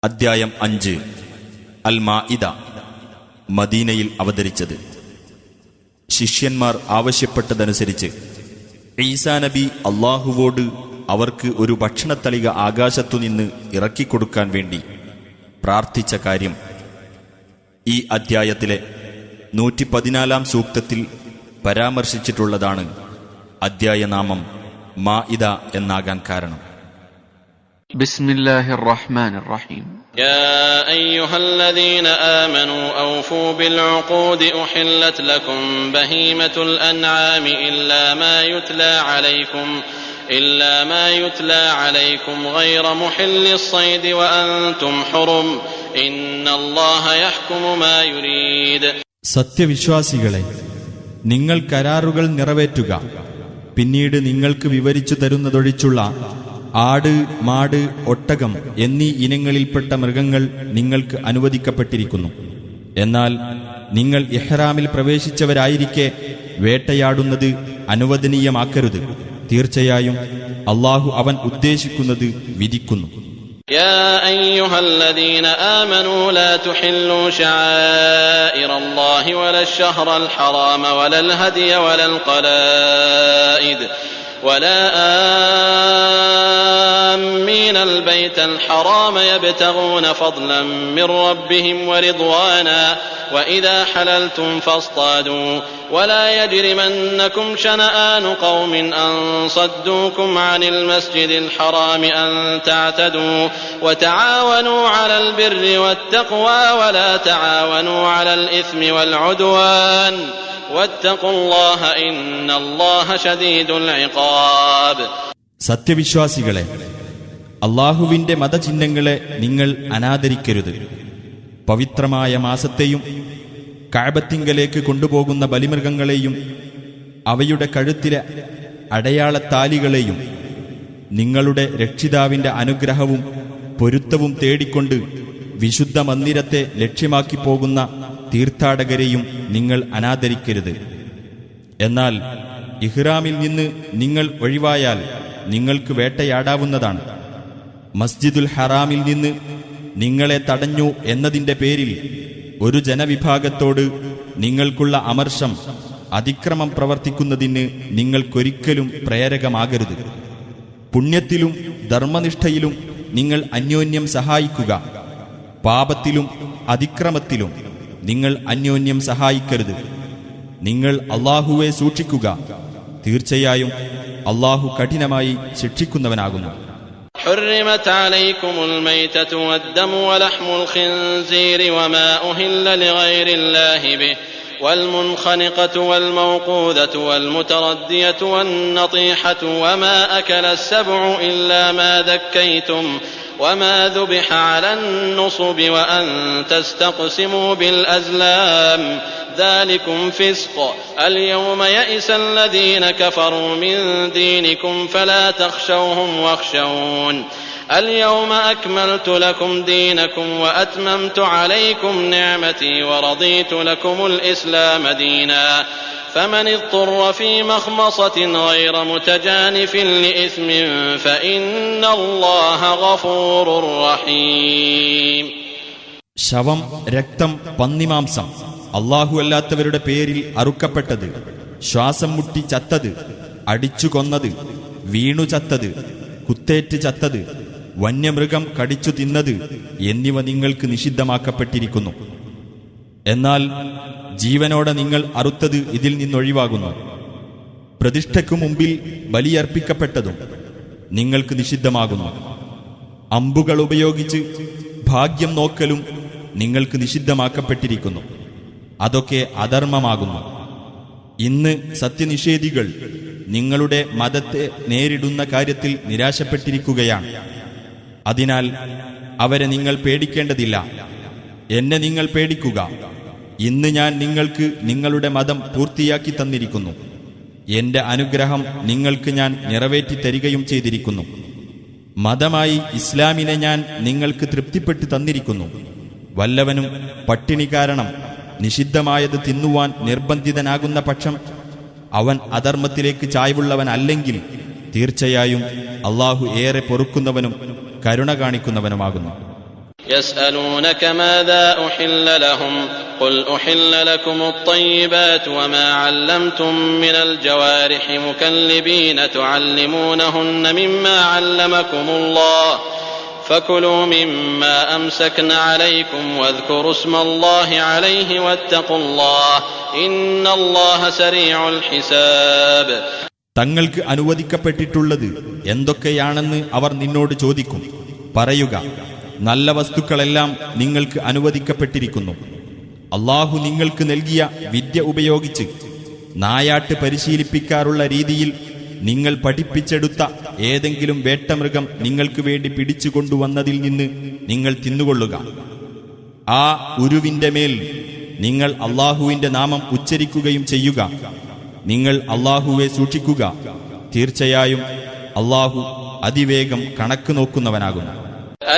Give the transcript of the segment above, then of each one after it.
അദ്ധ്യായം 5 അൽ മാഇദ. മദീനയിൽ അവതരിച്ചത്. ശിഷ്യന്മാർ ആവശ്യപ്പെട്ടതനുസരിച്ച് ഈസാ നബി അള്ളാഹുവോട് അവർക്ക് ഒരു ഭക്ഷണത്തളിക ആകാശത്തുനിന്ന് ഇറക്കിക്കൊടുക്കാൻ വേണ്ടി പ്രാർത്ഥിച്ച കാര്യം ഈ അദ്ധ്യായത്തിലെ 114 സൂക്തത്തിൽ പരാമർശിച്ചിട്ടുള്ളതാണ്. അദ്ധ്യായനാമം മാഇദ എന്നാകാൻ കാരണം. ബിസ്മില്ലാഹിർ റഹ്മാനിർ റഹീം. يا أيها الذين آمنوا أوفوا بالعقود أحلت لكم بهيمة الأنعام إلا ما يتلى عليكم غير محل الصيد وأنتم حرم إن الله يحكم ما يريد. സത്യവിശ്വാസികളെ, നിങ്ങൾ കരാറുകൾ നിറവേറ്റുക. പിന്നീട് നിങ്ങൾക്ക് വിവരിച്ചു തരുന്നതൊഴിച്ചുള്ള ആട്, മാട്, ഒട്ടകം എന്നീ ഇനങ്ങളിൽപ്പെട്ട മൃഗങ്ങൾ നിങ്ങൾക്ക് അനുവദിക്കപ്പെട്ടിരിക്കുന്നു. എന്നാൽ നിങ്ങൾ ഇഹ്റാമിൽ പ്രവേശിച്ചവരായിരിക്കെ വേട്ടയാടുന്നത് അനുവദനീയമാക്കരുത്. തീർച്ചയായും അല്ലാഹു അവൻ ഉദ്ദേശിക്കുന്നത് വിധിക്കുന്നു. يا أيها الذين آمنوا لا تحلوا شعائر الله ولا الشهر الحرام ولا الهدي ولا القلائد ولا آمين البيت الحرام يبتغون فضلا من ربهم ورضوانا وإذا حللتم فاصطادوا ولا يجرمنكم شنآن قوم أن صدوكم عن المسجد الحرام أن تعتدوا وتعاونوا على البر والتقوى ولا تعاونوا على الإثم والعدوان واتقوا الله إن الله شديد العقاب. സത്യവിശ്വാസികളെ, അല്ലാഹുവിന്റെ മതചിഹ്നങ്ങളെ നിങ്ങൾ അനാദരിക്കരുത്. പവിത്രമായ മാസത്തെയും കഅബത്തിങ്കലേക്ക് കൊണ്ടുപോകുന്ന ബലിമൃഗങ്ങളെയും അവയുടെ കഴുത്തിലെ അടയാളത്താലികളെയും നിങ്ങളുടെ രക്ഷിതാവിന്റെ അനുഗ്രഹവും പൊരുത്തവും തേടിക്കൊണ്ട് വിശുദ്ധ മന്ദിരത്തെ ലക്ഷ്യമാക്കി പോകുന്ന തീർത്ഥാടകരെയും നിങ്ങൾ അനാദരിക്കരുത്. എന്നാൽ ഇഹ്റാമിൽ നിന്ന് നിങ്ങൾ ഒഴിവായാൽ നിങ്ങൾക്ക് വേട്ടയാടാവുന്നതാണ്. മസ്ജിദുൽ ഹറാമിൽ നിന്ന് നിങ്ങളെ തടഞ്ഞു എന്നതിന്റെ പേരിൽ ഒരു ജനവിഭാഗത്തോട് നിങ്ങൾക്കുള്ള അമർഷം, അതിക്രമം പ്രവർത്തിക്കുന്നതിന് നിങ്ങൾക്കൊരിക്കലും പ്രേരകമാകരുത്. പുണ്യത്തിലും ധർമ്മനിഷ്ഠയിലും നിങ്ങൾ അന്യോന്യം സഹായിക്കുക. പാപത്തിലും അതിക്രമത്തിലും നിങ്ങൾ അന്യോന്യം സഹായിക്കരുത്. നിങ്ങൾ അല്ലാഹുവെ സൂക്ഷിക്കുക. തീർച്ചയായും അല്ലാഹു കഠിനമായി ശിക്ഷിക്കുന്നവനാകുന്നു. حرمت عليكم الميتة والدم ولحم الخنزير وما أهل لغير الله به والمنخنقة والموقوذة والمتردية والنطيحة وما أكل السبع إلا ما ذكيتم وما ذبح على النصب وأن تستقسموا بالأزلام ذلكم فسق اليوم يئس الذين كفروا من دينكم فلا تخشوهم واخشون اليوم أكملت لكم دينكم وأتممت عليكم نعمتي ورضيت لكم الإسلام دينا فمن اضطر في مخمصة غير متجانف لإثم فإن الله غفور رحيم. ശവം, രക്തം, പന്നിമാംസം, അല്ലാഹു അല്ലാത്തവരുടെ പേരിൽ അറുക്കപ്പെട്ടത്, ശ്വാസം മുട്ടി ചത്തത്, അടിച്ചു കൊന്നത്, വീണു ചത്തത്, കുത്തേറ്റ് ചത്തത്, വന്യമൃഗം കടിച്ചു തിന്നത് എന്നിവ നിങ്ങൾക്ക് നിഷിദ്ധമാക്കപ്പെട്ടിരിക്കുന്നു. എന്നാൽ ജീവനോടെ നിങ്ങൾ അറുത്തത് ഇതിൽ നിന്നൊഴിവാകുന്നു. പ്രതിഷ്ഠയ്ക്കു മുമ്പിൽ ബലിയർപ്പിക്കപ്പെട്ടതും നിങ്ങൾക്ക് നിഷിദ്ധമാകുന്നു. അമ്പുകൾ ഉപയോഗിച്ച് ഭാഗ്യം നോക്കലും നിങ്ങൾക്ക് നിഷിദ്ധമാക്കപ്പെട്ടിരിക്കുന്നു. അതൊക്കെ അധർമ്മമാകുന്നു. ഇന്ന് സത്യനിഷേധികൾ നിങ്ങളുടെ മതത്തെ നേരിടുന്ന കാര്യത്തിൽ നിരാശപ്പെട്ടിരിക്കുകയാണ്. അതിനാൽ അവരെ നിങ്ങൾ പേടിക്കേണ്ടതില്ല. എന്നെ നിങ്ങൾ പേടിക്കുക. ഇന്ന് ഞാൻ നിങ്ങൾക്ക് നിങ്ങളുടെ മതം പൂർത്തിയാക്കി തന്നിരിക്കുന്നു. എന്റെ അനുഗ്രഹം നിങ്ങൾക്ക് ഞാൻ നിറവേറ്റി തരികയും ചെയ്തിരിക്കുന്നു. മതമായി ഇസ്ലാമിനെ ഞാൻ നിങ്ങൾക്ക് തൃപ്തിപ്പെട്ട് തന്നിരിക്കുന്നു. വല്ലവനും പട്ടിണി കാരണം നിഷിദ്ധമായത് തിന്നുവാൻ നിർബന്ധിതനാകുന്ന പക്ഷം അവൻ അധർമ്മത്തിലേക്ക് ചായ്വുള്ളവനല്ലെങ്കിൽ തീർച്ചയായും അല്ലാഹു ഏറെ പൊറുക്കുന്നവനും കരുണ കാണിക്കുന്നവനുമാകുന്നു. يسألونك ماذا أحل لهم قل أحل لكم الطيبات وما علمتم من الجوارح مكلبين تعلمونهن مما علمكم الله فكلوا مما أمسكن عليكم واذكروا اسم الله عليه واتقوا الله إن الله سريع الحساب. തങ്ങൾക്ക് അനുവദിക്കപ്പെട്ടിട്ടുള്ളത് എന്തൊക്കെയാണെന്ന് അവർ നിന്നോട് ചോദിക്കും. പറയുക, നല്ല വസ്തുക്കളെല്ലാം നിങ്ങൾക്ക് അനുവദിക്കപ്പെട്ടിരിക്കുന്നു. അല്ലാഹു നിങ്ങൾക്ക് നൽകിയ വിദ്യ ഉപയോഗിച്ച് നായാട്ട് പരിശീലിപ്പിക്കാറുള്ള രീതിയിൽ നിങ്ങൾ പഠിപ്പിച്ചെടുത്ത ഏതെങ്കിലും വേട്ടമൃഗം നിങ്ങൾക്ക് വേണ്ടി പിടിച്ചുകൊണ്ടുവന്നതിൽ നിന്ന് നിങ്ങൾ തിന്നുകൊള്ളുക. ആ ഉരുവിന്റെ മേൽ നിങ്ങൾ അല്ലാഹുവിന്റെ നാമം ഉച്ചരിക്കുകയും ചെയ്യുക. നിങ്ങൾ അല്ലാഹുവെ സൂക്ഷിക്കുക. തീർച്ചയായും അല്ലാഹു അതിവേഗം കണക്ക് നോക്കുന്നവനാകുന്നു.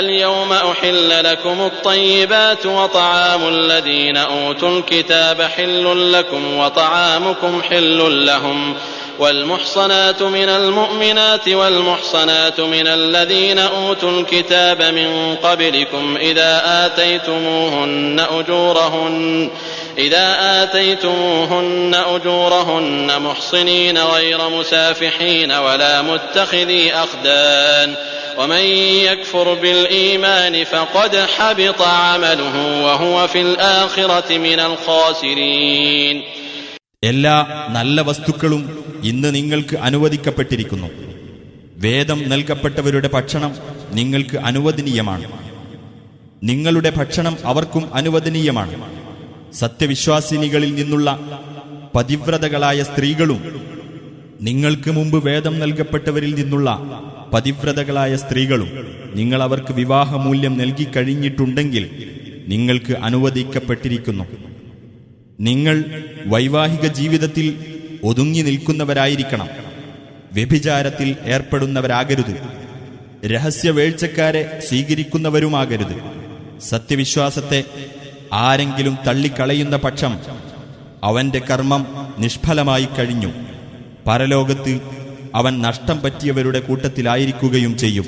اليوم أحل لكم الطيبات وطعام الذين أوتوا الكتاب حل لكم وطعامكم حل لهم والمحصنات من المؤمنات والمحصنات من الذين أوتوا الكتاب من قبلكم إذا آتيتموهن أجورهن محصنين غير مسافحين ولا متخذي أخدان ومن يكفر بالإيمان فقد حبط عمله وهو في الآخرة من الخاسرين. എല്ലാ നല്ല വസ്തുക്കളും ഇന്ന് നിങ്ങൾക്ക് അനുവദിക്കപ്പെട്ടിരിക്കുന്നു. വേദം നൽകപ്പെട്ടവരുടെ ഭക്ഷണം നിങ്ങൾക്ക് അനുവദനീയമാണ്. നിങ്ങളുടെ ഭക്ഷണം അവർക്കും അനുവദനീയമാണ്. സത്യവിശ്വാസിനികളിൽ നിന്നുള്ള പതിവ്രതകളായ സ്ത്രീകളും നിങ്ങൾക്ക് മുമ്പ് വേദം നൽകപ്പെട്ടവരിൽ നിന്നുള്ള പതിവ്രതകളായ സ്ത്രീകളും നിങ്ങൾ അവർക്ക് വിവാഹമൂല്യം നൽകിക്കഴിഞ്ഞിട്ടുണ്ടെങ്കിൽ നിങ്ങൾക്ക് അനുവദിക്കപ്പെട്ടിരിക്കുന്നു. നിങ്ങൾ വൈവാഹിക ജീവിതത്തിൽ ഒതുങ്ങി നിൽക്കുന്നവരായിരിക്കണം. വ്യഭിചാരത്തിൽ ഏർപ്പെടുന്നവരാകരുത്. രഹസ്യവേഴ്ചക്കാരെ സ്വീകരിക്കുന്നവരുമാകരുത്. സത്യവിശ്വാസത്തെ ആരെങ്കിലും തള്ളിക്കളയുന്ന പക്ഷം അവന്റെ കർമ്മം നിഷ്ഫലമായി കഴിഞ്ഞു. പരലോകത്ത് അവൻ നഷ്ടം പറ്റിയവരുടെ കൂട്ടത്തിലായിരിക്കുകയും ചെയ്യും.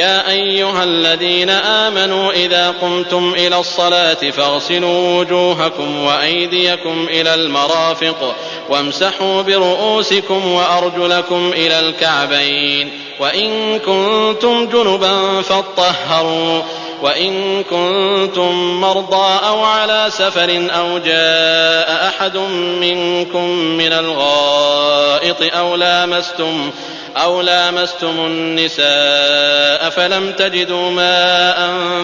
يا أيها الذين آمنوا إذا قمتم إلى الصلاة فاغسلوا وجوهكم وأيديكم إلى المرافق وامسحوا برؤوسكم وأرجلكم إلى الكعبين وإن كنتم جنبا فاطهروا وإن كنتم مرضى أو على سفر أو جاء أحد منكم من الغائط أو لامستم النساء فلم تجدوا ماء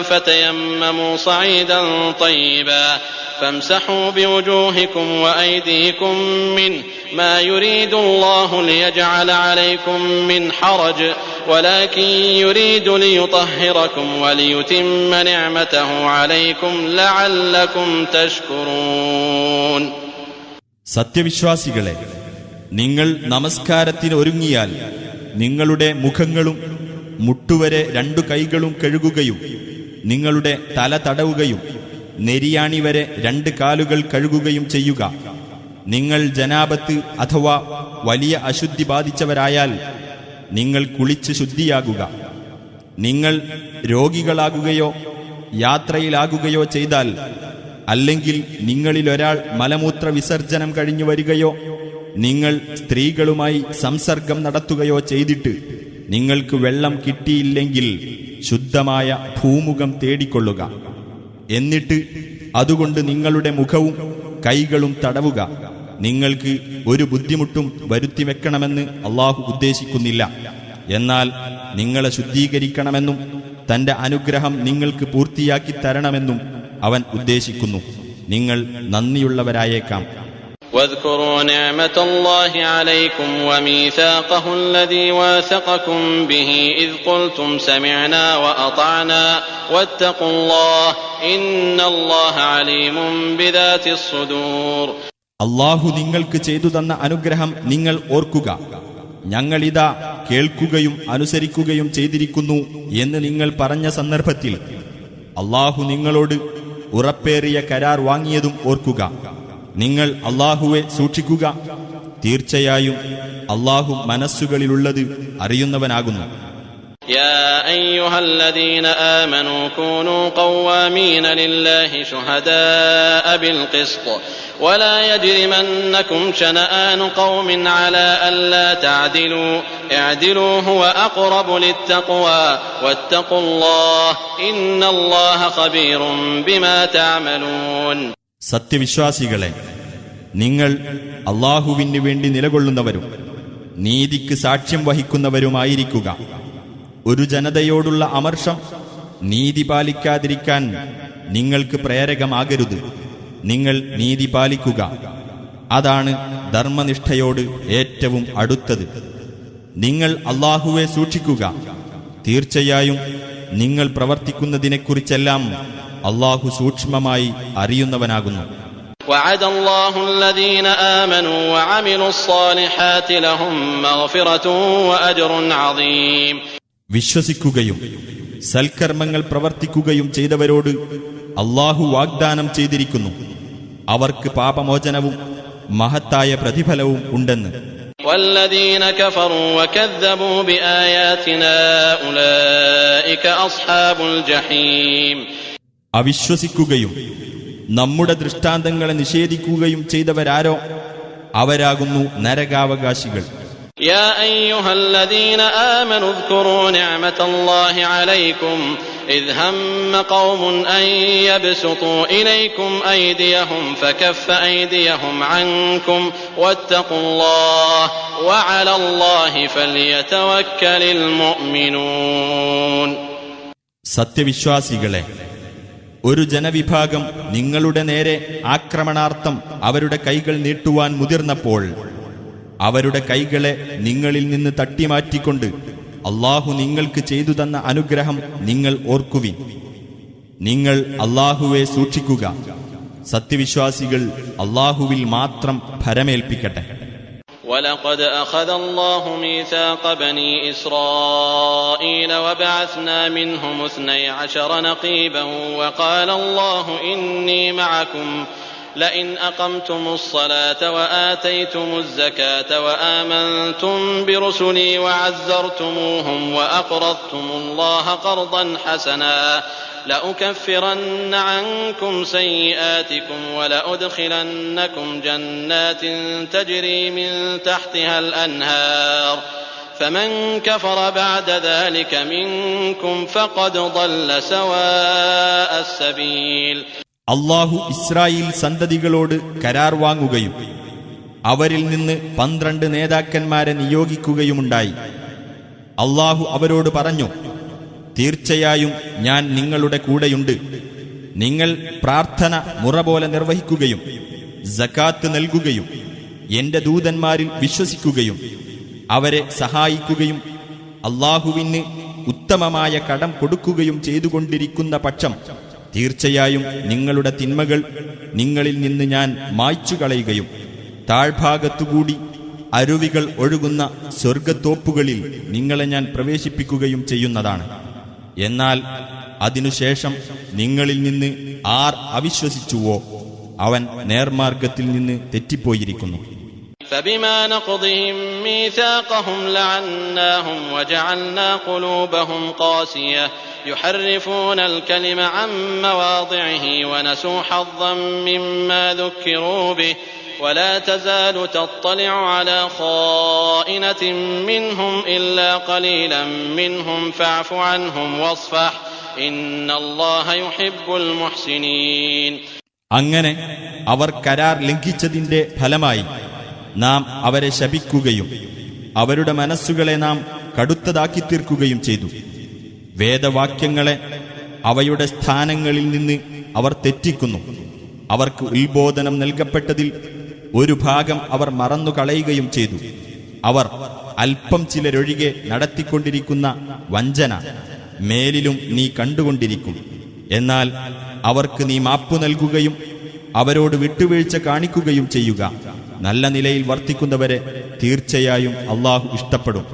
فتيمموا صعيدا طيبا فامسحوا بوجوهكم وأيديكم منه ما يريد الله ليجعل عليكم من حرج ولكن يريد ليطهركم وليتم نعمته عليكم لعلكم تشكرون. സത്യവിശ്വാസികളെ, നിങ്ങൾ നമസ്കാരത്തിന് ഒരുങ്ങിയാൽ നിങ്ങളുടെ മുഖങ്ങളും മുട്ടുവരെ 2 കൈകളും കഴുകുകയും നിങ്ങളുടെ തല തടവുകയും നെരിയാണി വരെ 2 കാലുകൾ കഴുകുകയും ചെയ്യുക. നിങ്ങൾ ജനാബത്ത് അഥവാ വലിയ അശുദ്ധി ബാധിച്ചവരായാൽ നിങ്ങൾ കുളിച്ച് ശുദ്ധിയാകുക. നിങ്ങൾ രോഗികളാകുകയോ യാത്രയിലാകുകയോ ചെയ്താൽ, അല്ലെങ്കിൽ നിങ്ങളിലൊരാൾ മലമൂത്ര വിസർജനം കഴിഞ്ഞു വരികയോ നിങ്ങൾ സ്ത്രീകളുമായി സംസർഗം നടത്തുകയോ ചെയ്തിട്ട് നിങ്ങൾക്ക് വെള്ളം കിട്ടിയില്ലെങ്കിൽ ശുദ്ധമായ ഭൂമുഖം തേടിക്കൊള്ളുക. എന്നിട്ട് അതുകൊണ്ട് നിങ്ങളുടെ മുഖവും കൈകളും തടവുക. നിങ്ങൾക്ക് ഒരു ബുദ്ധിമുട്ടും വരുത്തിവെക്കണമെന്ന് അല്ലാഹു ഉദ്ദേശിക്കുന്നില്ല. എന്നാൽ നിങ്ങളെ ശുദ്ധീകരിക്കണമെന്നും തന്റെ അനുഗ്രഹം നിങ്ങൾക്ക് പൂർത്തിയാക്കി തരണമെന്നും അവൻ ഉദ്ദേശിക്കുന്നു. നിങ്ങൾ നന്ദിയുള്ളവരായേക്കാം. واذكروا نعمة الله عليكم وميثاقه الذي واثقكم به إذ قلتم سمعنا وأطعنا واتقوا الله إن الله عليم بذات الصدور. അല്ലാഹു നിങ്ങൾക്ക് ചെയ്തു തന്ന അനുഗ്രഹം നിങ്ങൾ ഓർക്കുക. ഞങ്ങളിതാ കേൾക്കുകയും അനുസരിക്കുകയും ചെയ്തിരിക്കുന്നു എന്ന് നിങ്ങൾ പറഞ്ഞ സന്ദർഭത്തിൽ അല്ലാഹു നിങ്ങളോട് ഉറപ്പേറിയ കരാർ വാങ്ങിയതും ഓർക്കുക. നിങ്ങൾ അല്ലാഹുവെ സൂക്ഷിക്കുക. തീർച്ചയായും അല്ലാഹു മനസ്സുകളിലുള്ളത് അറിയുന്നവനാകുന്നു. يا أيها الذين آمنوا كونوا قوامين لله شهداء بالقسط ولا يجرمنكم شنآن قوم على ألا تعدلوا اعدلوا هو أقرب للتقوى واتقوا الله إن الله خبير بما تعملون. സത്യവിശ്വാസികളെ, നിങ്ങൾ അല്ലാഹുവിന് വേണ്ടി നിലകൊള്ളുന്നവരും നീതിക്ക് സാക്ഷ്യം വഹിക്കുന്നവരുമായിരിക്കുക. ഒരു ജനതയോടുള്ള അമർഷം നീതി പാലിക്കാതിരിക്കാൻ നിങ്ങൾക്ക് പ്രേരകമാകരുത്. നിങ്ങൾ നീതി പാലിക്കുക. അതാണ് ധർമ്മനിഷ്ഠയോട് ഏറ്റവും അടുത്തത്. നിങ്ങൾ അല്ലാഹുവെ സൂക്ഷിക്കുക. തീർച്ചയായും നിങ്ങൾ പ്രവർത്തിക്കുന്നതിനെക്കുറിച്ചെല്ലാം അല്ലാഹു സൂക്ഷ്മമായി അറിയുന്നവനാകുന്നു. وعد الله الذين آمنوا وعملوا الصالحات لهم مغفرة وأجر عظيم. വിശ്വസിക്കുകയും സൽക്കർമ്മങ്ങൾ പ്രവർത്തിക്കുകയും ചെയ്തവരോട് അല്ലാഹു വാഗ്ദാനം ചെയ്തിരിക്കുന്നു, അവർക്ക് പാപമോചനവും മഹത്തായ പ്രതിഫലവും ഉണ്ടെന്ന്. والذين كفروا وكذبوا بآياتنا أولئك أصحاب الجحيم. അവിശ്വസിക്കുകയും നമ്മുടെ ദൃഷ്ടാന്തങ്ങളെ നിഷേധിക്കുകയും ചെയ്തവരാരോ അവരാകുന്നു നരകാവകാശികൾ. يا أيها الذين آمنوا اذكروا نعمة الله عليكم إذ هم قوم أن يبسطوا إليكم أيديهم فكف أيديهم عنكم واتقوا الله وعلى الله فليتوكل المؤمنون. സത്യവിശ്വാസികളെ, ഒരു ജനവിഭാഗം നിങ്ങളുടെ നേരെ ആക്രമണാർത്ഥം അവരുടെ കൈകൾ നീട്ടുവാൻ മുതിർന്നപ്പോൾ അവരുടെ കൈകളെ നിങ്ങളിൽ നിന്ന് തട്ടിമാറ്റിക്കൊണ്ട് അല്ലാഹു നിങ്ങൾക്ക് ചെയ്തു തന്ന അനുഗ്രഹം നിങ്ങൾ ഓർക്കുവിൻ. നിങ്ങൾ അല്ലാഹുവെ സൂക്ഷിക്കുക. സത്യവിശ്വാസികൾ അല്ലാഹുവിൽ മാത്രം ഭരമേൽപ്പിക്കട്ടെ. ولقد أخذ الله ميثاق بني إسرائيل وبعثنا منهم 12 نقيبا وقال الله إني معكم لئن أقمتم الصلاة وآتيتم الزكاة وآمنتم برسلي وعزرتموهم وأقرضتم الله قرضا حسنا لأكفرن عنكم سيئاتكم ولأدخلنكم جنات تجري من تحتها الأنهار فمن كفر بعد ذلك منكم فقد ضل سواء السبيل. അല്ലാഹു ഇസ്രായേൽ സന്തതികളോട് കരാർ വാങ്ങുകയും അവരിൽ നിന്ന് 12 നേതാക്കന്മാരെ നിയോഗിക്കുകയുമുണ്ടായി. അല്ലാഹു അവരോട് പറഞ്ഞു, തീർച്ചയായും ഞാൻ നിങ്ങളുടെ കൂടെയുണ്ട്. നിങ്ങൾ പ്രാർത്ഥന മുറ പോലെ നിർവഹിക്കുകയും സകാത്ത് നൽകുകയും എന്റെ ദൂതന്മാരിൽ വിശ്വസിക്കുകയും അവരെ സഹായിക്കുകയും അല്ലാഹുവിന് ഉത്തമമായ കടം കൊടുക്കുകയും ചെയ്തുകൊണ്ടിരിക്കുന്ന പക്ഷം തീർച്ചയായും നിങ്ങളുടെ തിന്മകൾ നിങ്ങളിൽ നിന്ന് ഞാൻ മായ്ച്ചു കളയുകയും താഴ്ഭാഗത്തുകൂടി അരുവികൾ ഒഴുകുന്ന സ്വർഗത്തോപ്പുകളിൽ നിങ്ങളെ ഞാൻ പ്രവേശിപ്പിക്കുകയും ചെയ്യുന്നതാണ്. എന്നാൽ അതിനുശേഷം നിങ്ങളിൽ നിന്ന് ആർ അവിശ്വസിച്ചുവോ അവൻ നേർമാർഗത്തിൽ നിന്ന് തെറ്റിപ്പോയിരിക്കുന്നു. فبما نقضهم ميثاقهم لعناهم وجعلنا قلوبهم قاسية يحرفون الكلم عن مواضعه ونسوا حظا مما ذكروا به ولا تزال تطلع على خائنة منهم إلا قليلا منهم فاعف عنهم واصفح إن الله يحب المحسنين. അങ്ങനെ അവർ കരാർ ലംഘിച്ചതിന്റെ ഫലമായി നാം അവരെ ശപിക്കുകയും അവരുടെ മനസ്സുകളെ നാം കടുത്തതാക്കി തീർക്കുകയും ചെയ്തു. വേദവാക്യങ്ങളെ അവയുടെ സ്ഥാനങ്ങളിൽ നിന്ന് അവർ തെറ്റിക്കുന്നു. അവർക്ക് ഉത്ബോധനം നൽകപ്പെട്ടതിൽ ഒരു ഭാഗം അവർ മറന്നുകളയുകയും ചെയ്തു. അവർ അല്പം ചിലരൊഴികെ നടത്തിക്കൊണ്ടിരിക്കുന്ന വഞ്ചന മേലിലും നീ കണ്ടുകൊണ്ടിരിക്കും. എന്നാൽ അവർക്ക് നീ മാപ്പു നൽകുകയും അവരോട് വിട്ടുവീഴ്ച കാണിക്കുകയും ചെയ്യുക. നല്ല നിലയിൽ വർത്തിക്കുന്നവരെ തീർച്ചയായും അല്ലാഹു ഇഷ്ടപ്പെടും.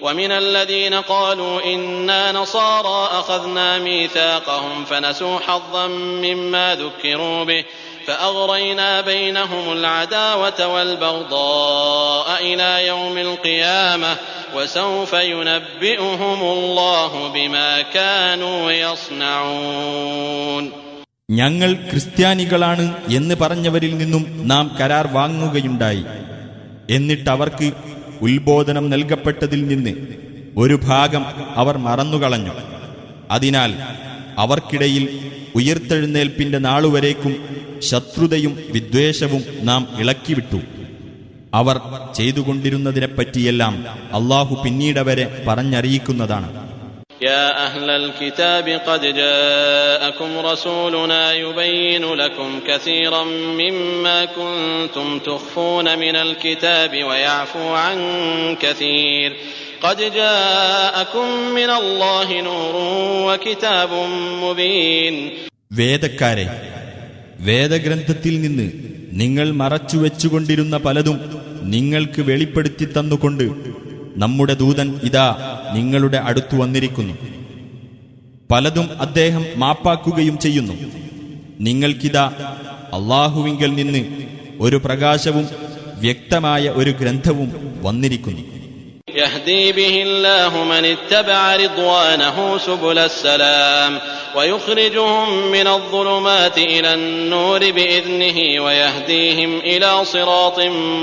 ومن الذين قالوا إنا نصارى أخذنا ميثاقهم فنسوا حظا مما ذكروا به فأغرينا بينهم العداوة والبغضاء إلى يوم القيامة وسوف ينبئهم الله بما كانوا يصنعون. ഞങ്ങൾ ക്രിസ്ത്യാനികളാണ് എന്ന് പറഞ്ഞവരിൽ നിന്നും നാം കരാർ വാങ്ങുകയുണ്ടായി. എന്നിട്ട് അവർക്ക് ഉത്ബോധനം നൽകപ്പെട്ടതിൽ നിന്ന് ഒരു ഭാഗം അവർ മറന്നുകളഞ്ഞു. അതിനാൽ അവർക്കിടയിൽ ഉയിർത്തെഴുന്നേൽപ്പിന്റെ നാളുവരേക്കും ശത്രുതയും വിദ്വേഷവും നാം ഇളക്കിവിട്ടു. അവർ ചെയ്തുകൊണ്ടിരുന്നതിനെപ്പറ്റിയെല്ലാം അല്ലാഹു പിന്നീടവരെ പറഞ്ഞറിയിക്കുന്നതാണ്. يا أهل الكتاب قد جاءكم رسولنا يبين لكم كثيرا مما كنتم تخفون من الكتاب ويعفو عن كثير قد جاءكم من الله نور وكتاب مبين. വേദക്കാരെ, വേദഗ്രന്ഥത്തിൽ നിന്ന് നിങ്ങൾ മറച്ചുവെച്ചുകൊണ്ടിരുന്ന പലതും നിങ്ങൾക്ക് വെളിപ്പെടുത്തി തന്നുകൊണ്ട് നമ്മുടെ ദൂതൻ ഇതാ നിങ്ങളുടെ അടുത്തു വന്നിരിക്കുന്നു. പലതും അദ്ദേഹം മാപ്പാക്കുകയും ചെയ്യുന്നു. നിങ്ങൾക്കിതാ അല്ലാഹുവിങ്കൽ നിന്ന് ഒരു പ്രകാശവും വ്യക്തമായ ഒരു ഗ്രന്ഥവും വന്നിരിക്കുന്നു. يهدي به الله من اتبع رضوانه سبل السلام ويخرجهم من الظلمات إلى النور بإذنه ويهديهم إلى صراط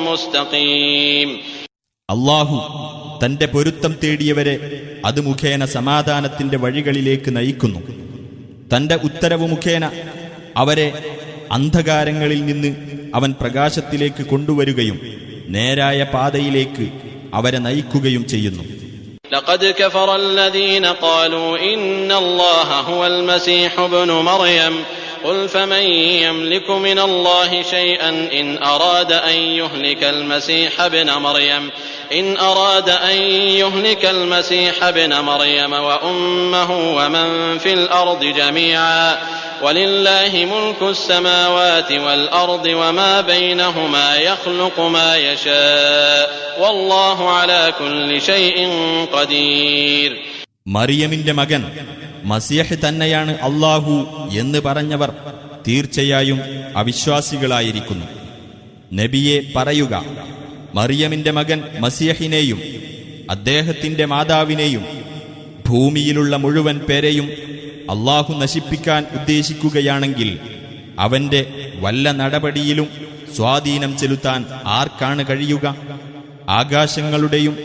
مستقيم. അല്ലാഹു തന്റെ പൊരുത്തം തേടിയവരെ അത് മുഖേന സമാധാനത്തിന്റെ വഴികളിലേക്ക് നയിക്കുന്നു. തന്റെ ഉത്തരവ് മുഖേന അവരെ അന്ധകാരങ്ങളിൽ നിന്ന് അവൻ പ്രകാശത്തിലേക്ക് കൊണ്ടുവരികയും നേരായ പാതയിലേക്ക് അവരെ നയിക്കുകയും ചെയ്യുന്നു. لقد كفر الذين قالوا إن الله هو المسيح ابن مريم قل فمن يملك من الله شيئا إن أراد أن يهلك المسيح ابن مريم وأمه ومن في الأرض جميعا ولله ملك السماوات والأرض وما بينهما يخلق ما يشاء والله على كل شيء قدير. മറിയമിന്റെ മകൻ മസിയഹ് തന്നെയാണ് അല്ലാഹു എന്ന് പറഞ്ഞവർ തീർച്ചയായും അവിശ്വാസികളായിരിക്കുന്നു. നബിയെ പറയുക, മറിയമിന്റെ മകൻ മസിയഹിനെയും അദ്ദേഹത്തിന്റെ മാതാവിനെയും ഭൂമിയിലുള്ള മുഴുവൻ പേരെയും അല്ലാഹു നശിപ്പിക്കാൻ ഉദ്ദേശിക്കുകയാണെങ്കിൽ അവന്റെ വല്ല നടപടിയിലും സ്വാധീനം ചെലുത്താൻ ആർക്കാണ് കഴിയുക? ആകാശങ്ങളുടെയും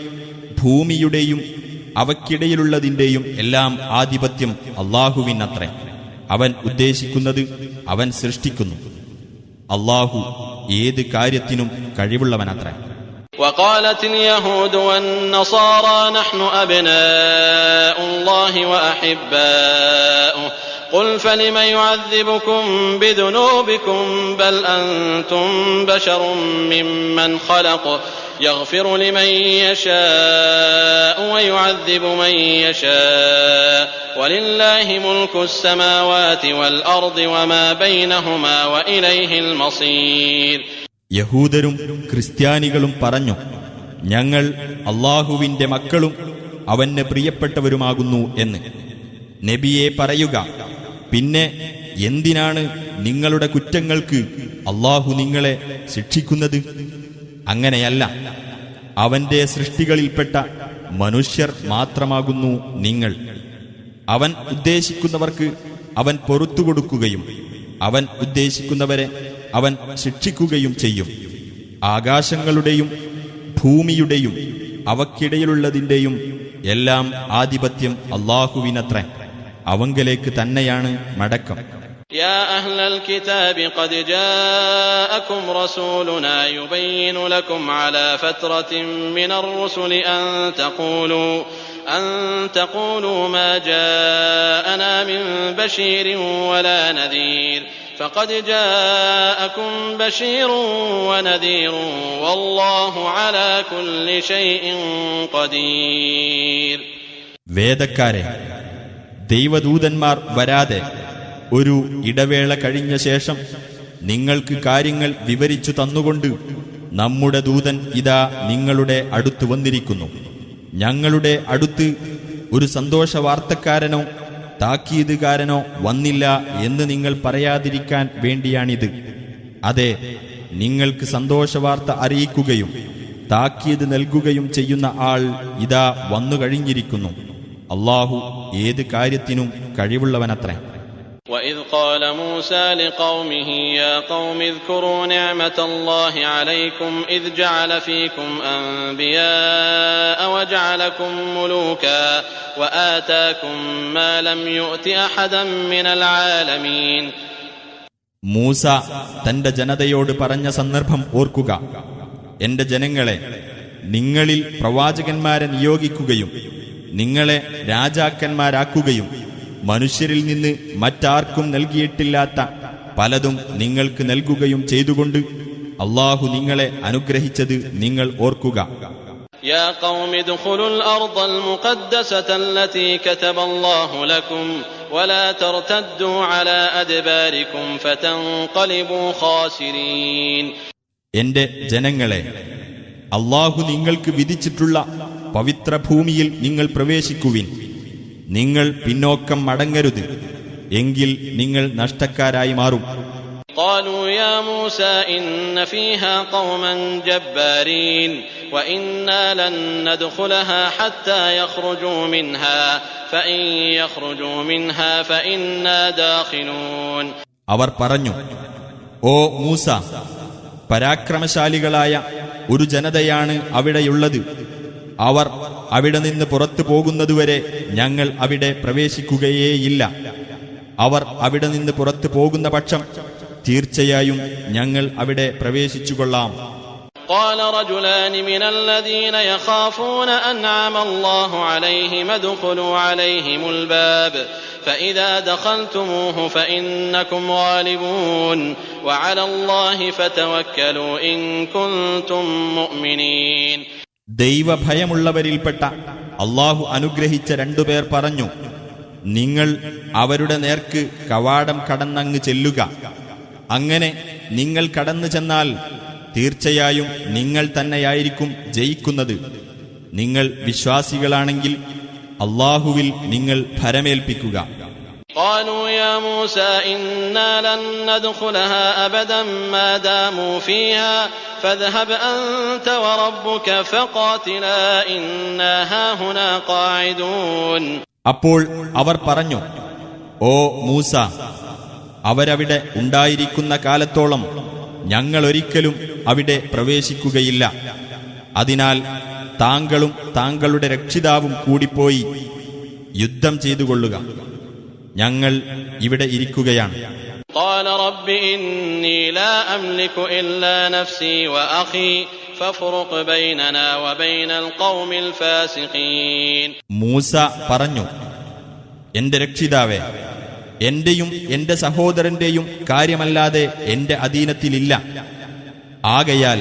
ഭൂമിയുടെയും അവയ്ക്കിടയിലുള്ളതിന്റെയും എല്ലാം ആധിപത്യം അല്ലാഹുവിനത്രേ. അവൻ ഉദ്ദേശിക്കുന്നത് അവൻ സൃഷ്ടിക്കുന്നു. അല്ലാഹു ഏത് കാര്യത്തിനും കഴിവുള്ളവനത്രേ. وقالت اليهود والنصارى نحن أبناء الله وأحباؤه قل فلم يعذبكم بذنوبكم بل أنتم بشر ممن خلق يغفر لمن يشاء ويعذب من يشاء ولله ملك السماوات والأرض وما بينهما وإليه المصير. യഹൂദരും ക്രിസ്ത്യാനികളും പറഞ്ഞു, ഞങ്ങൾ അല്ലാഹുവിന്റെ മക്കളും അവന് പ്രിയപ്പെട്ടവരുമാകുന്നു എന്ന്. നബിയെ പറയുക, പിന്നെ എന്തിനാണ് നിങ്ങളുടെ കുറ്റങ്ങൾക്ക് അല്ലാഹു നിങ്ങളെ ശിക്ഷിക്കുന്നത്? അങ്ങനെയല്ല, അവന്റെ സൃഷ്ടികളിൽപ്പെട്ട മനുഷ്യർ മാത്രമാകുന്നു നിങ്ങൾ. അവൻ ഉദ്ദേശിക്കുന്നവർക്ക് അവൻ പൊറുത്തുകൊടുക്കുകയും അവൻ ഉദ്ദേശിക്കുന്നവരെ അവൻ ശിക്ഷിക്കുകയും ചെയ്യും. ആകാശങ്ങളുടെയും ഭൂമിയുടെയും അവയ്ക്കിടയിലുള്ളതിന്റെയും എല്ലാം ആധിപത്യം അല്ലാഹുവിനത്രേ. അവങ്കലേക്ക് തന്നെയാണ് മടക്കം. يا أهل الكتاب قد جاءكم رسولنا يبين لكم على فترة من الرسل أن تقولوا ما جاءنا من بشير ولا نذير فقد جاءكم بشير ونذير والله على كل شيء قدير. വേദക്കാരെ, ദൈവദൂതന്മാർ വരാതെ ഒരു ഇടവേള കഴിഞ്ഞ ശേഷം നിങ്ങൾക്ക് കാര്യങ്ങൾ വിവരിച്ചു തന്നുകൊണ്ട് നമ്മുടെ ദൂതൻ ഇതാ നിങ്ങളുടെ അടുത്ത് വന്നിരിക്കുന്നു. ഞങ്ങളുടെ അടുത്ത് ഒരു സന്തോഷവാർത്തക്കാരനോ താക്കീതുകാരനോ വന്നില്ല എന്ന് നിങ്ങൾ പറയാതിരിക്കാൻ വേണ്ടിയാണിത്. അതെ, നിങ്ങൾക്ക് സന്തോഷവാർത്ത അറിയിക്കുകയും താക്കീത് നൽകുകയും ചെയ്യുന്ന ആൾ ഇതാ വന്നു കഴിഞ്ഞിരിക്കുന്നു. അല്ലാഹു ഏത് കാര്യത്തിനും കഴിവുള്ളവനത്രേ. وإذ قال موسى لقومه يا قوم اذكروا نعمة الله عليكم إذ جعل فيكم أنبياء وجعلكم ملوكا وآتاكم ما لم يؤت أحدا من العالمين. മൂസ തന്റെ ജനതയോട് പറഞ്ഞ സന്ദർഭം ഓർക്കുക. എന്റെ ജനങ്ങളെ, നിങ്ങളിൽ പ്രവാചകന്മാരെ നിയോഗിക്കുകയും നിങ്ങളെ രാജാക്കന്മാരാക്കുകയും മനുഷ്യരിൽ നിന്ന് മറ്റാർക്കും നൽകിയിട്ടില്ലാത്ത പലതും നിങ്ങൾക്ക് നൽകുകയും ചെയ്തുകൊണ്ട് അല്ലാഹു നിങ്ങളെ അനുഗ്രഹിച്ചത് നിങ്ങൾ ഓർക്കുക. يا قوم ادخلوا الأرض المقدسة التي كتب الله لكم ولا ترتدوا على أدباركم فتنقلبوا خاسرين. എന്റെ ജനങ്ങളെ, അല്ലാഹു നിങ്ങൾക്ക് വിധിച്ചിട്ടുള്ള പവിത്ര ഭൂമിയിൽ നിങ്ങൾ പ്രവേശിക്കുവിൻ. നിങ്ങൾ പിന്നോക്കം മടങ്ങരുത്, എങ്കിൽ നിങ്ങൾ നഷ്ടക്കാരായി മാറും. قالوا يا موسى إن فيها قوما جبارين وإنا لن ندخلها حتى يخرجوا منها فإن يخرجوا منها فإنا داخلون. അവർ പറഞ്ഞു, ഓ മൂസ, പരാക്രമശാലികളായ ഒരു ജനതയാണ് അവിടെയുള്ളത്. അവർ അവിടെ നിന്ന് പുറത്തു പോകുന്നതുവരെ ഞങ്ങൾ അവിടെ പ്രവേശിക്കുകയേയില്ല. അവർ അവിടെ നിന്ന് പുറത്തു പോകുന്ന പക്ഷം തീർച്ചയായും ഞങ്ങൾ അവിടെ പ്രവേശിച്ചുകൊള്ളാം. قال رجلان من الذين يخافون أنعم الله عليهم ادخلوا عليهم الباب فإذا دخلتموه فإنكم غالبون وعلى الله فتوكلوا إن كنتم مؤمنين. ദൈവഭയമുള്ളവരിൽപ്പെട്ട അല്ലാഹു അനുഗ്രഹിച്ച രണ്ടുപേർ പറഞ്ഞു, നിങ്ങൾ അവരുടെ നേർക്ക് കവാടം കടന്നങ്ങ് ചെല്ലുക. അങ്ങനെ നിങ്ങൾ കടന്നു ചെന്നാൽ തീർച്ചയായും നിങ്ങൾ തന്നെയായിരിക്കും ജയിക്കുന്നത്. നിങ്ങൾ വിശ്വാസികളാണെങ്കിൽ അല്ലാഹുവിൽ നിങ്ങൾ ഭരമേൽപ്പിക്കുക. قالوا يا موسى إنا لن ندخلها أبدا ما داموا فيها فاذهب أنت وربك فقاتلا إنا هاهنا قاعدون. അപ്പോൾ അവർ പറഞ്ഞു, ഓ മൂസ, അവരവിടെ ഉണ്ടായിരിക്കുന്ന കാലത്തോളം ഞങ്ങൾ ഒരിക്കലും അവിടെ പ്രവേശിക്കുകയില്ല. അതിനാൽ താങ്കളും താങ്കളുടെ രക്ഷിതാവും കൂടിപ്പോയി യുദ്ധം ചെയ്തുകൊള്ളുക. ഞങ്ങൾ ഇവിടെ ഇരിക്കുകയാണ്. قال رب إني لا أملك إلا نفسي وأخي فافرق بيننا وبين القوم الفاسقين. മൂസ പറഞ്ഞു, എന്റെ രക്ഷിതാവേ, എന്റെയും എന്റെ സഹോദരന്റെയും കാര്യമല്ലാതെ എന്റെ അധീനത്തിലില്ല. ആകയാൽ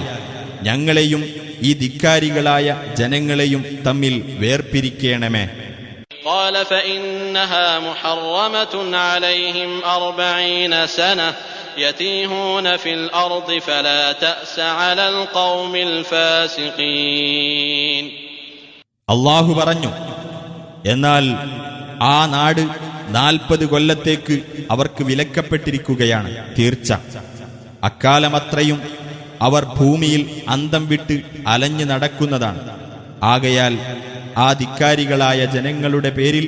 ഞങ്ങളെയും ഈ ധിക്കാരികളായ ജനങ്ങളെയും തമ്മിൽ വേർപിരിക്കണമേ. قال فإنها محرمة عليهم 40 سنة يتيهون في الأرض فلا تأس على القوم الفاسقين. അല്ലാഹു പറഞ്ഞു, എന്നാൽ ആ നാട് 40 കൊല്ലത്തേക്ക് അവർക്ക് വിലക്കപ്പെട്ടിരിക്കുകയാണ്. തീർച്ച അക്കാലമത്രയും അവർ ഭൂമിയിൽ അന്തം വിട്ട് അലഞ്ഞു നടക്കുന്നതാണ്. ആകയാൽ ആ ധിക്കാരികളായ ജനങ്ങളുടെ പേരിൽ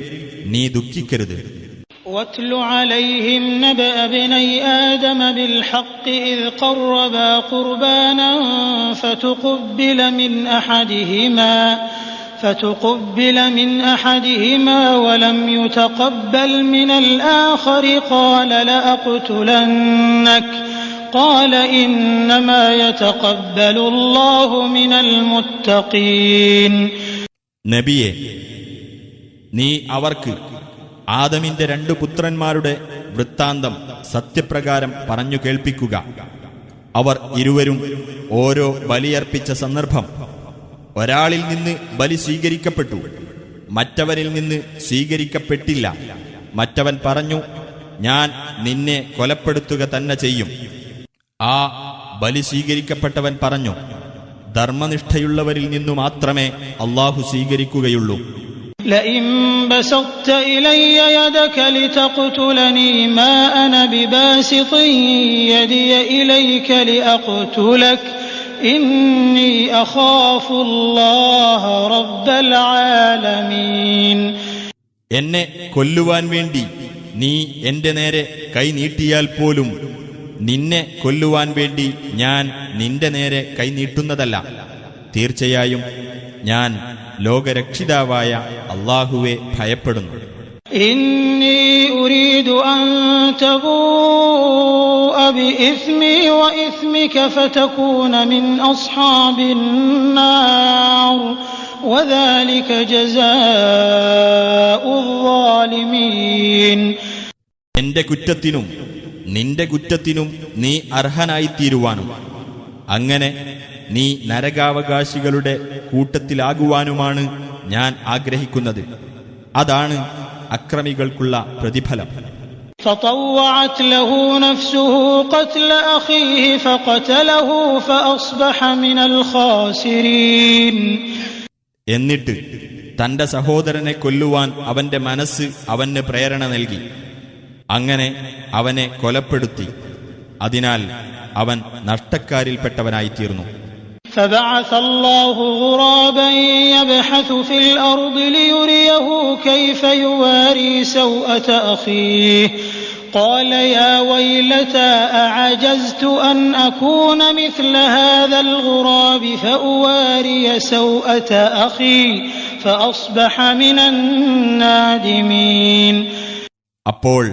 നീ ദുഃഖിക്കരുത്. واتل عليهم نبأ ابني آدم بالحق إذ قربا قربانا فتقبل من أحدهما ولم يتقبل من الآخر قال لأقتلنك قال إنما يتقبل الله من المتقين. നബിയെ, നീ അവർക്ക് ആദമിന്റെ 2 പുത്രന്മാരുടെ വൃത്താന്തം സത്യപ്രകാരം പറഞ്ഞു കേൾപ്പിക്കുക. അവർ ഇരുവരും ഓരോ ബലിയർപ്പിച്ച സന്ദർഭം ഒരാളിൽ നിന്ന് ബലി സ്വീകരിക്കപ്പെട്ടു, മറ്റവനിൽ നിന്ന് സ്വീകരിക്കപ്പെട്ടില്ല. മറ്റവൻ പറഞ്ഞു, ഞാൻ നിന്നെ കൊലപ്പെടുത്തുക തന്നെ ചെയ്യും. ആ ബലി സ്വീകരിക്കപ്പെട്ടവൻ പറഞ്ഞു, ധർമ്മനിഷ്ഠയുള്ളവരിൽ നിന്നു മാത്രമേ അല്ലാഹു സ്വീകരിക്കുകയുള്ളൂ. لئن بسطت إلي يدك لتقتلني ما أنا بباسط يدي إليك لأقتلك إني أخاف الله رب العالمين. എന്നെ കൊല്ലുവാൻ വേണ്ടി നീ എന്റെ നേരെ കൈ നീട്ടിയാൽ പോലും നിന്നെ കൊല്ലുവാൻ വേണ്ടി ഞാൻ നിന്റെ നേരെ കൈ നീട്ടുന്നതല്ല. തീർച്ചയായും ഞാൻ ലോകരക്ഷിതാവായ അല്ലാഹുവെ ഭയപ്പെടുന്നു. ഇന്നി ഉരീദു അൻ തബൂഅ ബിഇസ്മി വഇസ്മിക ഫതകൂന മിൻ അസ്ഹാബിൻ നാർ വദാലിക ജസാഉൽ ളാലിമീൻ. എന്റെ കുറ്റത്തിനും നിന്റെ കുറ്റത്തിനും നീ അർഹനായിത്തീരുവാനും അങ്ങനെ നീ നരകാവകാശികളുടെ കൂട്ടത്തിലാകുവാനുമാണ് ഞാൻ ആഗ്രഹിക്കുന്നത്. അതാണ് അക്രമികൾക്കുള്ള പ്രതിഫലം. فطوعت له نفسه قتل أخيه فقتله فأصبح من الخاسرين. എന്നിട്ട് തന്റെ സഹോദരനെ കൊല്ലുവാൻ അവന്റെ മനസ്സ് അവന് പ്രേരണ നൽകി. അങ്ങനെ അവനെ കൊലപ്പെടുത്തി. അതിനാൽ അവൻ നഷ്ടക്കാരിൽപ്പെട്ടവനായിത്തീർന്നു. فبعث الله غرابا يبحث في الأرض ليريه كيف يواري سوءة أخيه قال يا ويلتى أعجزت أن أكون مثل هذا الغراب فأواري سوءة أخي فأصبح من النادمين. അപ്പോൾ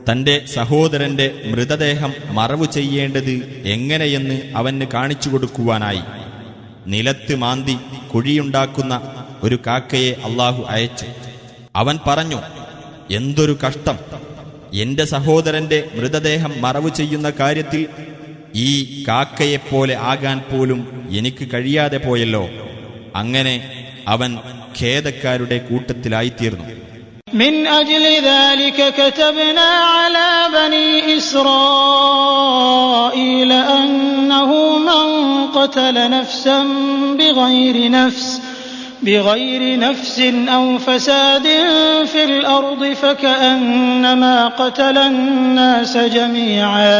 തന്റെ സഹോദരന്റെ മൃതദേഹം മറവു ചെയ്യേണ്ടത് എങ്ങനെയെന്ന് അവന് കാണിച്ചു കൊടുക്കുവാനായി നിലത്ത് മാന്തി കുഴിയുണ്ടാക്കുന്ന ഒരു കാക്കയെ അല്ലാഹു അയച്ചു. അവൻ പറഞ്ഞു, എന്തൊരു കഷ്ടം! എന്റെ സഹോദരന്റെ മൃതദേഹം മറവു ചെയ്യുന്ന കാര്യത്തിൽ ഈ കാക്കയെപ്പോലെ ആകാൻ പോലും എനിക്ക് കഴിയാതെ പോയല്ലോ. അങ്ങനെ അവൻ ഖേദക്കാരുടെ കൂട്ടത്തിലായിത്തീർന്നു. من أجل ذلك كتبنا على بني إسرائيل أنه من قتل نفسا بغير نفس أو فساد في الأرض فكأنما قتل الناس جميعا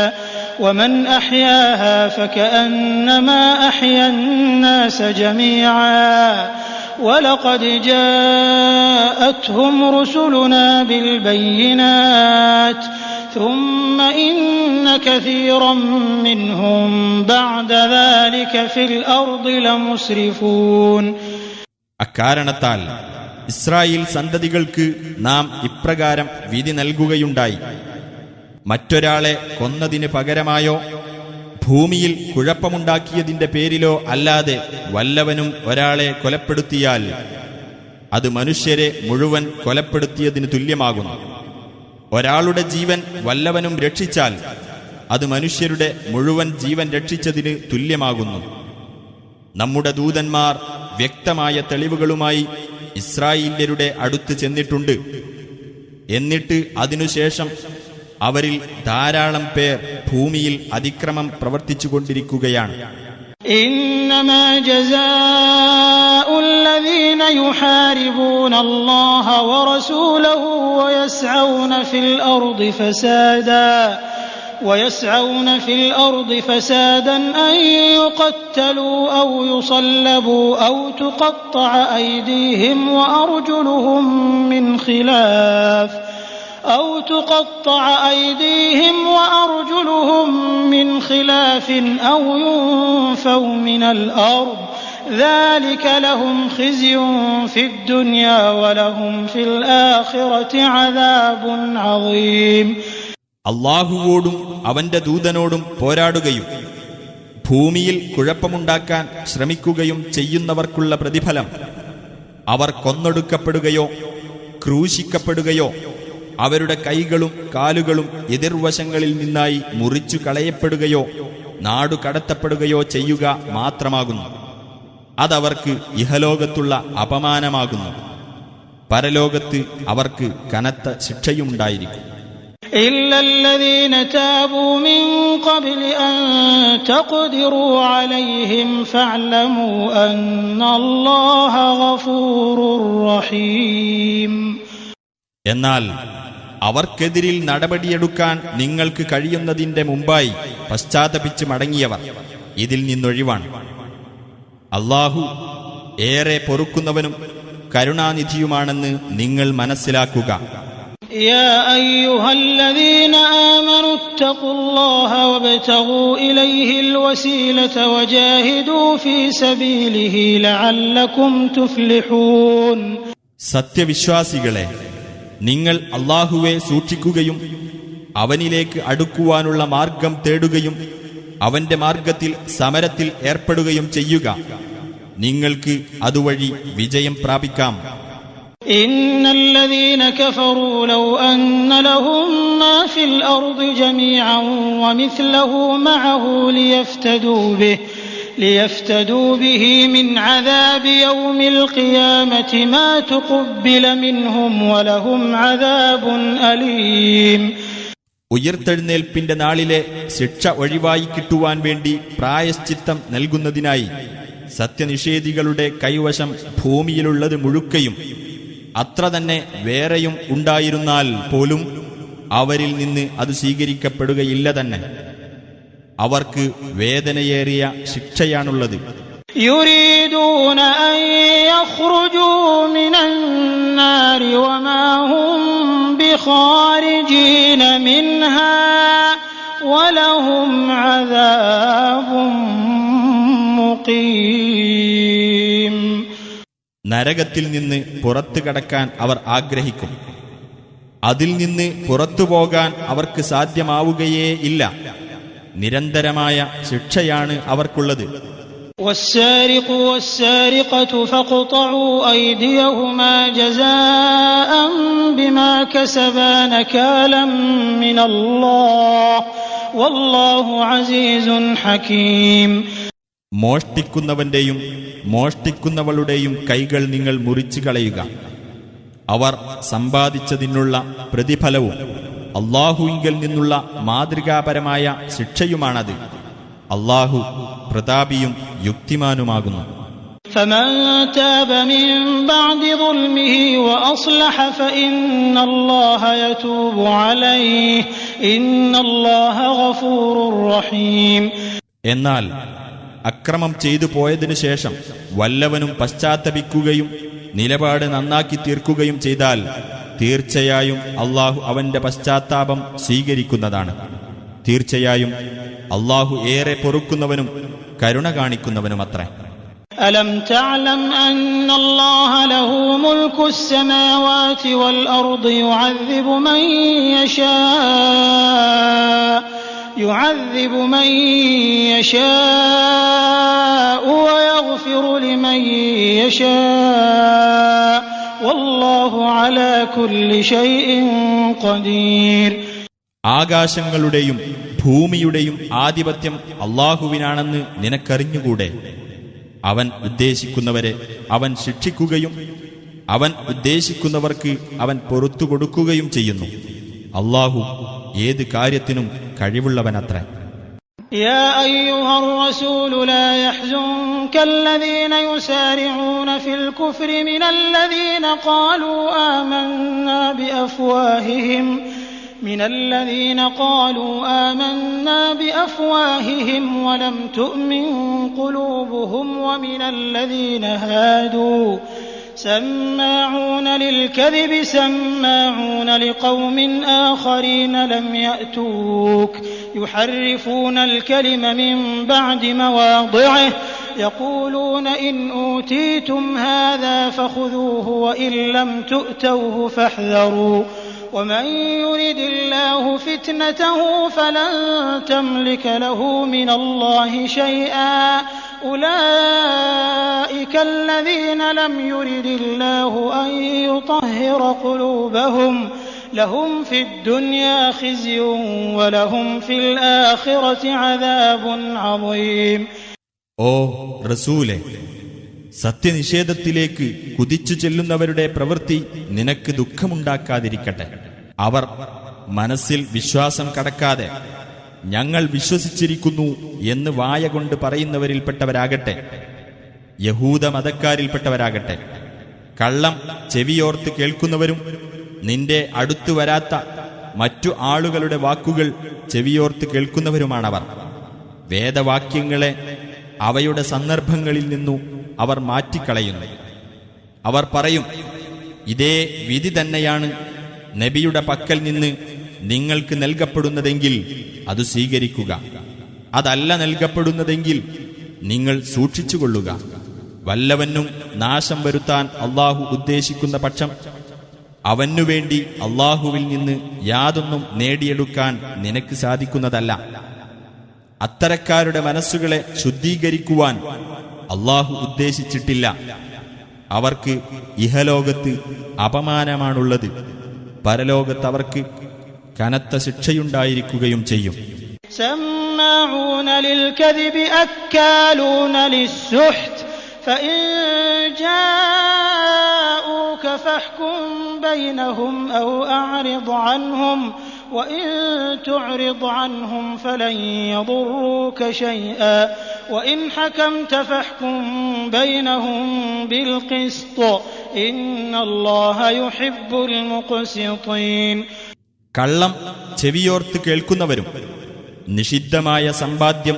ومن أحياها فكأنما أحيا الناس جميعا ولقد جاءتهم رسلنا بالبينات ثم إن كثيرا منهم بعد ذلك في الأرض لمسرفون. അക്കാരണത്താൽ ഇസ്രായേൽ സന്തതികൾക്ക് നാം ഇപ്രകാരം വിധി നൽകുകയുണ്ടായി. മറ്റൊരാളെ കൊന്നതിന് പകരമായോ ഭൂമിയിൽ കുഴപ്പമുണ്ടാക്കിയതിന്റെ പേരിലോ അല്ലാതെ വല്ലവനും ഒരാളെ കൊലപ്പെടുത്തിയാൽ അത് മനുഷ്യരെ മുഴുവൻ കൊലപ്പെടുത്തിയതിന് തുല്യമാകുന്നു. ഒരാളുടെ ജീവൻ വല്ലവനും രക്ഷിച്ചാൽ അത് മനുഷ്യരുടെ മുഴുവൻ ജീവൻ രക്ഷിച്ചതിന് തുല്യമാകുന്നു. നമ്മുടെ ദൂതന്മാർ വ്യക്തമായ തെളിവുകളുമായി ഇസ്രായേല്യരുടെ അടുത്ത് ചെന്നിട്ടുണ്ട്. എന്നിട്ട് അതിനുശേഷം അവരിൽ ധാരാളം പേർ ഭൂമിയിൽ അതിക്രമം പ്രവർത്തിച്ചുകൊണ്ടിരിക്കുകയാണ്. إنما جزاء الذين يحاربون الله ورسوله ويسعون في الأرض فسادا أن يقتلوا أو يصلبوا أو تقطع أيديهم وأرجلهم من خلاف أو ينفوا من الأرض ذلك لهم خزي في الدنيا ولهم في الآخرة عذاب عظيم. അല്ലാഹുവോടും അവന്റെ ദൂതനോടും പോരാടുകയും ഭൂമിയിൽ കുഴപ്പമുണ്ടാക്കാൻ ശ്രമിക്കുകയും ചെയ്യുന്നവർക്കുള്ള പ്രതിഫലം അവർ കൊന്നൊടുക്കപ്പെടുകയോ ക്രൂശിക്കപ്പെടുകയോ അവരുടെ കൈകളും കാലുകളും എതിർവശങ്ങളിൽ നിന്നായി മുറിച്ചു കളയപ്പെടുകയോ നാടുകടത്തപ്പെടുകയോ ചെയ്യുക മാത്രമാകുന്നു. അതവർക്ക് ഇഹലോകത്തുള്ള അപമാനമാകുന്നു. പരലോകത്ത് അവർക്ക് കനത്ത ശിക്ഷയുണ്ടായിരിക്കും. إلا الذين تابوا من قبل أن تقدروا عليهم فاعلموا أن الله غفور رحيم. എന്നാൽ അവർക്കെതിരിൽ നടപടിയെടുക്കാൻ നിങ്ങൾക്ക് കഴിയുന്നതിന്റെ മുമ്പായി പശ്ചാത്തപിച്ച് മടങ്ങിയവർ ഇതിൽ നിന്നൊഴിവാണ്. അല്ലാഹു ഏറെ പൊറുക്കുന്നവനും കരുണാനിധിയുമാണെന്ന് നിങ്ങൾ മനസ്സിലാക്കുക. يا أيها الذين آمنوا اتقوا الله وابتغوا إليه الوسيلة وجاهدوا في سبيله لعلكم تفلحون. സത്യവിശ്വാസികളെ, നിങ്ങൾ അല്ലാഹുവെ സൂക്ഷിക്കുകയും അവനിലേക്ക് അടുക്കുവാനുള്ള മാർഗം തേടുകയും അവന്റെ മാർഗത്തിൽ സമരത്തിൽ ഏർപ്പെടുകയും ചെയ്യുക. നിങ്ങൾക്ക് അതുവഴി വിജയം പ്രാപിക്കാം. إن الذين كفروا لو أن لهم ما في الأرض جميعا ومثله معه ليفتدوا به من عذاب يوم القيامة ما تقبل منهم ولهم عذاب أليم. ഉയർത്തെഴുന്നേൽപ്പിന്റെ നാളിലെ ശിക്ഷ ഒഴിവായി കിട്ടുവാൻ വേണ്ടി പ്രായശ്ചിത്തം നൽകുന്നതിനായി സത്യനിഷേധികളുടെ കൈവശം ഭൂമിയിലുള്ളത് മുഴുക്കയും അത്ര തന്നെ വേറെയും ഉണ്ടായിരുന്നാൽ പോലും അവരിൽ നിന്ന് അത് സ്വീകരിക്കപ്പെടുകയില്ല തന്നെ. അവർക്ക് വേദനയേറിയ ശിക്ഷയാണുള്ളത്. يريدون أن يخرجوا من النار وما هم بخارجين منها ولهم عذاب مقيم. നരകത്തിൽ നിന്ന് പുറത്തു കടക്കാൻ അവർ ആഗ്രഹിക്കും. അതിൽ നിന്ന് പുറത്തു പോകാൻ അവർക്ക് സാധ്യമാവുകയേ ഇല്ല. നിരന്തരമായ ശിക്ഷയാണ് അവർക്കുള്ളത്. والسارق والسارقة فاقطعوا أيديهما جزاء بما كسبا نكالا من الله والله عزيز حكيم. മോഷ്ടിക്കുന്നവന്റെയും മോഷ്ടിക്കുന്നവളുടെയും കൈകൾ നിങ്ങൾ മുറിച്ചു കളയുക. അവർ സമ്പാദിച്ചതിനുള്ള പ്രതിഫലവും അല്ലാഹുവിങ്കൽ നിന്നുള്ള മാതൃകാപരമായ ശിക്ഷയുമാണത്. അല്ലാഹു പ്രതാപിയും യുക്തിമാനുമാകുന്നു. فمن تاب من بعد ظلمه وأصلح فإن الله يتوب عليه إن الله غفور رحيم. എന്നാൽ അക്രമം ചെയ്തു പോയതിനു ശേഷം വല്ലവനും പശ്ചാത്തപിക്കുകയും നിലപാട് നന്നാക്കി തീർക്കുകയും ചെയ്താൽ തീർച്ചയായും അല്ലാഹു അവന്റെ പശ്ചാത്താപം സ്വീകരിക്കുന്നതാണ്. തീർച്ചയായും അല്ലാഹു ഏറെ പൊറുക്കുന്നവനും കരുണ കാണിക്കുന്നവനുമത്രേ. ألم تعلم أن الله له ملك السماوات والأرض يعذب من يشاء ويغفر لمن يشاء والله على كل شيء قدير. ആകാശങ്ങളുടെയും ഭൂമിയുടെയും ആധിപത്യം അല്ലാഹുവിനാണെന്ന് നിനക്കറിഞ്ഞുകൂടെ? അവൻ ഉദ്ദേശിക്കുന്നവരെ അവൻ ശിക്ഷിക്കുകയും അവൻ ഉദ്ദേശിക്കുന്നവർക്ക് അവൻ പൊറുത്തു കൊടുക്കുകയും ചെയ്യുന്നു. അല്ലാഹു ഏത് കാര്യത്തിനും കഴിവുള്ളവനത്രേ. يا أيها الرسول لا يحزنك الذين يسارعون في الكفر من الذين قالوا آمنا بأفواههم ولم تؤمن قلوبهم ومن الذين هادوا سماعون للكذب سماعون لقوم آخرين لم يأتوك يحرفون الكلم من بعد مواضعه يقولون إن أوتيتم هذا فخذوه وإن لم تؤتوه فاحذروا ومن يرد الله فتنته فلن تملك له من الله شيئا أولئك الذين لم يرد الله أن يطهر قلوبهم لهم في الدنيا خزي ولهم في الآخرة عذاب عظيم. ഓ റസൂലേ, സത്യനിഷേധത്തിലേക്ക് കുതിച്ചു ചെല്ലുന്നവരുടെ പ്രവൃത്തി നിനക്ക് ദുഃഖമുണ്ടാക്കാതിരിക്കട്ടെ. അവർ മനസ്സിൽ വിശ്വാസം കടക്കാതെ ഞങ്ങൾ വിശ്വസിച്ചിരിക്കുന്നു എന്ന് വായ കൊണ്ട് പറയുന്നവരിൽപ്പെട്ടവരാകട്ടെ, യഹൂദ മതക്കാരിൽപ്പെട്ടവരാകട്ടെ, കള്ളം ചെവിയോർത്ത് കേൾക്കുന്നവരും നിന്റെ അടുത്തു വരാത്ത മറ്റു ആളുകളുടെ വാക്കുകൾ ചെവിയോർത്ത് കേൾക്കുന്നവരുമാണവർ. വേദവാക്യങ്ങളെ അവയുടെ സന്ദർഭങ്ങളിൽ നിന്നു അവർ മാറ്റിക്കളയുന്നു. അവർ പറയും, ഇതേ വിധി തന്നെയാണ് നബിയുടെ പക്കൽ നിന്ന് നിങ്ങൾക്ക് നൽകപ്പെടുന്നതെങ്കിൽ അത് സ്വീകരിക്കുക, അതല്ല നൽകപ്പെടുന്നതെങ്കിൽ നിങ്ങൾ സൂക്ഷിച്ചുകൊള്ളുക. വല്ലവനും നാശം വരുത്താൻ അള്ളാഹു ഉദ്ദേശിക്കുന്ന പക്ഷം അവനുവേണ്ടി അള്ളാഹുവിൽ നിന്ന് യാതൊന്നും നേടിയെടുക്കാൻ നിനക്ക് സാധിക്കുന്നതല്ല. അത്തരക്കാരുടെ മനസ്സുകളെ ശുദ്ധീകരിക്കുവാൻ അള്ളാഹു ഉദ്ദേശിച്ചിട്ടില്ല. അവർക്ക് ഇഹലോകത്ത് അപമാനമാണുള്ളത്, പരലോകത്ത് അവർക്ക് കനത്ത ശിക്ഷയുണ്ടായിരിക്കുകയും ചെയ്യും. سماعون للكذب أكالون للسحت فإن جاءوك فاحكم بينهم أو أعرض عنهم وإن تعرض عنهم فلن يضروك شيئا وإن حكمت فاحكم بينهم بالقسط إن الله يحب المقسطين. കള്ളം ചെവിയോർത്ത് കേൾക്കുന്നവരും നിഷിദ്ധമായ സമ്പാദ്യം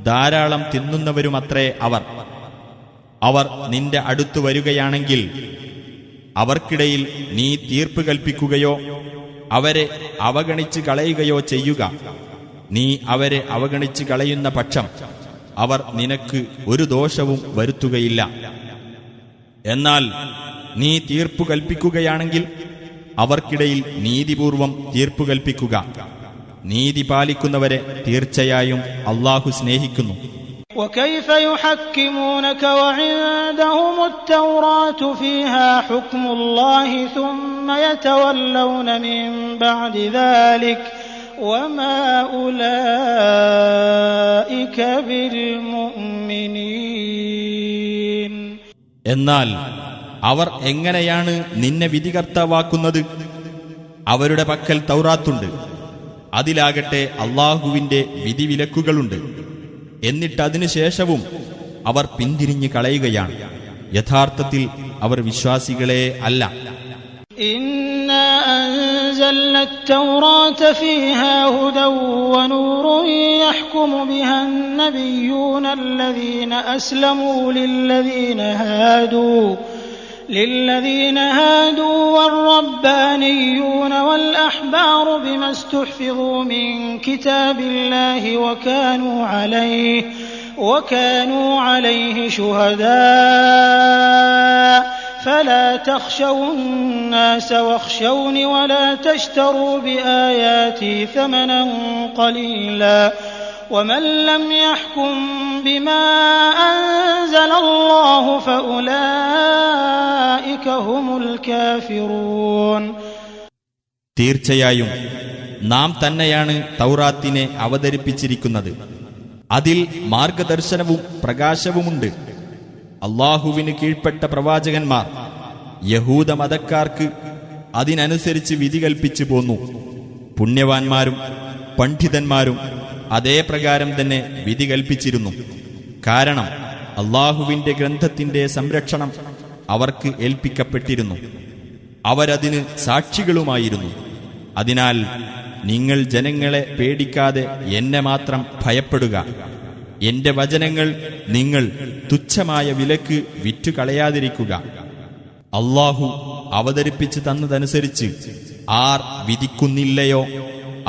ധാരാളം തിന്നുന്നവരുമത്രേ അവർ നിന്റെ അടുത്തു വരികയാണെങ്കിൽ അവർക്കിടയിൽ നീ തീർപ്പ് കൽപ്പിക്കുകയോ അവരെ അവഗണിച്ച് കളയുകയോ ചെയ്യുക. നീ അവരെ അവഗണിച്ച് കളയുന്ന പക്ഷം അവർ നിനക്ക് ഒരു ദോഷവും വരുത്തുകയില്ല. എന്നാൽ നീ തീർപ്പു കൽപ്പിക്കുകയാണെങ്കിൽ അവർക്കിടയിൽ നീതിപൂർവം തീർപ്പു കൽപ്പിക്കുക. നീതി പാലിക്കുന്നവരെ തീർച്ചയായും അല്ലാഹു സ്നേഹിക്കുന്നു. وكيف يحكمونك وعندهم التوراة فيها حكم الله ثم يتولون من بعد ذلك وما أولئك بالمؤمنين. എന്നാൽ അവർ എങ്ങനെയാണ് നിന്നെ വിധികർത്താവാക്കുന്നത്? അവരുടെ പക്കൽ തൗറാത്തുണ്ട്, അതിലാകട്ടെ അള്ളാഹുവിന്റെ വിധിവിലക്കുകളുണ്ട്. എന്നിട്ടതിനുശേഷവും അവർ പിന്തിരിഞ്ഞു കളയുകയാണ്. യഥാർത്ഥത്തിൽ അവർ വിശ്വാസികളെ അല്ല. ഇന്നാ അൻസൽനാ التوراة فيها هدى ونور يحكم بها النبيون الذين أسلموا للذين هادوا والربانيون والأحبار بما استحفظوا من كتاب الله وكانوا عليه شهداء فلا تخشوا الناس واخشوني ولا تشتروا بآياتي ثمنا قليلا ومن لم يحكم بما أنزل الله فأولئك هم الكافرون. തീർച്ചയായും നാം തന്നെയാണ് തൗറാത്തിനെ അവതരിപ്പിച്ചിരിക്കുന്നത്. അതിൽ മാർഗദർശനവും പ്രകാശവുമുണ്ട്. അള്ളാഹുവിന് കീഴ്പ്പെട്ട പ്രവാചകന്മാർ യഹൂദ മതക്കാർക്ക് അതിനനുസരിച്ച് വിധി കൽപ്പിച്ചു പോന്നു. പുണ്യവാന്മാരും പണ്ഡിതന്മാരും അതേ പ്രകാരം തന്നെ വിധി കൽപ്പിച്ചിരുന്നു. കാരണം അള്ളാഹുവിന്റെ ഗ്രന്ഥത്തിന്റെ സംരക്ഷണം അവർക്ക് ഏൽപ്പിക്കപ്പെട്ടിരുന്നു. അവരതിന് സാക്ഷികളുമായിരുന്നു. അതിനാൽ നിങ്ങൾ ജനങ്ങളെ പേടിക്കാതെ എന്നെ മാത്രം ഭയപ്പെടുക. എന്റെ വചനങ്ങൾ നിങ്ങൾ തുച്ഛമായ വിലക്ക് വിറ്റുകളയാതിരിക്കുക. അള്ളാഹു അവതരിപ്പിച്ചു തന്നതനുസരിച്ച് ആർ വിധിക്കുന്നില്ലയോ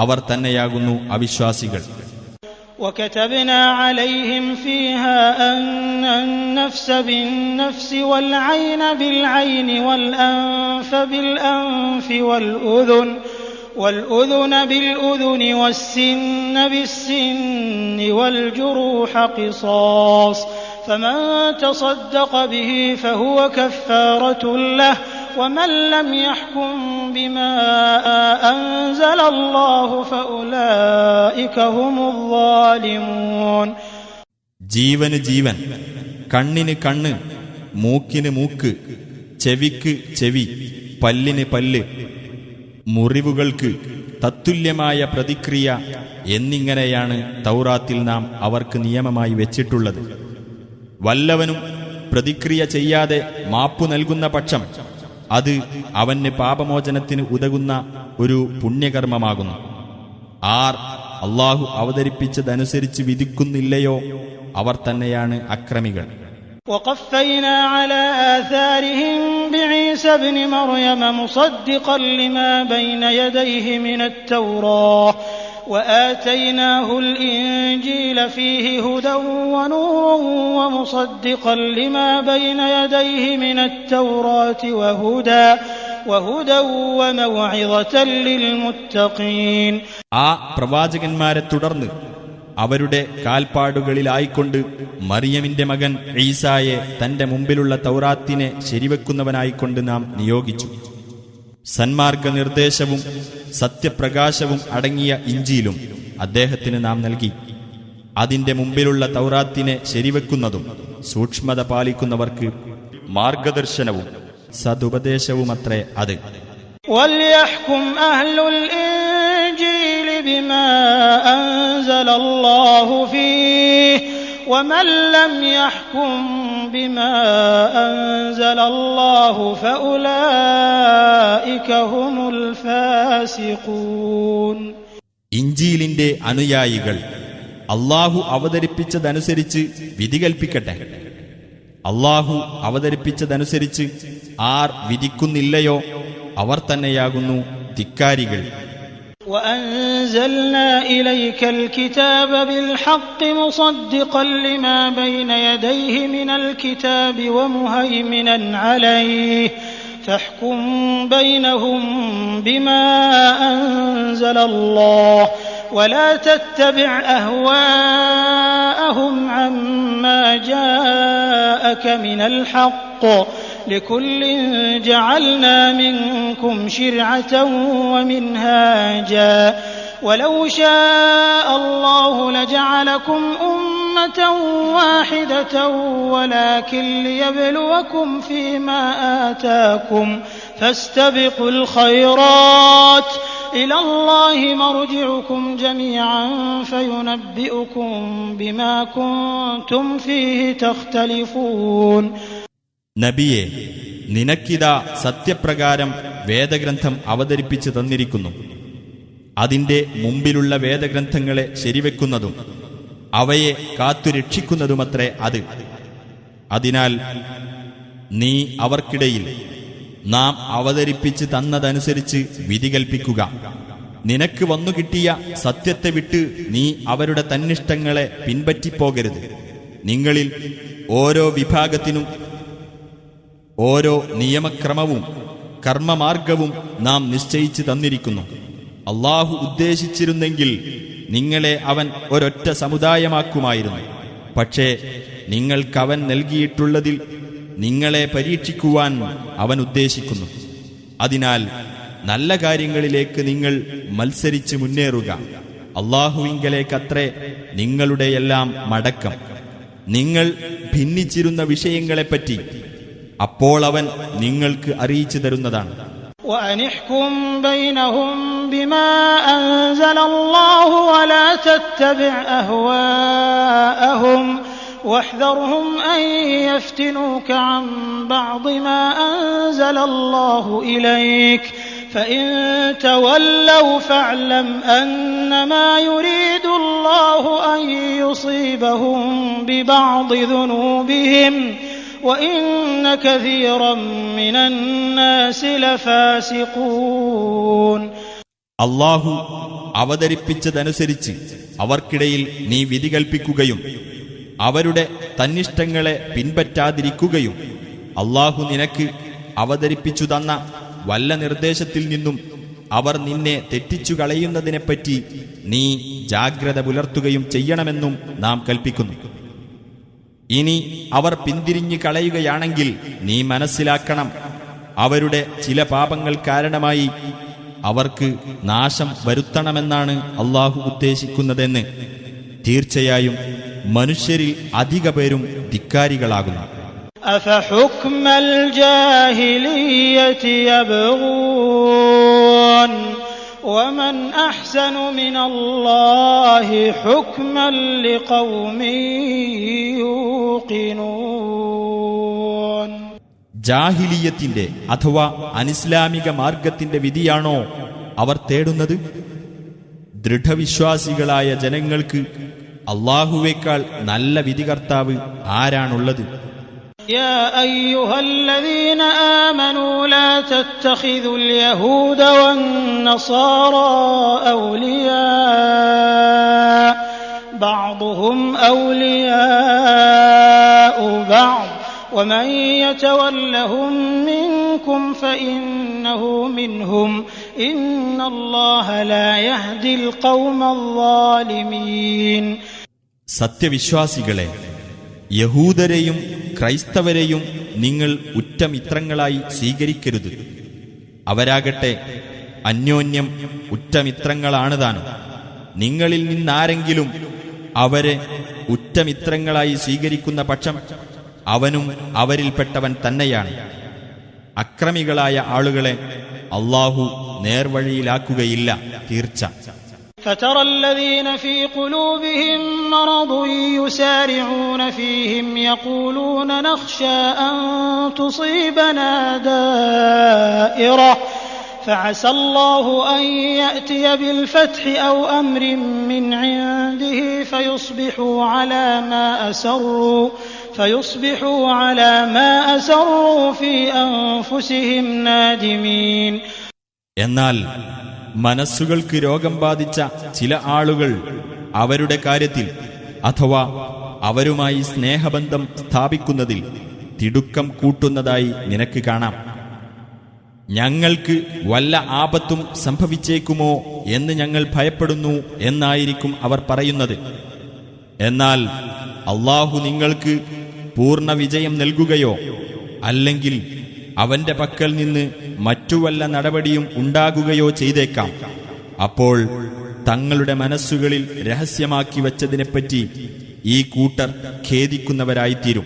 അവർ തന്നെയാകുന്നു അവിശ്വാസികൾ. وكتبنا عليهم فيها أن النفس بالنفس والعين بالعين والأنف بالأنف والأذن بالأذن والسن بالسن والجروح قصاص فمن تصدق به فهو كفارة له ومن لم يحكم بما أنزل الله فأولئك هم الظالمون. ജീവന് ജീവൻ, കണ്ണിന് കണ്ണ്, മൂക്കിന് മൂക്ക്, ചെവിക്ക് ചെവി, പല്ലിന് പല്ല്, മുറിവുകൾക്ക് തത്തുല്യമായ പ്രതിക്രിയ എന്നിങ്ങനെയാണ് തൗറാത്തിൽ നാം അവർക്ക് നിയമമായി വെച്ചിട്ടുള്ളത്. വല്ലവനും പ്രതിക്രിയ ചെയ്യാതെ മാപ്പു നൽകുന്ന പക്ഷം അത് അവന് പാപമോചനത്തിന് ഉതകുന്ന ഒരു പുണ്യകർമ്മമാകുന്നു. ആർ അള്ളാഹു അവതരിപ്പിച്ചതനുസരിച്ച് വിധിക്കുന്നില്ലയോ അവർ തന്നെയാണ് അക്രമികൾ. وقفينا على آثارهم بعيسى ابن مريم مصدقا لما بين يديه من التوراة وآتيناه الإنجيل فيه هدى ونور ومصدقا لما بين يديه من التوراة وهدى وموعظة للمتقين. ആ പ്രവാചകന്മാരെ തുടർന്ന് അവരുടെ കാൽപ്പാടുകളിലായിക്കൊണ്ട് മറിയമിന്റെ മകൻ ഈസായെ തന്റെ മുമ്പിലുള്ള തൗറാത്തിനെ ശരിവെക്കുന്നവനായിക്കൊണ്ട് നാം നിയോഗിച്ചു. സന്മാർഗ നിർദ്ദേശവും സത്യപ്രകാശവും അടങ്ങിയ ഇഞ്ചീലും അദ്ദേഹത്തിന് നാം നൽകി. അതിന്റെ മുമ്പിലുള്ള തൗറാത്തിനെ ശരിവെക്കുന്നതും സൂക്ഷ്മത പാലിക്കുന്നവർക്ക് മാർഗദർശനവും സതുപദേശവുമത്രേ അത്. وَلْيَحْكُمْ أَهْلُ الْإِنجِيلِ بِمَا أَنزَلَ اللَّهُ فِيهِ وَمَنْ لَمْ يَحْكُمْ بِمَا أَنزَلَ اللَّهُ فَأُولَئِكَ هُمُ الْفَاسِقُونَ. ഇഞ്ചീലിന്റെ അനുയായികൾ അള്ളാഹു അവതരിപ്പിച്ചതനുസരിച്ച് വിധി കൽപ്പിക്കട്ടെ. അള്ളാഹു അവതരിപ്പിച്ചതനുസരിച്ച് ആർ വിധിക്കുന്നില്ലയോ അവർ തന്നെയാകുന്നു ധിക്കാരികൾ. وَأَنزَلْنَا إِلَيْكَ الْكِتَابَ بِالْحَقِّ مُصَدِّقًا لِمَا بَيْنَ يَدَيْهِ مِنَ الْكِتَابِ وَمُهَيْمِنًا عَلَيْهِ فَاحْكُم بَيْنَهُم بِمَا أَنزَلَ اللَّهُ وَلَا تَتَّبِعْ أَهْوَاءَهُمْ عَمَّا جَاءَكَ مِنَ الْحَقِّ لِكُلٍّ جَعَلْنَا مِنكُمْ شِرْعَةً وَمِنْهَاجًا وَلَوْ شَاءَ اللَّهُ لَجَعَلَكُمْ أُمَّةً وَاحِدَةً وَلَكِنْ لِيَبْلُوَكُمْ فِيمَا آتَاكُمْ فَاسْتَبِقُوا الْخَيْرَاتِ إِلَى اللَّهِ مَرْجِعُكُمْ جَمِيعًا فَيُنَبِّئُكُم بِمَا كُنتُمْ فِيهِ تَخْتَلِفُونَ. നബിയെ, നിനക്കിതാ സത്യപ്രകാരം വേദഗ്രന്ഥം അവതരിപ്പിച്ചു തന്നിരിക്കുന്നു. അതിന്റെ മുമ്പിലുള്ള വേദഗ്രന്ഥങ്ങളെ ശരിവെക്കുന്നതും അവയെ കാത്തുരക്ഷിക്കുന്നതുമത്രേ അത്. അതിനാൽ നീ അവർക്കിടയിൽ നാം അവതരിപ്പിച്ച് തന്നതനുസരിച്ച് വിധി കൽപ്പിക്കുക. നിനക്ക് വന്നുകിട്ടിയ സത്യത്തെ വിട്ട് നീ അവരുടെ തന്നിഷ്ടങ്ങളെ പിൻപറ്റിപ്പോകരുത്. നിങ്ങളിൽ ഓരോ വിഭാഗത്തിനും ഓരോ നിയമക്രമവും കർമ്മമാർഗവും നാം നിശ്ചയിച്ചു തന്നിരിക്കുന്നു. അള്ളാഹു ഉദ്ദേശിച്ചിരുന്നെങ്കിൽ നിങ്ങളെ അവൻ ഒരൊറ്റ സമുദായമാക്കുമായിരുന്നു. പക്ഷേ നിങ്ങൾക്കവൻ നൽകിയിട്ടുള്ളതിൽ നിങ്ങളെ പരീക്ഷിക്കുവാൻ അവൻ ഉദ്ദേശിക്കുന്നു. അതിനാൽ നല്ല കാര്യങ്ങളിലേക്ക് നിങ്ങൾ മത്സരിച്ച് മുന്നേറുക. അള്ളാഹുവിങ്കലേക്കത്രേ നിങ്ങളുടെയെല്ലാം മടക്കം. നിങ്ങൾ ഭിന്നിച്ചിരുന്ന വിഷയങ്ങളെപ്പറ്റി അപ്പോൾ അവൻ നിങ്ങൾക്ക് അറിയിച്ചു തരുന്നതാണ്. وَأَنِحْكُمْ بَيْنَهُم بِمَا أَنزَلَ اللَّهُ وَلَا تَتَّبِعْ أَهْوَاءَهُمْ وَاحْذَرْهُمْ أَن يَفْتِنُوكَ عَن بَعْضِ مَا أَنزَلَ اللَّهُ إِلَيْكَ فَإِن تَوَلَّوْا فَاعْلَمْ أَنَّمَا يُرِيدُ اللَّهُ أَن يُصِيبَهُم بِبَعْضِ ذُنُوبِهِمْ وَإِنَّ كَثِيرًا مِنَ النَّاسِ لَفَاسِقُونَ. അള്ളാഹു അവതരിപ്പിച്ചതനുസരിച്ച് അവർക്കിടയിൽ നീ വിധി കൽപ്പിക്കുകയും അവരുടെ തന്നിഷ്ടങ്ങളെ പിൻപറ്റാതിരിക്കുകയും അള്ളാഹു നിനക്ക് അവതരിപ്പിച്ചു തന്ന വല്ല നിർദ്ദേശത്തിൽ നിന്നും അവർ നിന്നെ തെറ്റിച്ചു കളയുന്നതിനെപ്പറ്റി നീ ജാഗ്രത പുലർത്തുകയും ചെയ്യണമെന്നും നാം കൽപ്പിക്കുന്നു. ഇനി അവർ പിന്തിരിഞ്ഞു കളയുകയാണെങ്കിൽ നീ മനസ്സിലാക്കണം, അവരുടെ ചില പാപങ്ങൾ കാരണമായി അവർക്ക് നാശം വരുത്തണമെന്നാണ് അള്ളാഹു ഉദ്ദേശിക്കുന്നതെന്ന്. തീർച്ചയായും മനുഷ്യരിൽ അധിക പേരും ധിക്കാരികളാകുന്നു. അഫഹുക്മൽ ജാഹിലിയ്യതി യബ്ഗൂൻ ومن أحسن من الله حكما لقوم يوقنون. ജാഹിലിയത്തിന്റെ അഥവാ അനിസ്ലാമിക മാർഗത്തിന്റെ വിധിയാണോ അവർ തേടുന്നത്? ദൃഢവിശ്വാസികളായ ജനങ്ങൾക്ക് അല്ലാഹുവേക്കാൾ നല്ല വിധികർത്താവ് ആരാണുള്ളത്? يا أيها الذين آمنوا لا تتخذوا اليهود والنصارى أولياء بعضهم أولياء بعض ومن يتولهم منكم فإنه منهم إن الله لا يهدي القوم الظالمين. സത്യവിശ്വാസികളെ, യഹൂദരെയും ക്രൈസ്തവരെയും നിങ്ങൾ ഉറ്റമിത്രങ്ങളായി സ്വീകരിക്കരുത്. അവരാകട്ടെ അന്യോന്യം ഉറ്റമിത്രങ്ങളാണ് താനും. നിങ്ങളിൽ നിന്നാരെങ്കിലും അവരെ ഉറ്റമിത്രങ്ങളായി സ്വീകരിക്കുന്ന പക്ഷം അവനും അവരിൽപ്പെട്ടവൻ തന്നെയാണ്. അക്രമികളായ ആളുകളെ അല്ലാഹു നേർവഴിയിലാക്കുകയില്ല, തീർച്ച. فترى الذين في قلوبهم مرض يسارعون فيهم يقولون نخشى أن تصيبنا دائرة فعسى الله أن يأتي بالفتح أو أمر من عنده فيصبحوا على ما أسروا في أنفسهم نادمين. എന്നാൽ മനസ്സുകൾക്ക് രോഗം ബാധിച്ച ചില ആളുകൾ അവരുടെ കാര്യത്തിൽ അഥവാ അവരുമായി സ്നേഹബന്ധം സ്ഥാപിക്കുന്നതിൽ തിടുക്കം കൂട്ടുന്നതായി നിനക്ക് കാണാം. ഞങ്ങൾക്ക് വല്ല ആപത്തും സംഭവിച്ചേക്കുമോ എന്ന് ഞങ്ങൾ ഭയപ്പെടുന്നു എന്നായിരിക്കും അവർ പറയുന്നത്. എന്നാൽ അല്ലാഹു നിങ്ങൾക്ക് പൂർണ്ണ വിജയം നൽകുകയോ അല്ലെങ്കിൽ അവന്റെ പക്കൽ നിന്ന് മറ്റു വല്ല നടപടിയും ഉണ്ടാകുകയോ ചെയ്തേക്കാം. അപ്പോൾ തങ്ങളുടെ മനസ്സുകളിൽ രഹസ്യമാക്കി വച്ചതിനെപ്പറ്റി ഈ കൂട്ടർ ഖേദിക്കുന്നവരായിത്തീരും.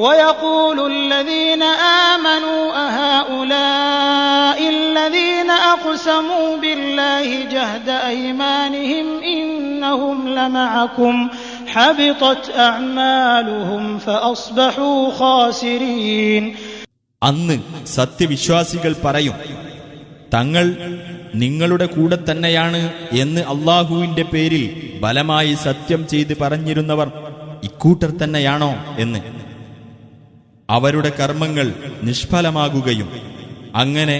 ويقول الذين آمنوا أهؤلاء الذين أقسموا بالله جهد أيمانهم إنهم لمعكم حبطت أعمالهم فأصبحوا خاسرين. അന്ന് സത്യവിശ്വാസികൾ പറയും, തങ്ങൾ നിങ്ങളുടെ കൂടെ തന്നെയാണ് എന്ന് അല്ലാഹുവിന്റെ പേരിൽ ബലമായി സത്യം ചെയ്ത് പറഞ്ഞിരുന്നവർ ഇക്കൂട്ടർ തന്നെയാണോ എന്ന്. അവരുടെ കർമ്മങ്ങൾ നിഷ്ഫലമാകുകയും അങ്ങനെ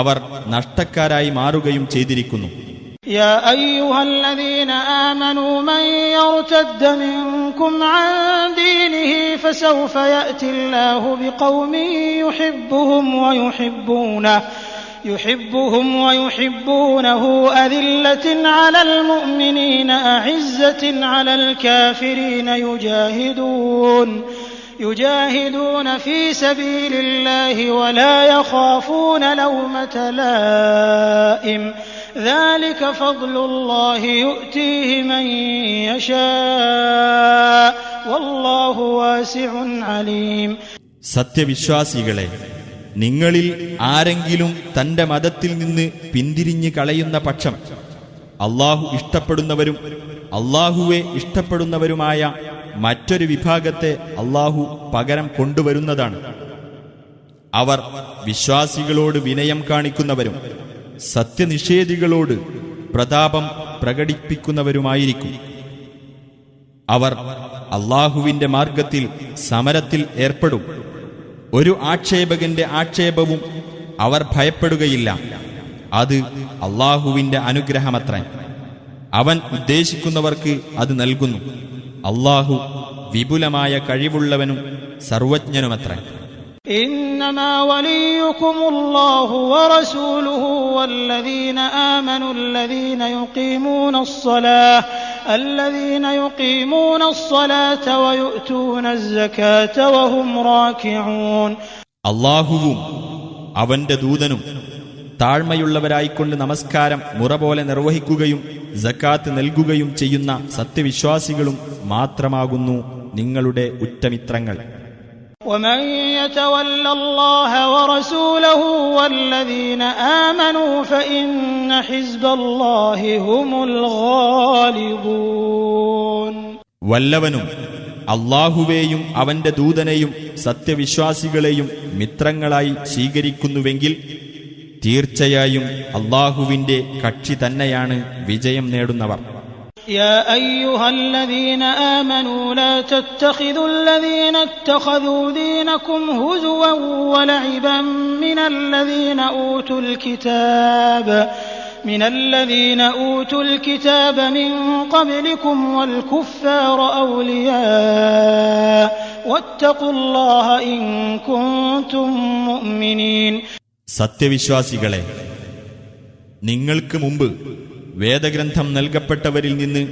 അവർ നഷ്ടക്കാരായി മാറുകയും ചെയ്തിരിക്കുന്നു. يا أيها الذين آمنوا من يرتد منكم عن دينه فسوف يأتي الله بقوم يحبهم ويحبونه أذلة على المؤمنين أعزة على الكافرين يجاهدون في سبيل الله ولا يخافون لومة لائم ذلك فضل الله يؤتيه من يشاء والله واسع عليم. സത്യവിശ്വാസികളെ, നിങ്ങളിൽ ആരെങ്കിലും തന്റെ മതത്തിൽ നിന്ന് പിന്തിരിഞ്ഞു കളയുന്ന പക്ഷം അല്ലാഹു ഇഷ്ടപ്പെടുന്നവരും അല്ലാഹുവെ ഇഷ്ടപ്പെടുന്നവരുമായ മറ്റൊരു വിഭാഗത്തെ അല്ലാഹു പകരം കൊണ്ടുവരുന്നതാണ്. അവർ വിശ്വാസികളോട് വിനയം കാണിക്കുന്നവരും സത്യനിഷേധികളോട് പ്രതാപം പ്രകടിപ്പിക്കുന്നവരുമായിരിക്കും. അവർ അല്ലാഹുവിന്റെ മാർഗത്തിൽ സമരത്തിൽ ഏർപ്പെടും. ഒരു ആക്ഷേപകന്റെ ആക്ഷേപവും അവർ ഭയപ്പെടുകയില്ല. അത് അല്ലാഹുവിന്റെ അനുഗ്രഹമത്രേ. അവൻ ഉദ്ദേശിക്കുന്നവർക്ക് അത് നൽകുന്നു. അല്ലാഹു വിപുലമായ കഴിവുള്ളവനും സർവജ്ഞനുമത്രേ. إنما وليكم الله ورسوله والذين آمنوا الذين يقيمون الصلاة ويؤتون الزكاة وهم راكعون. അല്ലാഹുവും അവന്റെ ദൂതനും താഴ്മയുള്ളവരായിക്കൊണ്ട് നമസ്കാരം മുറ പോലെ നിർവഹിക്കുകയും സക്കാത്ത് നൽകുകയും ചെയ്യുന്ന സത്യവിശ്വാസികളും മാത്രമാകുന്നു നിങ്ങളുടെ ഉറ്റമിത്രങ്ങൾ. ومن يتول الله ورسوله والذين آمنوا فإن حزب الله هم الغالبون. വല്ലവനും അല്ലാഹുവേയും അവന്റെ ദൂതനെയും സത്യവിശ്വാസികളെയും മിത്രങ്ങളായി സ്വീകരിക്കുന്നുവെങ്കിൽ തീർച്ചയായും അല്ലാഹുവിന്റെ കക്ഷി തന്നെയാണ് വിജയം നേടുന്നവർ. يا أيها الذين آمنوا لا تتخذوا الذين اتخذوا دينكم هزوا ولعبا من الذين أوتوا الكتاب من قبلكم والكفار أولياء واتقوا الله إن كنتم مؤمنين. സത്യവിശ്വാസികളെ, നിങ്ങൾക്ക് മുമ്പ് വേദഗ്രന്ഥം നൽകപ്പെട്ടവരിൽ നിന്ന്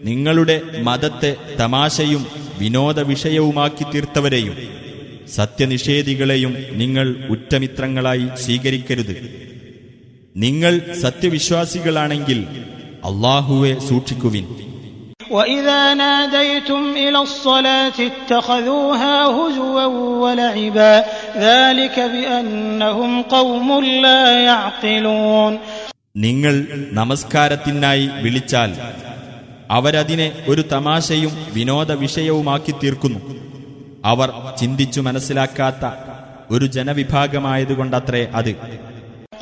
നിങ്ങളുടെ മതത്തെ തമാശയും വിനോദ വിഷയവുമാക്കി തീർത്തവരെയും സത്യനിഷേധികളെയും നിങ്ങൾ ഉറ്റമിത്രങ്ങളായി സ്വീകരിക്കരുത്. നിങ്ങൾ സത്യവിശ്വാസികളാണെങ്കിൽ അല്ലാഹുവെ സൂക്ഷിക്കുവിൻ. وَإِذَا نَادَيْتُمْ إِلَى الصَّلَاةِ اتَّخَذُوهَا هُزُوًا وَلَعِبًا ذَلِكَ بِأَنَّهُمْ قَوْمٌ لَّا يَعْقِلُونَ. നിങ്ങൾ നമസ്കാരത്തിനായി വിളിച്ചാൽ അവരതിനെ ഒരു തമാശയും വിനോദ വിഷയവുമാക്കി തീർക്കുന്നു. അവർ ചിന്തിച്ചു മനസ്സിലാക്കാത്ത ഒരു ജനവിഭാഗമായതുകൊണ്ടത്രേ അത്.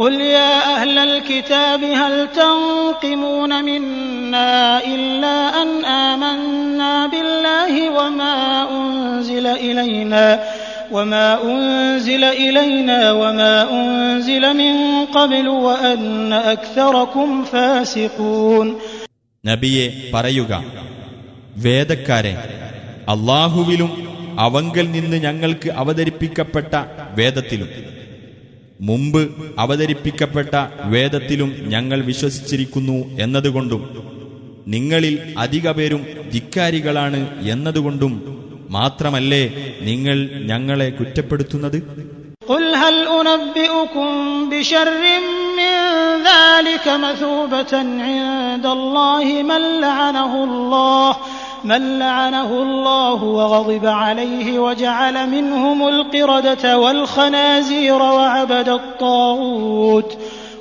قُلْ يَا أَهْلَ الْكِتَابِ هَلْ تَنقِمُونَ مِنَّا إِلَّا أَنْ آمَنَّا بِاللَّهِ وَمَا أُنزِلَ إِلَيْنَا وَمَا أُنزِلَ مِن قَبْلُ وَأَنَّ أَكْثَرَكُمْ فَاسِقُونَ. നബിയെ പറയുക, വേദക്കാരെ, അല്ലാഹുവിലും അവങ്കൽ നിന്ന് ഞങ്ങൾക്ക് അവതരിപ്പിക്കപ്പെട്ട വേദത്തിലും മുമ്പ് അവതരിപ്പിക്കപ്പെട്ട വേദത്തിലും ഞങ്ങൾ വിശ്വസിച്ചിരിക്കുന്നു എന്നതുകൊണ്ടും നിങ്ങളിൽ അധിക പേരും ധിക്കാരികളാണ് എന്നതുകൊണ്ടും മാത്രമല്ലേ നിങ്ങൾ ഞങ്ങളെ കുറ്റപ്പെടുത്തുന്നത്? قُلْ هَلْ أُنَبِّئُكُم بِشَرٍّ مِّن ذَلِكَ مَثُوبَةً عِندَ اللَّهِ من لعنه الله وغضب عليه وجعل منهم القردة والخنازير وعبد الطاغوت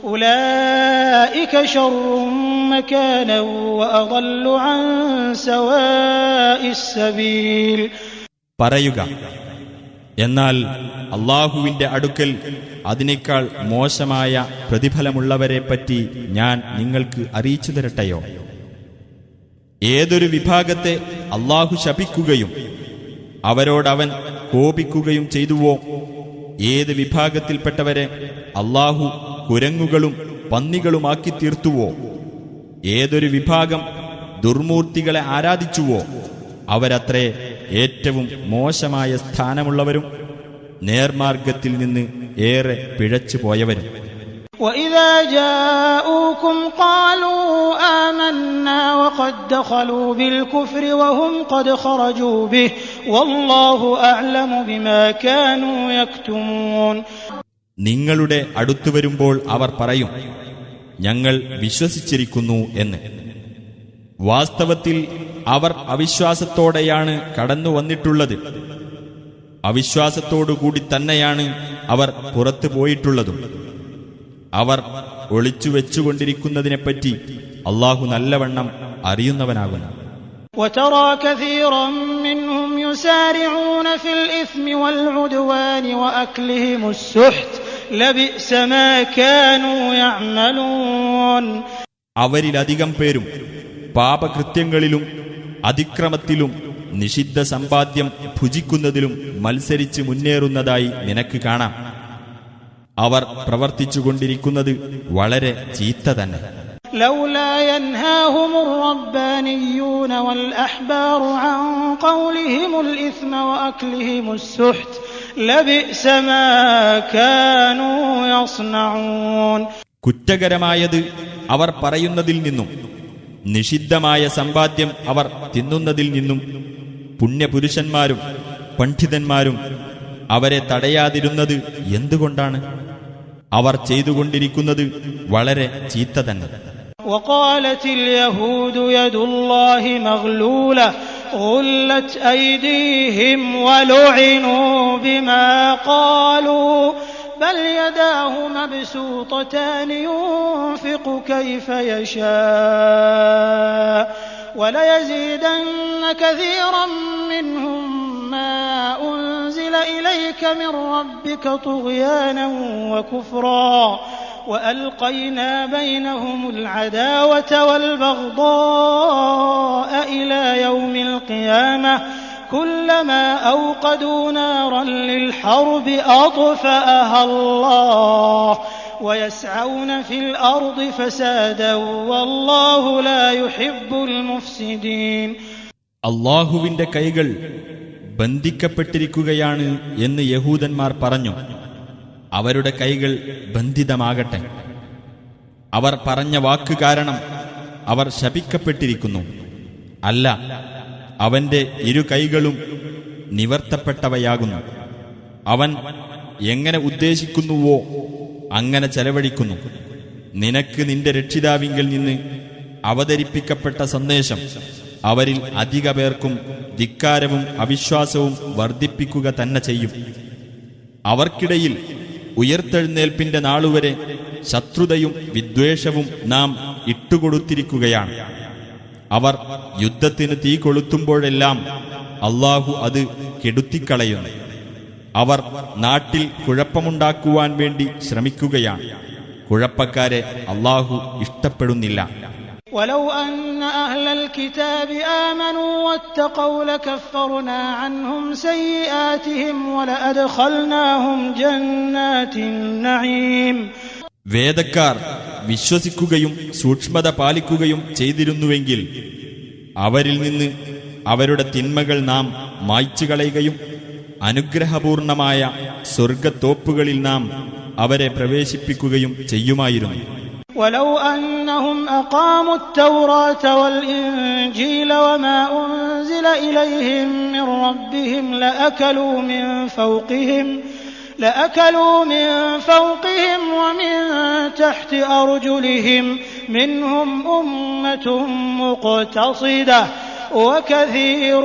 أولئك شر مكانا وأضل عن سواء السبيل. പറയുക, എന്നാൽ അല്ലാഹുവിന്റെ അടുക്കൽ അതിനേക്കാൾ മോശമായ പ്രതിഫലമുള്ളവരെപ്പറ്റി ഞാൻ നിങ്ങൾക്ക് അറിയിച്ചു തരട്ടെയോ? ഏതൊരു വിഭാഗത്തെ അല്ലാഹു ശപിക്കുകയും അവരോടവൻ കോപിക്കുകയും ചെയ്തുവോ, ഏത് വിഭാഗത്തിൽപ്പെട്ടവരെ അല്ലാഹു കുരങ്ങുകളും പന്നികളുമാക്കി തീർത്തുവോ, ഏതൊരു വിഭാഗം ദുർമൂർത്തികളെ ആരാധിച്ചുവോ അവരത്രേ ഏറ്റവും മോശമായ സ്ഥാനമുള്ളവരും നേർമാർഗത്തിൽ നിന്ന് ഏറെ പിഴച്ചു പോയവരും. وَإِذَا جَاءُوكُمْ قَالُوا آمَنَّا وَقَدْ دَخَلُوا بِالْكُفْرِ وَهُمْ قَدْ خَرَجُوا بِهِ وَاللَّهُ أَعْلَمُ بِمَا كَانُوا يَكْتُمُونَ. നിങ്ങളുടെ അടുത്തു വരുമ്പോൾ അവർ പറയും, ഞങ്ങൾ വിശ്വസിച്ചിരിക്കുന്നു എന്ന്. വാസ്തവത്തിൽ അവർ അവിശ്വാസത്തോടെയാണ് കടന്നു വന്നിട്ടുള്ളത്. അവിശ്വാസത്തോടുകൂടി തന്നെയാണ് അവർ പുറത്തു പോയിട്ടുള്ളതും. അവർ ഒളിച്ചുവെച്ചുകൊണ്ടിരിക്കുന്നതിനെപ്പറ്റി അല്ലാഹു നല്ലവണ്ണം അറിയുന്നവനാകുന്നു. وَتَرَى كَثِيرًا مِّنْهُمْ يُسَارِعُونَ فِي الْإِثْمِ وَالْعُدْوَانِ وَأَكْلِهِمُ السُّحْتَ لَبِئْسَ مَا كَانُوا يَعْمَلُونَ. അവരിലധികം പേരും പാപകൃത്യങ്ങളിലും അതിക്രമത്തിലും നിഷിദ്ധ സമ്പാദ്യം ഭുജിക്കുന്നതിലും മത്സരിച്ച് മുന്നേറുന്നതായി നിനക്ക് കാണാം. അവർ പ്രവർത്തിച്ചുകൊണ്ടിരിക്കുന്നത് വളരെ ചീത്ത തന്നെ. لولا ينهاهم الربانيون والأحبار عن قولهم الإثم وأكلهم السحت لبئس ما كانوا يصنعون. കുറ്റകരമായത് അവർ പറയുന്നതിൽ നിന്നും നിഷിദ്ധമായ സമ്പാദ്യം അവർ തിന്നുന്നതിൽ നിന്നും പുണ്യപുരുഷന്മാരും പണ്ഡിതന്മാരും അവരെ തടയാതിരുന്നത് എന്തുകൊണ്ടാണ്? അവർ ചെയ്തുകൊണ്ടിരിക്കുന്നത് വളരെ ചീത്ത തന്നെ. وقالت اليهود يد الله مغلولة غلت أيديهم ولعنوا بما قالوا بل يداه مبسوطتان ينفق كيف يشاء وليزيدن كثيرا منهم ما أنزل إليك من ربك طغيانا وكفرا وألقينا بينهم العداوة والبغضاء إلى يوم القيامة كلما أوقدوا نارا للحرب أطفأها الله ويسعون في الأرض فسادا والله لا يحب المفسدين. അല്ലാഹുവിന്റെ കൈകൾ ബന്ധിക്കപ്പെട്ടിരിക്കുകയാണ് എന്ന് യഹൂദന്മാർ പറഞ്ഞു. അവരുടെ കൈകൾ ബന്ധിതമാകട്ടെ. അവർ പറഞ്ഞ വാക്ക് കാരണം അവർ ശപിക്കപ്പെട്ടിരിക്കുന്നു. അല്ല, അവന്റെ ഇരു കൈകളും നിവർത്തപ്പെട്ടവയാകുന്നു. അവൻ എങ്ങനെ ഉദ്ദേശിക്കുന്നുവോ അങ്ങനെ ചെലവഴിക്കുന്നു. നിനക്ക് നിന്റെ രക്ഷിതാവിങ്കിൽ നിന്ന് അവതരിപ്പിക്കപ്പെട്ട സന്ദേശം അവരിൽ അധിക പേർക്കും ധിക്കാരവും അവിശ്വാസവും വർദ്ധിപ്പിക്കുക തന്നെ ചെയ്യും. അവർക്കിടയിൽ ഉയർത്തെഴുന്നേൽപ്പിന്റെ നാളുവരെ ശത്രുതയും വിദ്വേഷവും നാം ഇട്ടുകൊടുത്തിരിക്കുകയാണ്. അവർ യുദ്ധത്തിന് തീ കൊളുത്തുമ്പോഴെല്ലാം അല്ലാഹു അത് കെടുത്തിക്കളയുന്നു. അവർ നാട്ടിൽ കുഴപ്പമുണ്ടാക്കുവാൻ വേണ്ടി ശ്രമിക്കുകയാണ്. കുഴപ്പക്കാരെ അല്ലാഹു ഇഷ്ടപ്പെടുന്നില്ല. ولو أن أهل الكتاب آمنوا واتقوا لكفرنا عنهم سيئاتهم ولأدخلناهم جنات النعيم. വേദക്കാർ വിശ്വസിക്കുകയും സൂക്ഷ്മത പാലിക്കുകയും ചെയ്തിരുന്നുവെങ്കിൽ അവരിൽ നിന്ന് അവരുടെ തിന്മകൾ നാം മായ്ച്ചു കളയുകയും അനുഗ്രഹപൂർണമായ സ്വർഗത്തോപ്പുകളിൽ നാം അവരെ പ്രവേശിപ്പിക്കുകയും ചെയ്യുമായിരുന്നു. ولو أنهم أقاموا التوراة والإنجيل وما أنزل إليهم من ربهم لأكلوا من فوقهم ومن تحت أرجلهم منهم أمة مقتصدة وكثير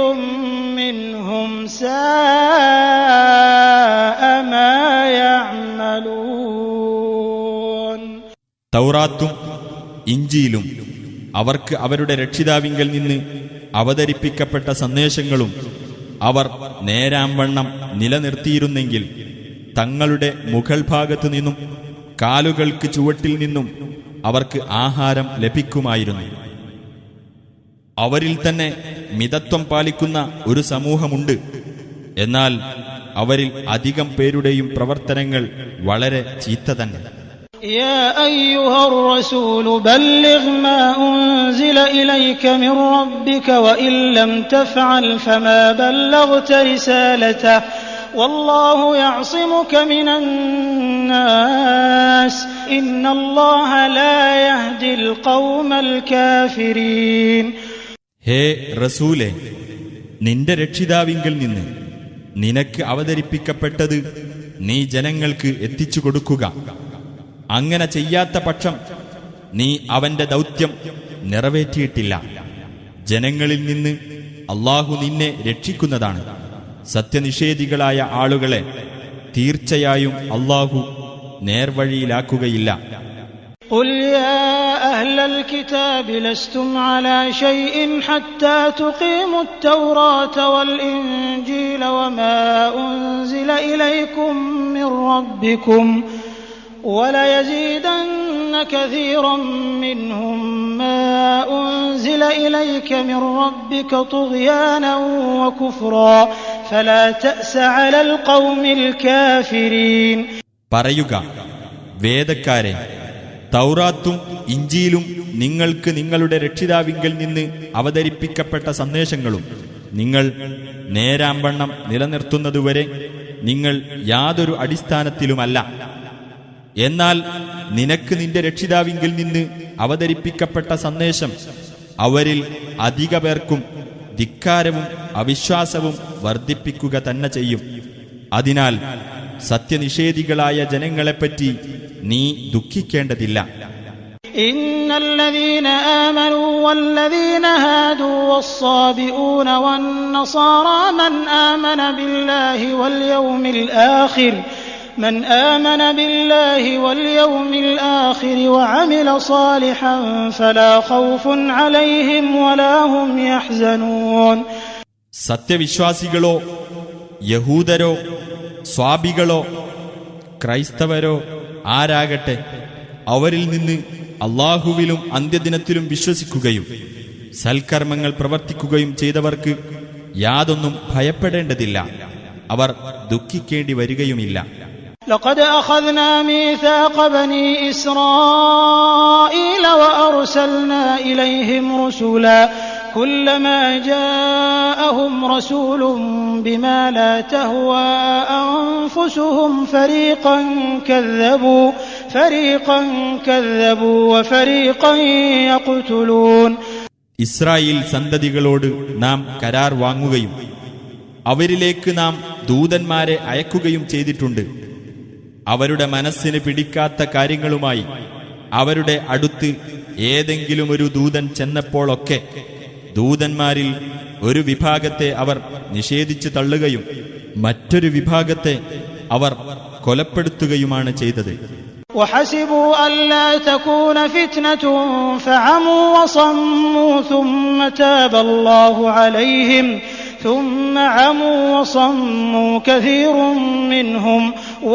منهم ساء ما يعملون. തൗറാത്തും ഇഞ്ചീലും അവർക്ക് അവരുടെ രക്ഷിതാവിങ്കൽ നിന്ന് അവതരിപ്പിക്കപ്പെട്ട സന്ദേശങ്ങളും അവർ നേരാംവണ്ണം നിലനിർത്തിയിരുന്നെങ്കിൽ തങ്ങളുടെ മുകൾ ഭാഗത്തു നിന്നും കാലുകൾക്ക് ചുവട്ടിൽ നിന്നും അവർക്ക് ആഹാരം ലഭിക്കുമായിരുന്നു. അവരിൽ തന്നെ മിതത്വം പാലിക്കുന്ന ഒരു സമൂഹമുണ്ട്. എന്നാൽ അവരിൽ അധികം പേരുടെയും പ്രവർത്തനങ്ങൾ വളരെ ചീത്ത തന്നെ. يا أيها الرسول بلغ ما أنزل إليك من ربك وإن لم تفعل فما بلغت رسالته والله يعصمك من الناس إن الله لا يهدي القوم الكافرين. ഹേ റസൂലേ, നിന്റെ രക്ഷിതാവിങ്കൽ നിന്ന് നിനക്ക് അവതരിപ്പിക്കപ്പെട്ടത് നീ ജനങ്ങൾക്ക് എത്തിച്ചു കൊടുക്കുക. അങ്ങനെ ചെയ്യാത്ത പക്ഷം നീ അവന്റെ ദൗത്യം നിറവേറ്റിയിട്ടില്ല. ജനങ്ങളിൽ നിന്ന് അല്ലാഹു നിന്നെ രക്ഷിക്കുന്നതാണ്. സത്യനിഷേധികളായ ആളുകളെ തീർച്ചയായും അല്ലാഹു നേർവഴിയിലാക്കുകയില്ല. قل يا أهل الكتاب لستم على شيء حتى تقيموا التوراة والإنجيل وما أنزل إليكم من ربكم وليزيدن كثيرا منهم ما أنزل إليك من ربك طغيانا وكفرا فلا تأس على القوم الكافرين. പറയുക, വേദക്കാരെ, തൗറാത്തും ഇഞ്ചീലും നിങ്ങൾക്ക് നിങ്ങളുടെ രക്ഷിതാവിങ്കൽ നിന്ന് അവതരിപ്പിക്കപ്പെട്ട സന്ദേശങ്ങളും നിങ്ങൾ നേരാംവണ്ണം നിലനിർത്തുന്നതുവരെ നിങ്ങൾ യാതൊരു അടിസ്ഥാനത്തിലുമല്ല. എന്നാൽ നിനക്ക് നിന്റെ രക്ഷിതാവിങ്കിൽ നിന്ന് അവതരിപ്പിക്കപ്പെട്ട സന്ദേശം അവരിൽ അധിക പേർക്കും ധിക്കാരവും അവിശ്വാസവും വർദ്ധിപ്പിക്കുക തന്നെ ചെയ്യും. അതിനാൽ സത്യനിഷേധികളായ ജനങ്ങളെപ്പറ്റി നീ ദുഃഖിക്കേണ്ടതില്ല. إن الذين آمنوا والذين هادوا والصابئون والنصارى من آمن بالله واليوم الآخر وعمل صالحا فلا خوف عليهم ولا هم يحزنون. സത്യവിശ്വാസികളോ യഹൂദരോ സ്വാബികളോ ക്രൈസ്തവരോ ആരാകട്ടെ, അവരിൽ നിന്ന് അല്ലാഹുവിലും അന്ത്യദിനത്തിലും വിശ്വസിക്കുകയും സൽക്കർമ്മങ്ങൾ പ്രവർത്തിക്കുകയും ചെയ്തവർക്ക് യാതൊന്നും ഭയപ്പെടേണ്ടതില്ല, അവർ ദുഃഖിക്കേണ്ടി വരികയുമില്ല. لقد أخذنا ميثاق بني إسرائيل وأرسلنا إليهم رسلا كلما جاءهم رسول بما لا تهوى أنفسهم فريقا كذبوا وفريقا يقتلون. ഇസ്രായേൽ സന്തതികളോട് നാം കരാർ വാങ്ങുകയും അവരിലേക്ക് നാം ദൂതന്മാരെ അയക്കുകയും ചെയ്തിട്ടുണ്ട്. അവരുടെ മനസ്സിന് പിടിക്കാത്ത കാര്യങ്ങളുമായി അവരുടെ അടുത്ത് ഏതെങ്കിലും ഒരു ദൂതൻ ചെന്നപ്പോഴൊക്കെ ദൂതന്മാരിൽ ഒരു വിഭാഗത്തെ അവർ നിഷേധിച്ചു തള്ളുകയും മറ്റൊരു വിഭാഗത്തെ അവർ കൊലപ്പെടുത്തുകയുമാണ് ചെയ്തത്. وحسبوا ألا تكون فتنة فعموا وصموا ثم تاب الله عليهم ثم عموا وصموا كثير منهم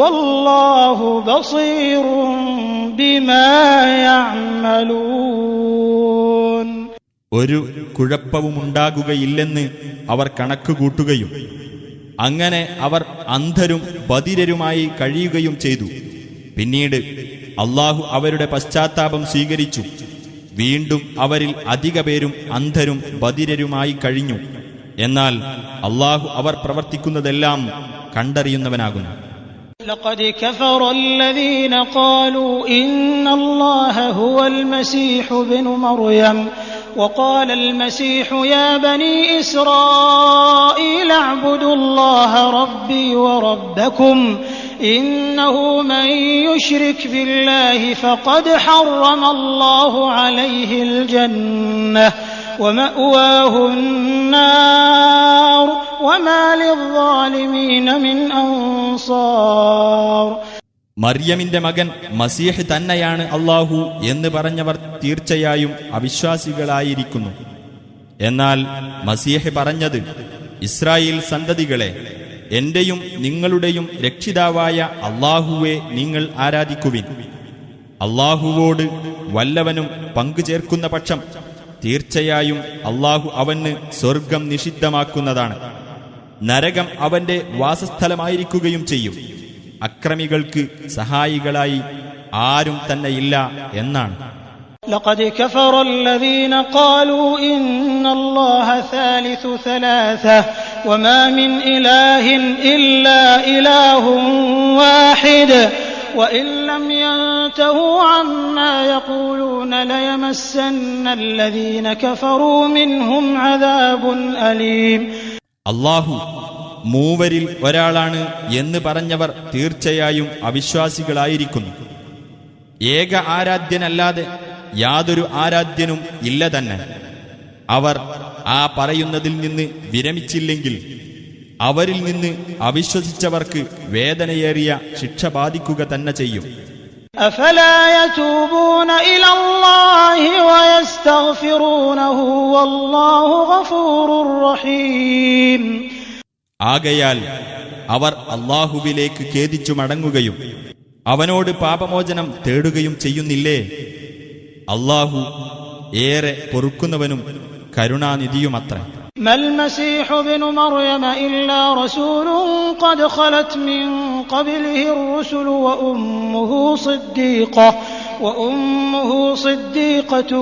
والله بصير بما يعملون. ഒരു കുഴപ്പവുമുണ്ടാകുകയില്ലെന്ന് അവർ കണക്കുകൂട്ടുകയും അങ്ങനെ അവർ അന്ധരും ബധിരരുമായി കഴിയുകയും ചെയ്തു. പിന്നീട് അല്ലാഹു അവരുടെ പശ്ചാത്താപം സ്വീകരിച്ചു. വീണ്ടും അവരിൽ അധിക പേരും അന്ധരും ബധിരരുമായി കഴിഞ്ഞു. എന്നാൽ അല്ലാഹു അവർ പ്രവർത്തിക്കുന്നതെല്ലാം കണ്ടറിയുന്നവനാകുന്നു. لقد كفر الذين قالوا إن الله هو المسيح ابن مريم وقال المسيح يا بني إسرائيل اعبدوا الله ربي وربكم إنه من يشرك بالله فقد حرم الله عليه الجنة ومأواه النار وما للظالمين من أنصار. മറിയമിന്റെ മകൻ മസീഹ് തന്നെയാണ് അല്ലാഹു എന്ന് പറഞ്ഞവർ തീർച്ചയായും അവിശ്വാസികളായിരിക്കുന്നു. എന്നാൽ മസീഹ് പറഞ്ഞത്, ഇസ്രായേൽ സന്തതികളെ, എന്റെയും നിങ്ങളുടെയും രക്ഷിതാവായ അല്ലാഹുവെ നിങ്ങൾ ആരാധിക്കുവിൻ. അല്ലാഹുവോട് വല്ലവനും പങ്കുചേർക്കുന്ന പക്ഷം തീർച്ചയായും അല്ലാഹു അവന് സ്വർഗം നിഷിദ്ധമാക്കുന്നതാണ്. നരകം അവന്റെ വാസസ്ഥലമായിരിക്കുകയും ചെയ്യും. അക്രമികൾക്ക് സഹായികളായി ആരും തന്നെയില്ല എന്നാണ്. لقد كفر الذين قالوا إن الله ثالث ثلاثة وما من إله إلا إله واحد وإن لم ينتهوا عما يقولون ليمسن الذين كفروا منهم عذاب أليم. അല്ലാഹു മൂവരിൽ ഒരാളാണ് എന്ന് പറഞ്ഞവർ തീർച്ചയായും അവിശ്വാസികളായിരിക്കുന്നു. ഏക ആരാധ്യനല്ലാതെ യാതൊരു ആരാധ്യനും ഇല്ല തന്നെ. അവർ ആ പറയുന്നതിൽ നിന്ന് വിരമിച്ചില്ലെങ്കിൽ അവരിൽ നിന്ന് അവിശ്വസിച്ചവർക്ക് വേദനയേറിയ ശിക്ഷ ബാധിക്കുക തന്നെ ചെയ്യും. أفلا يتوبون إلى الله ويستغفرونه والله غفور رحيم. ആകയാൽ അവർ അല്ലാഹുവിലേക്ക് ഖേദിച്ചു മടങ്ങുകയും അവനോട് പാപമോചനം തേടുകയും ചെയ്യുന്നില്ലേ? അല്ലാഹു ഏറെ പൊറുക്കുന്നവനും കരുണാനിധിയുമത്രേ. ما المسيح ابن مريم إلا رسول قد خلت من قبله الرسل وأمه صديقة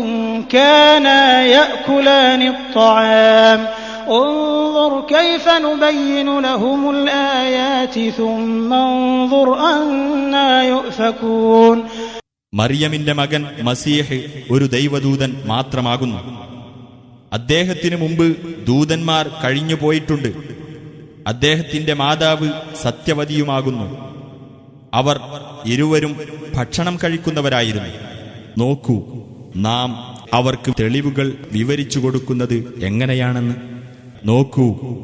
كانا يأكلان الطعام انظر كيف نبين لهم الآيات ثم انظر أنا يؤفكون. മറിയമിന്റെ മകൻ മസീഹ് ഒരു ദൈവദൂതൻ മാത്രമാകുന്നു. അദ്ദേഹത്തിനു മുമ്പ് ദൂതന്മാർ കഴിഞ്ഞുപോയിട്ടുണ്ട്. അദ്ദേഹത്തിന്റെ മാതാവ് സത്യവതിയുമാകുന്നു. അവർ ഇരുവരും ഭക്ഷണം കഴിക്കുന്നവരായിരുന്നു. നോക്കൂ, നാം അവർക്ക് തെളിവുകൾ വിവരിച്ചു കൊടുക്കുന്നത് എങ്ങനെയാണെന്ന്. നോക്കൂ,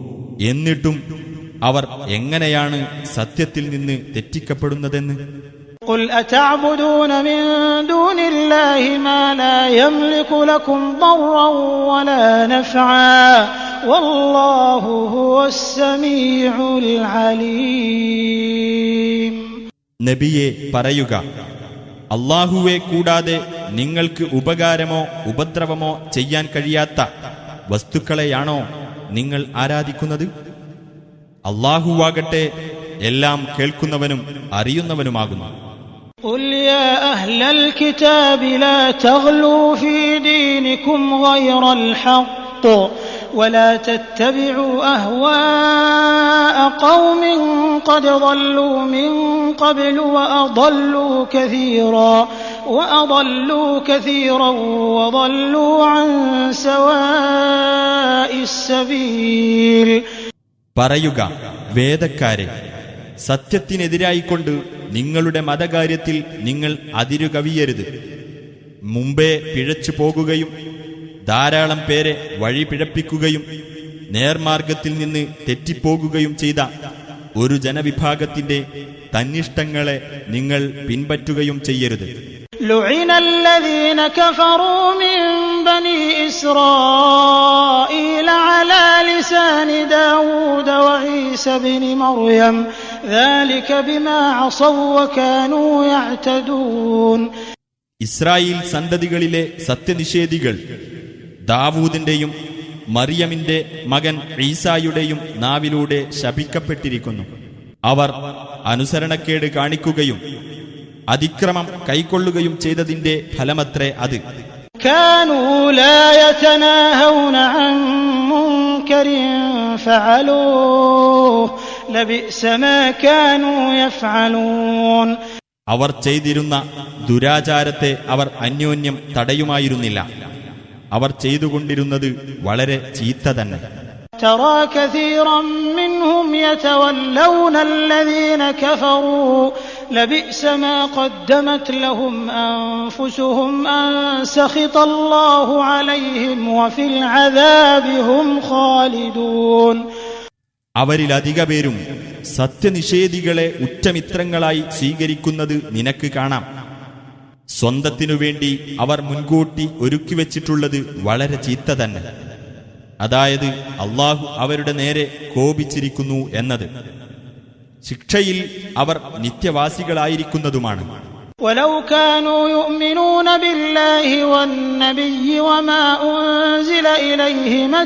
എന്നിട്ടും അവർ എങ്ങനെയാണ് സത്യത്തിൽ നിന്ന് തെറ്റിക്കപ്പെടുന്നതെന്ന്. قل أتعبدون من دون الله ما لا يملك لكم ضرا ولا نفعا والله هو السميع العليم. നബിയെ പറയുക, അല്ലാഹുവെ കൂടാതെ നിങ്ങൾക്ക് ഉപകാരമോ ഉപദ്രവമോ ചെയ്യാൻ കഴിയാത്ത വസ്തുക്കളെയാണോ നിങ്ങൾ ആരാധിക്കുന്നത്? അല്ലാഹുവാകട്ടെ എല്ലാം കേൾക്കുന്നവനും അറിയുന്നവനുമാകുന്നു. قل يا أهل الكتاب لا تغلوا في دينكم غير الحق ولا تتبعوا أهواء قوم قد ضلوا من قبل وأضلوا كثيرا وضلوا عن سواء السبيل. പറയുക, വേദക്കാരെ, സത്യത്തിനെതിരായിക്കൊണ്ട് നിങ്ങളുടെ മതകാര്യത്തിൽ നിങ്ങൾ അതിരുകവിയരുത്. മുമ്പേ പിഴച്ചു പോകുകയും ധാരാളം പേരെ വഴി പിഴപ്പിക്കുകയും നേർമാർഗത്തിൽ നിന്ന് തെറ്റിപ്പോകുകയും ചെയ്ത ഒരു ജനവിഭാഗത്തിന്റെ തന്നിഷ്ടങ്ങളെ നിങ്ങൾ പിൻപറ്റുകയും ചെയ്യരുത്. لعن الذين كفروا من بني إسرائيل على لسان داود وعيسى بن مريم ذلك بما عصوا وكانوا يعتدون. ഇസ്രായേൽ സന്തതികളിലെ സത്യനിഷേധികൾ ദാവൂദിന്റെയും മറിയമിന്റെ മകൻ ഈസായുടെയും നാവിലൂടെ ശപിക്കപ്പെട്ടിരിക്കുന്നു. അവർ അനുസരണക്കേട് കാണിക്കുകയും അതിക്രമം കൈക്കൊള്ളുകയും ചെയ്തതിന്റെ ഫലമത്രേ അത്. كانوا لا يتناهون عن منكر فعلوه لبئس ما كانوا يفعلون. അവർ ചെയ്തിരുന്ന ദുരാചാരത്തെ അവർ അന്യോന്യം തടയുമായിരുന്നില്ല. അവർ ചെയ്തുകൊണ്ടിരുന്നത് വളരെ ചീത്ത തന്നെ. ترى كثيرا منهم يتولون الذين كفروا لبئس ما قدمت لهم أنفسهم أن سخط الله عليهم وفي العذاب هم خالدون. അവരിലധിക പേരും സത്യനിഷേധികളെ ഉറ്റമിത്രങ്ങളായി സ്വീകരിക്കുന്നത് നിനക്ക് കാണാം. സ്വന്തത്തിനുവേണ്ടി അവർ മുൻകൂട്ടി ഒരുക്കിവെച്ചിട്ടുള്ളത് വളരെ ചീത്ത തന്നെ. അതായത് അല്ലാഹു അവരുടെ നേരെ കോപിച്ചിരിക്കുന്നു എന്നത്. ശിക്ഷയിൽ അവർ നിത്യവാസികളായിരിക്കുന്നതുമാണ്. ولو كانوا يؤمنون بالله والنبي وما أنزل إليه ما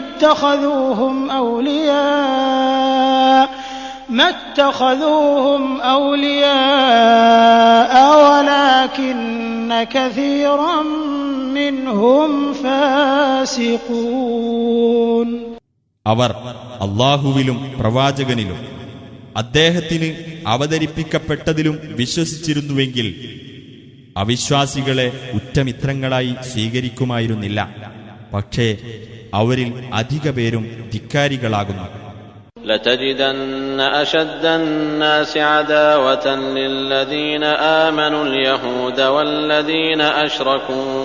اتخذوهم أولياء ولكن كثيرا منهم فاسقون. അവർ അല്ലാഹുവിലും പ്രവാചകനിലും അദ്ദേഹത്തിന് അവതരിപ്പിക്കപ്പെട്ടതിലും വിശ്വസിച്ചിരുന്നുവെങ്കിൽ അവിശ്വാസികളെ ഉറ്റമിത്രങ്ങളായി സ്വീകരിക്കുമായിരുന്നില്ല. പക്ഷേ അവരിൽ അധിക പേരും ധിക്കാരികളാകുന്നു. لتجدن أشد الناس عداوة للذين آمنوا اليهود والذين أشركوا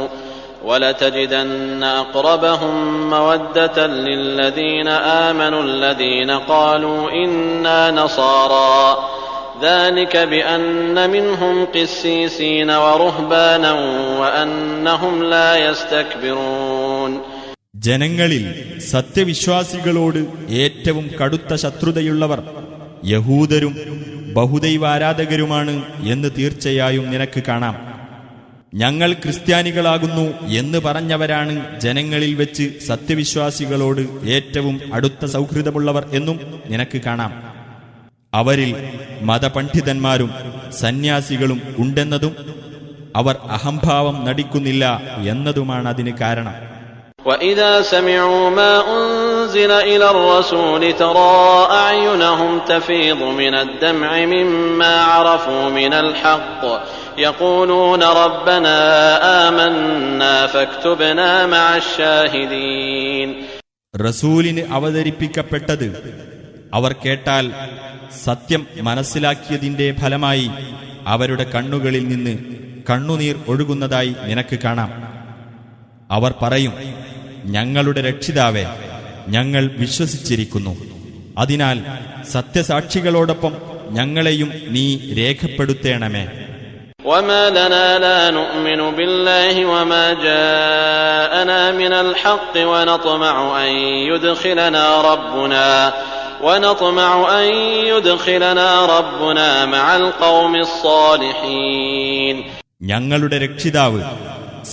ولتجدن أقربهم مودة للذين آمنوا الذين قالوا إنا نصارى ذلك بأن منهم قسيسين ورهبانا وأنهم لا يستكبرون. ജനങ്ങളിൽ സത്യവിശ്വാസികളോട് ഏറ്റവും കടുത്ത ശത്രുതയുള്ളവർ യഹൂദരും ബഹുദൈവാരാധകരുമാണ് എന്ന് തീർച്ചയായും നിനക്ക് കാണാം. ഞങ്ങൾ ക്രിസ്ത്യാനികളാകുന്നു എന്ന് പറഞ്ഞവരാണ് ജനങ്ങളിൽ വെച്ച് സത്യവിശ്വാസികളോട് ഏറ്റവും അടുത്ത സൗഹൃദമുള്ളവർ എന്നും നിനക്ക് കാണാം. അവരിൽ മതപണ്ഡിതന്മാരും സന്യാസികളും ഉണ്ടെന്നതും അവർ അഹംഭാവം നടിക്കുന്നില്ല എന്നതുമാണ് അതിന് കാരണം. وَإِذَا سَمِعُوا مَا أُنزِلَ إِلَى الرَّسُولِ تَرَى أَعْيُنَهُمْ تَفِيضُ مِنَ الدَّمْعِ مِمَّا عَرَفُوا مِنَ الْحَقِّ يَقُولُونَ رَبَّنَا آمَنَّا فَاكْتُبْنَا مَعَ الشَّاهِدِينَ. റസൂലിന് അവതരിപ്പിക്കപ്പെട്ടത് അവർ കേട്ടാൽ സത്യം മനസ്സിലാക്കിയതിന്റെ ഫലമായി അവരുടെ കണ്ണുകളിൽ നിന്ന് കണ്ണുനീർ ഒഴുകുന്നതായി നിനക്ക് കാണാം. അവർ പറയും, ഞങ്ങളുടെ രക്ഷിതാവേ, ഞങ്ങൾ വിശ്വസിച്ചിരിക്കുന്നു. അതിനാൽ സത്യസാക്ഷികളോടൊപ്പം ഞങ്ങളെയും നീ രേഖപ്പെടുത്തേണമേ. وما لنا لا نؤمن بالله وما جاءنا من الحق ونطمع أن يدخلنا ربنا مع القوم الصالحين. ഞങ്ങളുടെ രക്ഷിതാവ്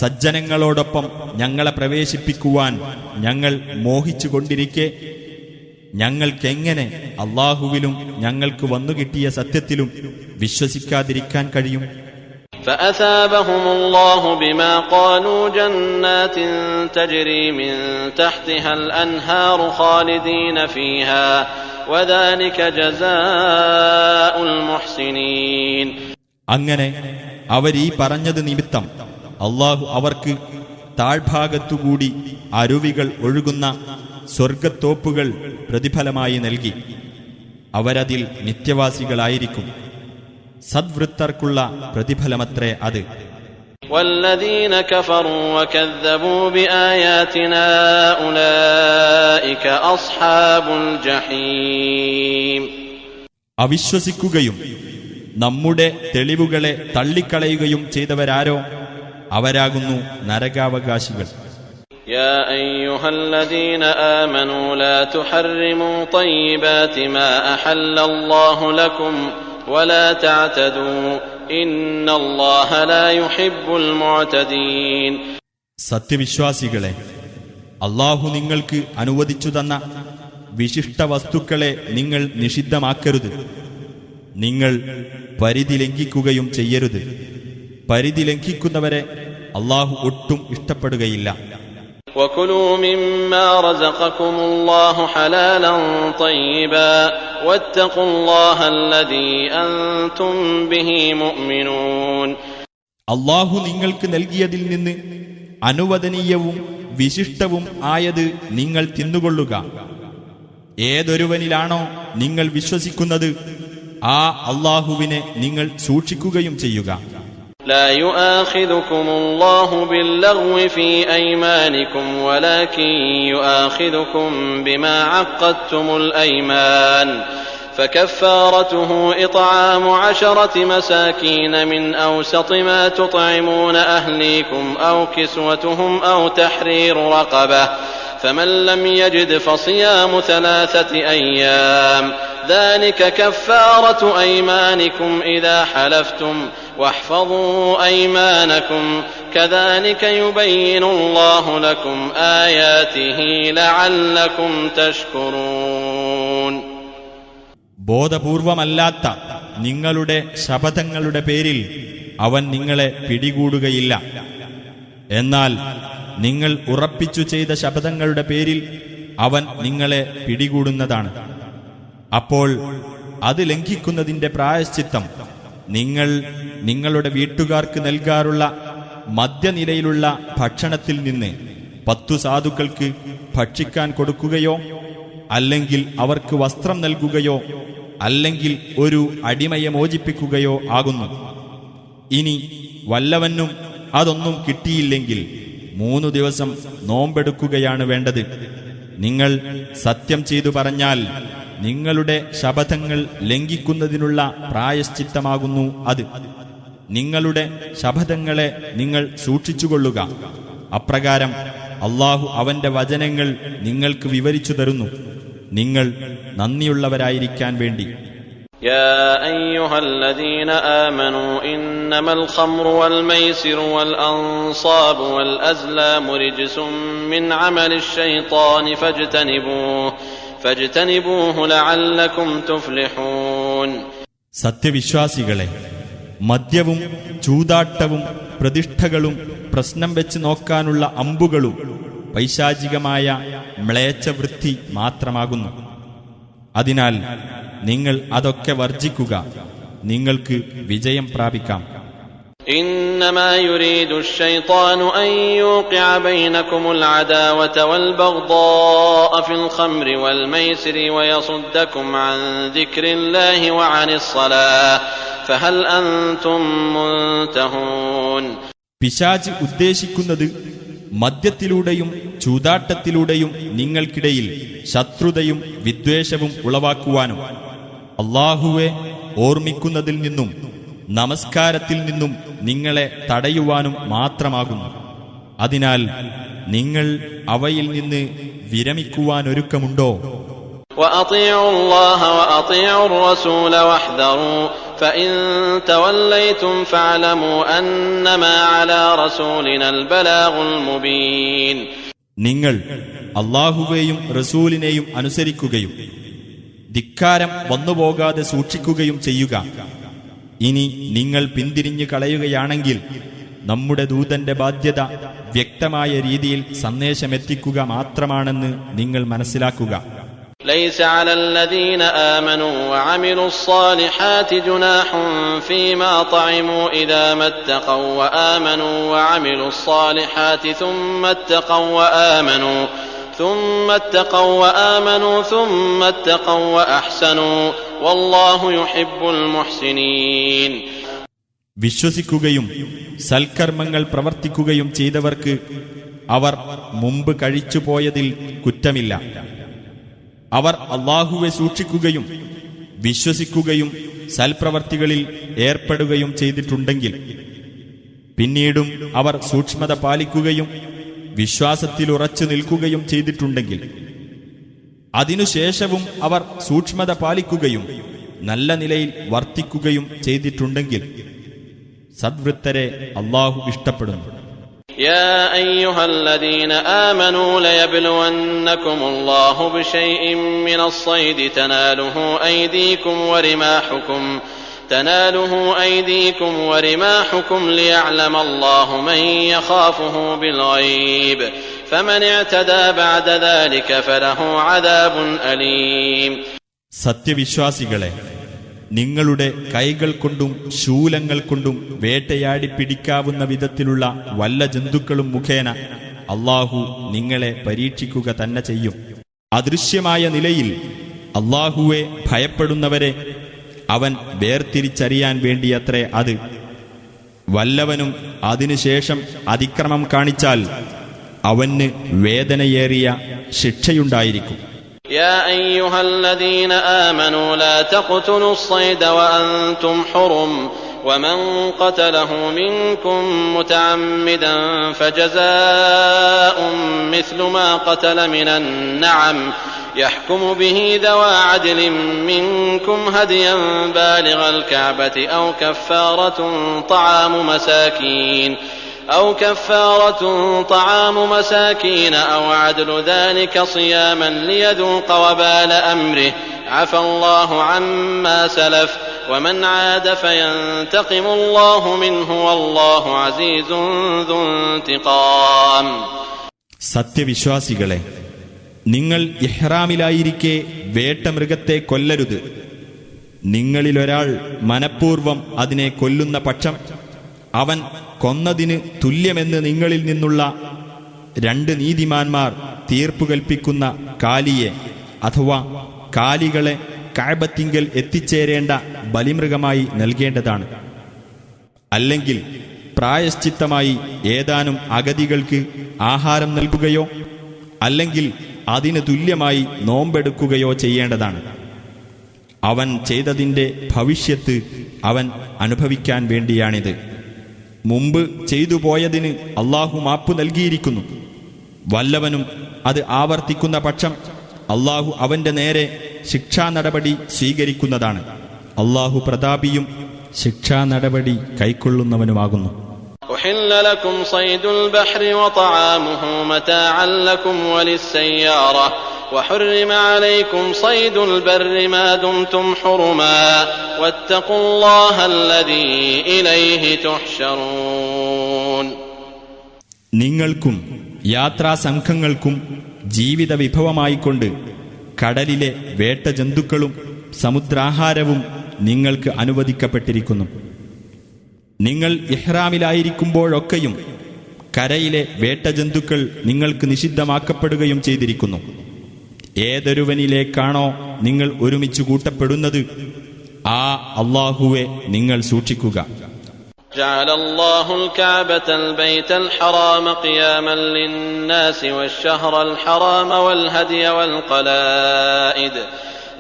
സജ്ജനങ്ങളോടൊപ്പം ഞങ്ങളെ പ്രവേശിപ്പിക്കുവാൻ ഞങ്ങൾ മോഹിച്ചുകൊണ്ടിരിക്കെ ഞങ്ങൾക്കെങ്ങനെ അല്ലാഹുവിലും ഞങ്ങൾക്ക് വന്നുകിട്ടിയ സത്യത്തിലും വിശ്വസിക്കാതിരിക്കാൻ കഴിയും? فأثابهم الله بما قالوا جنات تجري من تحتها الأنهار خالدين فيها وذلك جزاء المحسنين. അങ്ങനെ അവരീ പറഞ്ഞത് നിമിത്തം അല്ലാഹു അവർക്ക് താഴ്ഭാഗത്തുകൂടി അരുവികൾ ഒഴുകുന്ന സ്വർഗത്തോപ്പുകൾ പ്രതിഫലമായി നൽകി. അവരതിൽ നിത്യവാസികളായിരിക്കും. സദ്വൃത്തർക്കുള്ള പ്രതിഫലമത്രേ അത്. والذين كفروا وكذبوا بآياتنا أولئك أصحاب الجحيم. അവിശ്വസിക്കുകയും നമ്മുടെ തെളിവുകളെ തള്ളിക്കളയുകയും ചെയ്തവരാരോ അവരാകുന്നു നരകാവകാശികൾ. يا أيها الذين آمنوا لا تحرموا طيبات ما أحل الله لكم ولا تعتدوا إن الله لا يحب المعتدين. സത്യവിശ്വാസികളെ, അല്ലാഹു നിങ്ങൾക്ക് അനുവദിച്ചു തന്ന വിശിഷ്ട വസ്തുക്കളെ നിങ്ങൾ നിഷിദ്ധമാക്കരുത്. നിങ്ങൾ പരിധി ലംഘിക്കുകയും ചെയ്യരുത്. പരിധി ലംഘിക്കുന്നവരെ അല്ലാഹു ഒട്ടും ഇഷ്ടപ്പെടുകയില്ല. وكلوا مما رزقكم الله حلالا طيبا واتقوا الله الذي أنتم به مؤمنون. അല്ലാഹു നിങ്ങൾക്ക് നൽകിയതിൽ നിന്ന് അനുവദനീയവും വിശിഷ്ടവും ആയത് നിങ്ങൾ തിന്നുകൊള്ളുക. ഏതൊരുവനിലാണോ നിങ്ങൾ വിശ്വസിക്കുന്നത് ആ അല്ലാഹുവിനെ നിങ്ങൾ സൂക്ഷിക്കുകയും ചെയ്യുക. لا يؤاخذكم الله باللغو في أيمانكم ولكن يؤاخذكم بما عقدتم الأيمان فكفارته إطعام 10 مساكين من أوسط ما تطعمون أهليكم أو كسوتهم أو تحرير رقبة فمن لم يجد فصيام 3 أيام ذلك كفارة أيمانكم إذا حلفتم واحفظوا أيمانكم كذلك يبين الله لكم آياته لعلكم تشكرون. ബോധപൂർവമല്ലാത്ത നിങ്ങളുടെ ശപഥങ്ങളുടെ പേരിൽ അവൻ നിങ്ങളെ പിടികൂടുകയില്ല. എന്നാൽ നിങ്ങൾ ഉറപ്പിച്ചു ചെയ്ത ശപഥങ്ങളുടെ പേരിൽ അവൻ നിങ്ങളെ പിടികൂടുന്നതാണ്. അപ്പോൾ അത് ലംഘിക്കുന്നതിന്റെ പ്രായശ്ചിത്തം നിങ്ങൾ നിങ്ങളുടെ വീട്ടുകാർക്ക് നൽകാറുള്ള മധ്യനിലയിലുള്ള ഭക്ഷണത്തിൽ നിന്ന് 10 സാധുക്കൾക്ക് ഭക്ഷിക്കാൻ കൊടുക്കുകയോ അല്ലെങ്കിൽ അവർക്ക് വസ്ത്രം നൽകുകയോ അല്ലെങ്കിൽ ഒരു അടിമയെ മോചിപ്പിക്കുകയോ ആകുന്നു. ഇനി വല്ലവനും അതൊന്നും കിട്ടിയില്ലെങ്കിൽ 3 ദിവസം നോമ്പെടുക്കുകയാണ് വേണ്ടത്. നിങ്ങൾ സത്യം ചെയ്തു പറഞ്ഞാൽ നിങ്ങളുടെ ശപഥങ്ങൾ ലംഘിക്കുന്നതിനുള്ള പ്രായശ്ചിത്തമാകുന്നു അത്. നിങ്ങളുടെ ശപഥങ്ങളെ നിങ്ങൾ സൂക്ഷിച്ചുകൊള്ളുക. അപ്രകാരം അല്ലാഹു അവന്റെ വചനങ്ങൾ നിങ്ങൾക്ക് വിവരിച്ചു തരുന്നു, നിങ്ങൾ നന്ദിയുള്ളവരായിരിക്കാൻ വേണ്ടി. يا أيها الذين آمنوا إنما الخمر والميسر والأنصاب والأزلام رجس من عمل الشيطان فاجتنبوه لعلكم تفلحون. സത്യവിശ്വാസികളെ, മദ്യവും ചൂതാട്ടവും പ്രതിഷ്ഠകളും പ്രശ്നം വെച്ച് നോക്കാനുള്ള അമ്പുകളും പൈശാചികമായ മ്ലേച്ഛവൃത്തി മാത്രമാകുന്നു. അതിനാൽ നിങ്ങൾ അതൊക്കെ വർജിക്കുക, നിങ്ങൾക്ക് വിജയം പ്രാപിക്കാം. إنما يريد الشيطان أن يوقع بينكم العداوة والبغضاء في الخمر والميسر ويصدكم عن ذكر الله وعن الصلاة فهل أنتم منتهون. പിശാച് ഉദ്ദേശിക്കുന്നത് മദ്യത്തിലൂടെയും ചൂതാട്ടത്തിലൂടെയും നിങ്ങൾക്കിടയിൽ ശത്രുതയും വിദ്വേഷവും ഉളവാക്കുവാനും അല്ലാഹുവെ ഓർമ്മിക്കുന്നതിൽ നിന്നും നമസ്കാരത്തിൽ നിന്നും നിങ്ങളെ തടയുവാനും മാത്രമാകുന്നു. അതിനാൽ നിങ്ങൾ അവയിൽ നിന്ന് വിരമിക്കുവാനൊരുക്കമുണ്ടോ? وأطيعوا الله وأطيعوا الرسول واحذروا فإن توليتم فاعلموا أنما على رسولنا البلاغ المبين. നിങ്ങൾ അല്ലാഹുവേയും റസൂലിനെയും അനുസരിക്കുകയും ധിക്കാരം വന്നുപോകാതെ സൂക്ഷിക്കുകയും ചെയ്യുക. ഇനി നിങ്ങൾ പിന്തിരിഞ്ഞു കളയുകയാണെങ്കിൽ നമ്മുടെ ദൂതന്റെ ബാധ്യത വ്യക്തമായ രീതിയിൽ സന്ദേശമെത്തിക്കുക മാത്രമാണെന്ന് നിങ്ങൾ മനസ്സിലാക്കുക. ليس على الذين آمنوا وعملوا الصالحات جناح فيما طعموا إذا ما اتقوا وآمنوا وعملوا الصالحات ثم اتقوا وأحسنوا والله يحب المحسنين. വിശ്വസിക്കുകയും സൽക്കർമ്മങ്ങൾ പ്രവർത്തിക്കുകയും ചെയ്തവർക്ക് അവർ മുമ്പ് കഴിച്ചുപോയതിൽ കുറ്റമില്ല. അവർ അല്ലാഹുവെ സൂക്ഷിക്കുകയും വിശ്വസിക്കുകയും സൽപ്രവർത്തികളിൽ ഏർപ്പെടുകയും ചെയ്തിട്ടുണ്ടെങ്കിൽ, പിന്നീടും അവർ സൂക്ഷ്മത പാലിക്കുകയും വിശ്വാസത്തിൽ ഉറച്ചു നിൽക്കുകയും ചെയ്തിട്ടുണ്ടെങ്കിൽ, അതിനുശേഷവും അവർ സൂക്ഷ്മത പാലിക്കുകയും നല്ല നിലയിൽ വർത്തിക്കുകയും ചെയ്തിട്ടുണ്ടെങ്കിൽ സദ്വൃത്തരെ അല്ലാഹു ഇഷ്ടപ്പെടുന്നു. يا أيها الذين آمنوا ليبلونكم الله بشيء من الصيد تناله أيديكم ورماحكم ليعلم الله من يخافه بالغيب فمن اعتدى بعد ذلك فله عذاب أليم. സത്യവിശ്വാസികളെ, നിങ്ങളുടെ കൈകൾ കൊണ്ടും ശൂലങ്ങൾ കൊണ്ടും വേട്ടയാടി പിടിക്കാവുന്ന വിധത്തിലുള്ള വല്ല ജന്തുക്കളും മുഖേന അല്ലാഹു നിങ്ങളെ പരീക്ഷിക്കുക തന്നെ ചെയ്യും. അദൃശ്യമായ നിലയിൽ അല്ലാഹുവെ ഭയപ്പെടുന്നവരെ അവൻ വേർതിരിച്ചറിയാൻ വേണ്ടിയത്രേ അത്. വല്ലവനും അതിനുശേഷം അതിക്രമം കാണിച്ചാൽ അവന് വേദനയേറിയ ശിക്ഷയുണ്ടായിരിക്കും. يا أيها الذين آمنوا لا تقتلوا الصيد وأنتم حرم ومن قتله منكم متعمدا فجزاء مثل ما قتل من النعم يحكم به ذوى عدل منكم هديا بالغ الكعبة أو كفارة طعام مساكين أو عدل ذلك صياما ليذوق وبال أمره عفى الله عما سلف ومن عاد فينتقم الله منه والله عزيز ذو انتقام. സത്യവിശ്വാസികളെ, നിങ്ങൾ ഇഹ്റാമിലായിരിക്കെ വേട്ടമൃഗത്തെ കൊല്ലരുത്. നിങ്ങളിലൊരാൾ മനഃപൂർവ്വം അതിനെ കൊല്ലുന്ന പക്ഷം അവൻ കൊന്നതിന് തുല്യമെന്ന് നിങ്ങളിൽ നിന്നുള്ള 2 നീതിമാന്മാർ തീർപ്പു കൽപ്പിക്കുന്ന കാലിയെ അഥവാ കാലികളെ കഅബത്തിങ്കൽ എത്തിച്ചേരേണ്ട ബലിമൃഗമായി നൽകേണ്ടതാണ്. അല്ലെങ്കിൽ പ്രായശ്ചിത്തമായി ഏതാനും അഗതികൾക്ക് ആഹാരം നൽകുകയോ അല്ലെങ്കിൽ അതിന് തുല്യമായി നോമ്പെടുക്കുകയോ ചെയ്യേണ്ടതാണ്. അവൻ ചെയ്തതിൻ്റെ ഭവിഷ്യത്ത് അവൻ അനുഭവിക്കാൻ വേണ്ടിയാണിത്. മുമ്പ് ചെയ്തു പോയതിന് അല്ലാഹു മാപ്പു നൽകിയിരിക്കുന്നു. വല്ലവനും അത് ആവർത്തിക്കുന്ന പക്ഷം അല്ലാഹു അവന്റെ നേരെ ശിക്ഷാ നടപടി സ്വീകരിക്കുന്നതാണ്. അല്ലാഹു പ്രതാപിയും ശിക്ഷാ നടപടി കൈക്കൊള്ളുന്നവനുമാകുന്നു. أحل لكم صيد البحر وطعامه متاعا لكم وللسيارة وحرم عليكم صيد البر ما دمتم حرما واتقوا الله الذي إليه تحشرون. നിങ്ങൾക്കും യാത്രാസംഘങ്ങൾക്കും ജീവിത വിഭവമായിക്കൊണ്ട് കടലിലെ വേട്ടജന്തുക്കളും സമുദ്രാഹാരവും നിങ്ങൾക്ക് അനുവദിക്കപ്പെട്ടിരിക്കുന്നു. നിങ്ങൾ ഇഹ്റാമിലായിരിക്കുമ്പോഴൊക്കെയും കരയിലെ വേട്ടജന്തുക്കൾ നിങ്ങൾക്ക് നിഷിദ്ധമാക്കപ്പെടുകയും ചെയ്തിരിക്കുന്നു. ഏതൊരുവനിലേക്കാണോ നിങ്ങൾ ഒരുമിച്ച് കൂട്ടപ്പെടുന്നത് ആ അല്ലാഹുവെ നിങ്ങൾ സൂക്ഷിക്കുക. جعل الله الكعبة البيت الحرام قياما للناس والشهر الحرام والهدي والقلائد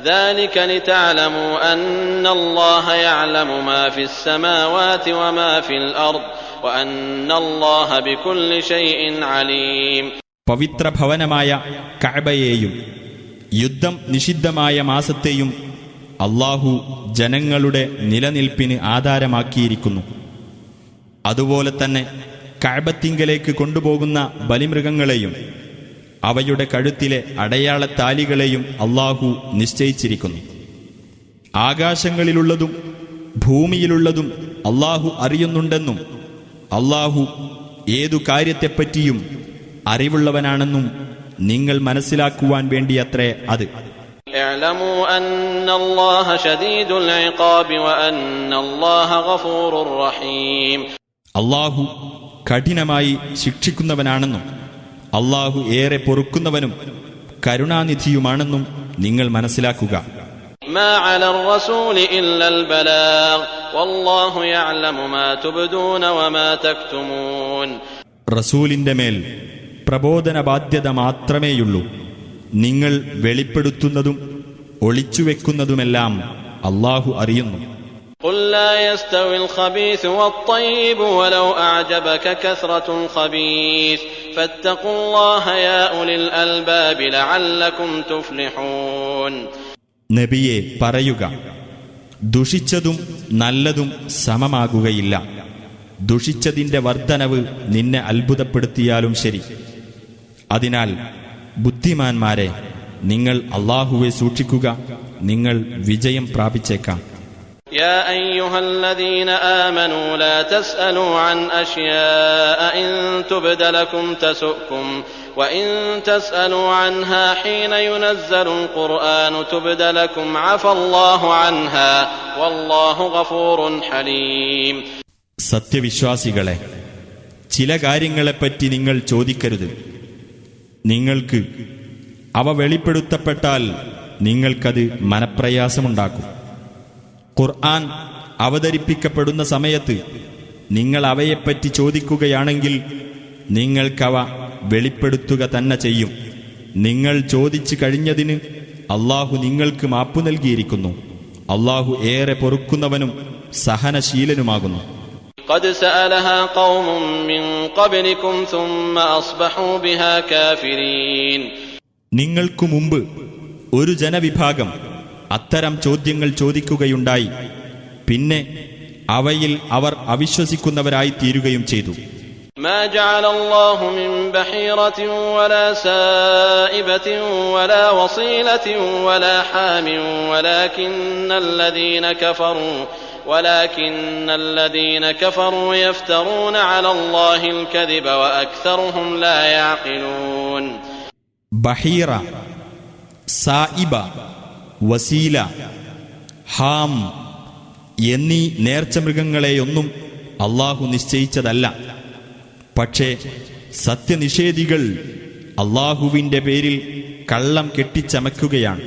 ذلك لتعلموا أن الله يعلم ما في السماوات وما في الأرض وأن الله بكل شيء عليم. പവിത്ര ഭവനമായ കഅബയെയും യുദ്ധം നിഷിദ്ധമായ മാസത്തെയും അല്ലാഹു ജനങ്ങളുടെ നിലനിൽപ്പിന് ആധാരമാക്കിയിരിക്കുന്നു. അതുപോലെ തന്നെ കഅബത്തിങ്കലേക്ക് കൊണ്ടുപോകുന്ന ബലിമൃഗങ്ങളെയും അവയുടെ കഴുത്തിലെ അടയാളത്താലികളെയും അല്ലാഹു നിശ്ചയിച്ചിരിക്കുന്നു. ആകാശങ്ങളിലുള്ളതും ഭൂമിയിലുള്ളതും അല്ലാഹു അറിയുന്നുണ്ടെന്നും അല്ലാഹു ഏതു കാര്യത്തെപ്പറ്റിയും അറിവുള്ളവനാണെന്നും നിങ്ങൾ മനസ്സിലാക്കുവാൻ വേണ്ടിയത്രേ അത്. اعلموا أن الله شديد العقاب وأن الله غفور رحيم. അല്ലാഹു കഠിനമായി ശിക്ഷിക്കുന്നവനാണെന്നും അല്ലാഹു ഏറെ പൊറുക്കുന്നവനും കരുണാനിധിയുമാണെന്നും നിങ്ങൾ മനസ്സിലാക്കുക. ما على الرسول إلا البلاغ والله يعلم ما تبدون وما تكتمون. റസൂലിന്റെ മേൽ പ്രബോധന ബാധ്യത മാത്രമേയുള്ളൂ. നിങ്ങൾ വെളിപ്പെടുത്തുന്നതും ഒളിച്ചുവെക്കുന്നതുമെല്ലാം അല്ലാഹു അറിയുന്നു. قل لا يستوي الخبيث والطيب ولو أعجبك كثرة الخبيث فاتقوا الله يا أولي الألباب لعلكم تفلحون. നബിയെ പറയുക, ദുഷിച്ചതും നല്ലതും സമമാകുകയില്ല. ദുഷിച്ചതിന്റെ വർധനവ് നിന്നെ അത്ഭുതപ്പെടുത്തിയാലും ശരി. അതിനാൽ ബുദ്ധിമാന്മാരെ, നിങ്ങൾ അല്ലാഹുവെ സൂക്ഷിക്കുക, നിങ്ങൾ വിജയം പ്രാപിച്ചേക്കാം. يا أيها الذين آمنوا لا تسألوا عن أشياء إن تبد لكم تسؤكم وإن تسألوا عنها حين ينزل القرآن تبد لكم عفى الله عنها والله غفور حليم. സത്യവിശ്വാസികളെ, ചില കാര്യങ്ങളെപ്പറ്റി നിങ്ങൾ ചോദിക്കരുത്. നിങ്ങൾക്ക് അവ വെളിപ്പെടുത്തപ്പെട്ടാൽ നിങ്ങൾക്കത് മനപ്രയാസമുണ്ടാക്കും. ഖുർആൻ അവതരിപ്പിക്കപ്പെടുന്ന സമയത്ത് നിങ്ങൾ അവയെപ്പറ്റി ചോദിക്കുകയാണെങ്കിൽ നിങ്ങൾക്കവ വെളിപ്പെടുത്തുക തന്നെ ചെയ്യും. നിങ്ങൾ ചോദിച്ചു കഴിഞ്ഞതിന് അല്ലാഹു നിങ്ങൾക്ക് മാപ്പു നൽകിയിരിക്കുന്നു. അല്ലാഹു ഏറെ പൊറുക്കുന്നവനും സഹനശീലനുമാകുന്നു. قد سألها قوم من قبلكم ثم أصبحوا بها كافرين. നിങ്ങൾക്കു മുമ്പ് ഒരു ജനവിഭാഗം അത്തരം ചോദ്യങ്ങൾ ചോദിക്കുകയുണ്ടായി. പിന്നെ അവയിൽ അവർ അവിശ്വസിക്കുന്നവരായി തീരുകയും ചെയ്തു. ما جعل الله من بحيرة ولا سائبة ولا وصيلة ولا حام ولكن الذين كفروا يفترون على الله الكذب وأكثرهم لا يعقلون. ബഹീറ, സായിബ, വസീല, ഹാം എന്നീ നേർച്ചമൃഗങ്ങളെയൊന്നും അല്ലാഹു നിശ്ചയിച്ചതല്ല. പക്ഷേ സത്യനിഷേധികൾ അല്ലാഹുവിന്റെ പേരിൽ കള്ളം കെട്ടിച്ചമക്കുകയാണ്.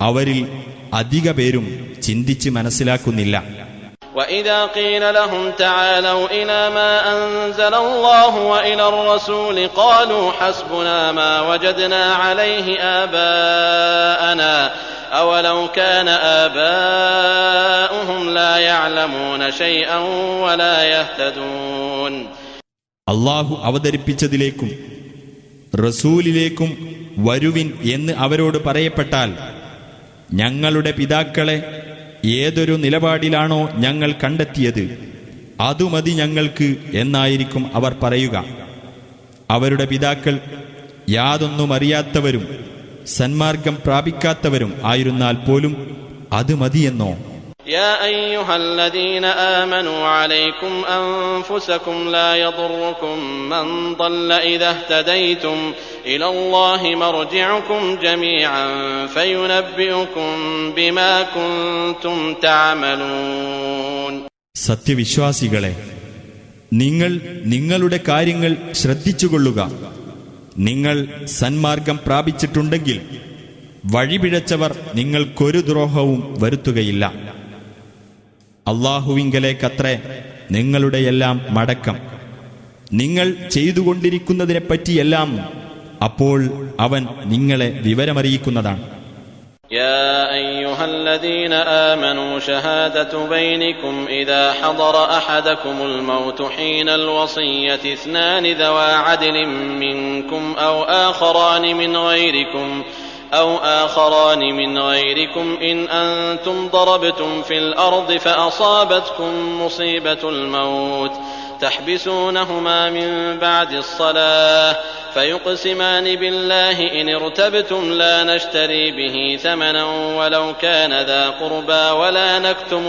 അവരിൽ അധിക പേരും ചിന്തിച്ച് മനസ്സിലാക്കുന്നില്ല. وَإِذَا قِيلَ لَهُمْ تَعَالَوْا إِلَى مَا أَنزَلَ اللَّهُ وَإِلَى الرَّسُولِ قَالُوا حَسْبُنَا مَا وَجَدْنَا عَلَيْهِ آبَاءَنَا أَوَلَوْ كَانَ آبَاؤُهُمْ لَا يَعْلَمُونَ شَيْئًا وَلَا يَهْتَدُونَ. അല്ലാഹു അവതരിപ്പിച്ചതിലേക്കും റസൂലിലേക്കും വരുവിൻ എന്ന് അവരോട് പറയപ്പെട്ടാൽ, ഞങ്ങളുടെ പിതാക്കളെ ഏതൊരു നിലപാടിലാണോ ഞങ്ങൾ കണ്ടെത്തിയത് അതുമതി ഞങ്ങൾക്ക് എന്നായിരിക്കും അവർ പറയുക. അവരുടെ പിതാക്കൾ യാതൊന്നും അറിയാത്തവരും സന്മാർഗം പ്രാപിക്കാത്തവരും ആയിരുന്നാൽ പോലും അത് മതിയെന്നോ? يا أيها الذين آمنوا عليكم أنفسكم لا يضركم من ضل إذا اهتديتم إلى الله مرجعكم جميعا فينبئكم بما كنتم تعملون. സത്യവിശ്വാസികളെ, നിങ്ങൾ നിങ്ങളുടെ കാര്യങ്ങൾ ശ്രദ്ധിച്ചുകൊള്ളുക. നിങ്ങൾ സന്മാർഗം പ്രാപിച്ചിട്ടുണ്ടെങ്കിൽ വഴിപിഴച്ചവർ നിങ്ങൾക്കൊരു ദ്രോഹവും വരുത്തുകയില്ല. അല്ലാഹുവിങ്കലേക്കത്രേ നിങ്ങളുടെയെല്ലാം മടക്കം. നിങ്ങൾ ചെയ്തുകൊണ്ടിരിക്കുന്നതിനെപ്പറ്റിയെല്ലാം അപ്പോൾ അവൻ നിങ്ങളെ വിവരമറിയിക്കുന്നതാണ്. يا أيها الذين آمنوا شهادة بينكم إذا حضر أحدكم الموت حين الوصية اثنان ذوى عدل منكم أو آخران من غيركم إن أنتم ضربتم في الأرض فأصابتكم مصيبة الموت تحبسونهما من بعد الصلاة فيقسمان بالله إن ارتبتم لا نشتري به ثمنا ولو كان ذا قربى ولا نكتم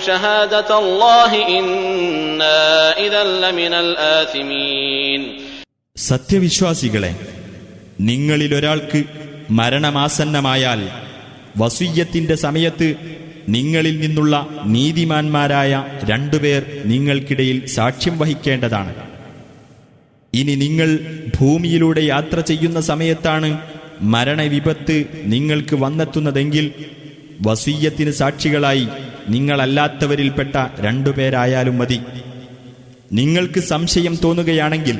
شهادة الله إنا إذا لمن الآثمين. സത്യവിശ്വാസികളെ, നിങ്ങളിലൊരാൾക്ക് മരണമാസന്നമായാൽ വസിയ്യത്തിന്റെ സമയത്ത് നിങ്ങളിൽ നിന്നുള്ള നീതിമാന്മാരായ രണ്ടുപേർ നിങ്ങൾക്കിടയിൽ സാക്ഷ്യം വഹിക്കേണ്ടതാണ്. ഇനി നിങ്ങൾ ഭൂമിയിലൂടെ യാത്ര ചെയ്യുന്ന സമയത്താണ് മരണവിപത്ത് നിങ്ങൾക്ക് വന്നെത്തുന്നതെങ്കിൽ വസിയ്യത്തിന് സാക്ഷികളായി നിങ്ങളല്ലാത്തവരിൽപ്പെട്ട രണ്ടുപേരായാലും മതി. നിങ്ങൾക്ക് സംശയം തോന്നുകയാണെങ്കിൽ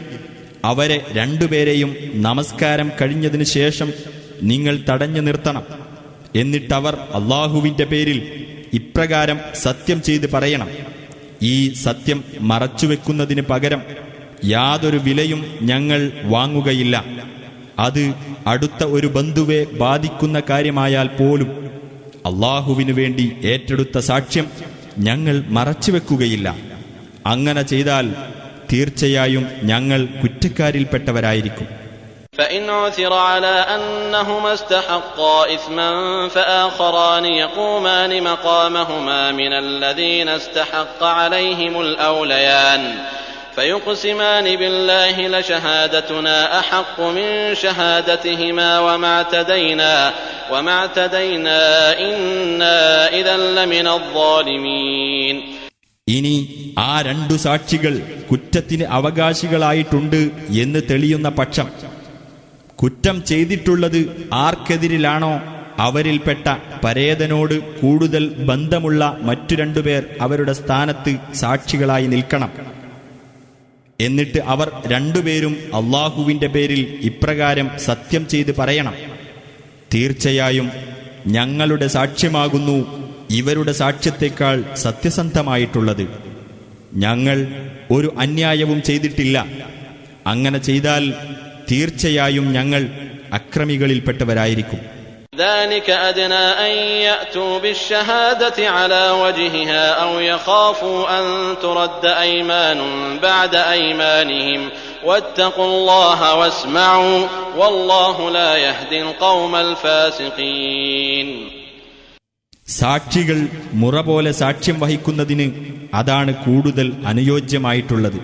അവരെ രണ്ടുപേരെയും നമസ്കാരം കഴിഞ്ഞതിനു ശേഷം നിങ്ങൾ തടഞ്ഞു നിർത്തണം. എന്നിട്ടവർ അല്ലാഹുവിന്റെ പേരിൽ ഇപ്രകാരം സത്യം ചെയ്ത് പറയണം: ഈ സത്യം മറച്ചുവെക്കുന്നതിന് പകരം യാതൊരു വിലയും ഞങ്ങൾ വാങ്ങുകയില്ല. അത് അടുത്ത ഒരു ബന്ധുവെ ബാധിക്കുന്ന കാര്യമായാൽ പോലും അല്ലാഹുവിനു വേണ്ടി ഏറ്റെടുത്ത സാക്ഷ്യം ഞങ്ങൾ മറച്ചുവെക്കുകയില്ല. അങ്ങനെ ചെയ്താൽ തീർച്ചയായും ഞങ്ങൾ കുറ്റക്കാരിൽപ്പെട്ടവരായിരിക്കും. فإن عثر على أنهما استحقا إثما فآخران يقومان مقامهما من الذين استحق عليهم الأوليان فيقسمان بالله لشهادتنا أحق من شهادتهما وما اعتدينا إنا إذا لمن الظالمين. ഇനി ആ രണ്ടു സാക്ഷികൾ കുറ്റത്തിന് അവകാശികളായിട്ടുണ്ട് എന്ന് തെളിയുന്ന പക്ഷം കുറ്റം ചെയ്തിട്ടുള്ളത് ആർക്കെതിരിലാണോ അവരിൽപ്പെട്ട പരേതനോട് കൂടുതൽ ബന്ധമുള്ള മറ്റു രണ്ടുപേർ അവരുടെ സ്ഥാനത്ത് സാക്ഷികളായി നിൽക്കണം. എന്നിട്ട് അവർ രണ്ടുപേരും അല്ലാഹുവിന്റെ പേരിൽ ഇപ്രകാരം സത്യം ചെയ്ത് പറയണം: തീർച്ചയായും ഞങ്ങളുടെ സാക്ഷ്യമാകുന്നു ഇവരുടെ സാക്ഷ്യത്തെക്കാൾ സത്യസന്ധമായിട്ടുള്ളത്. ഞങ്ങൾ ഒരു അന്യായവും ചെയ്തിട്ടില്ല. അങ്ങനെ ചെയ്താൽ തീർച്ചയായും ഞങ്ങൾ അക്രമികളിൽപ്പെട്ടവരായിരിക്കും. ذلك أدنى أن يأتوا بالشهادة على وجهها أو يخافوا أن ترد أيمان بعد أيمانهم واتقوا الله واسمعوا والله لا يهدي القوم الفاسقين. സാക്ഷികൾ മുറ പോലെ സാക്ഷ്യം വഹിക്കുന്നതിന് അതാണ് കൂടുതൽ അനുയോജ്യമായിട്ടുള്ളത്.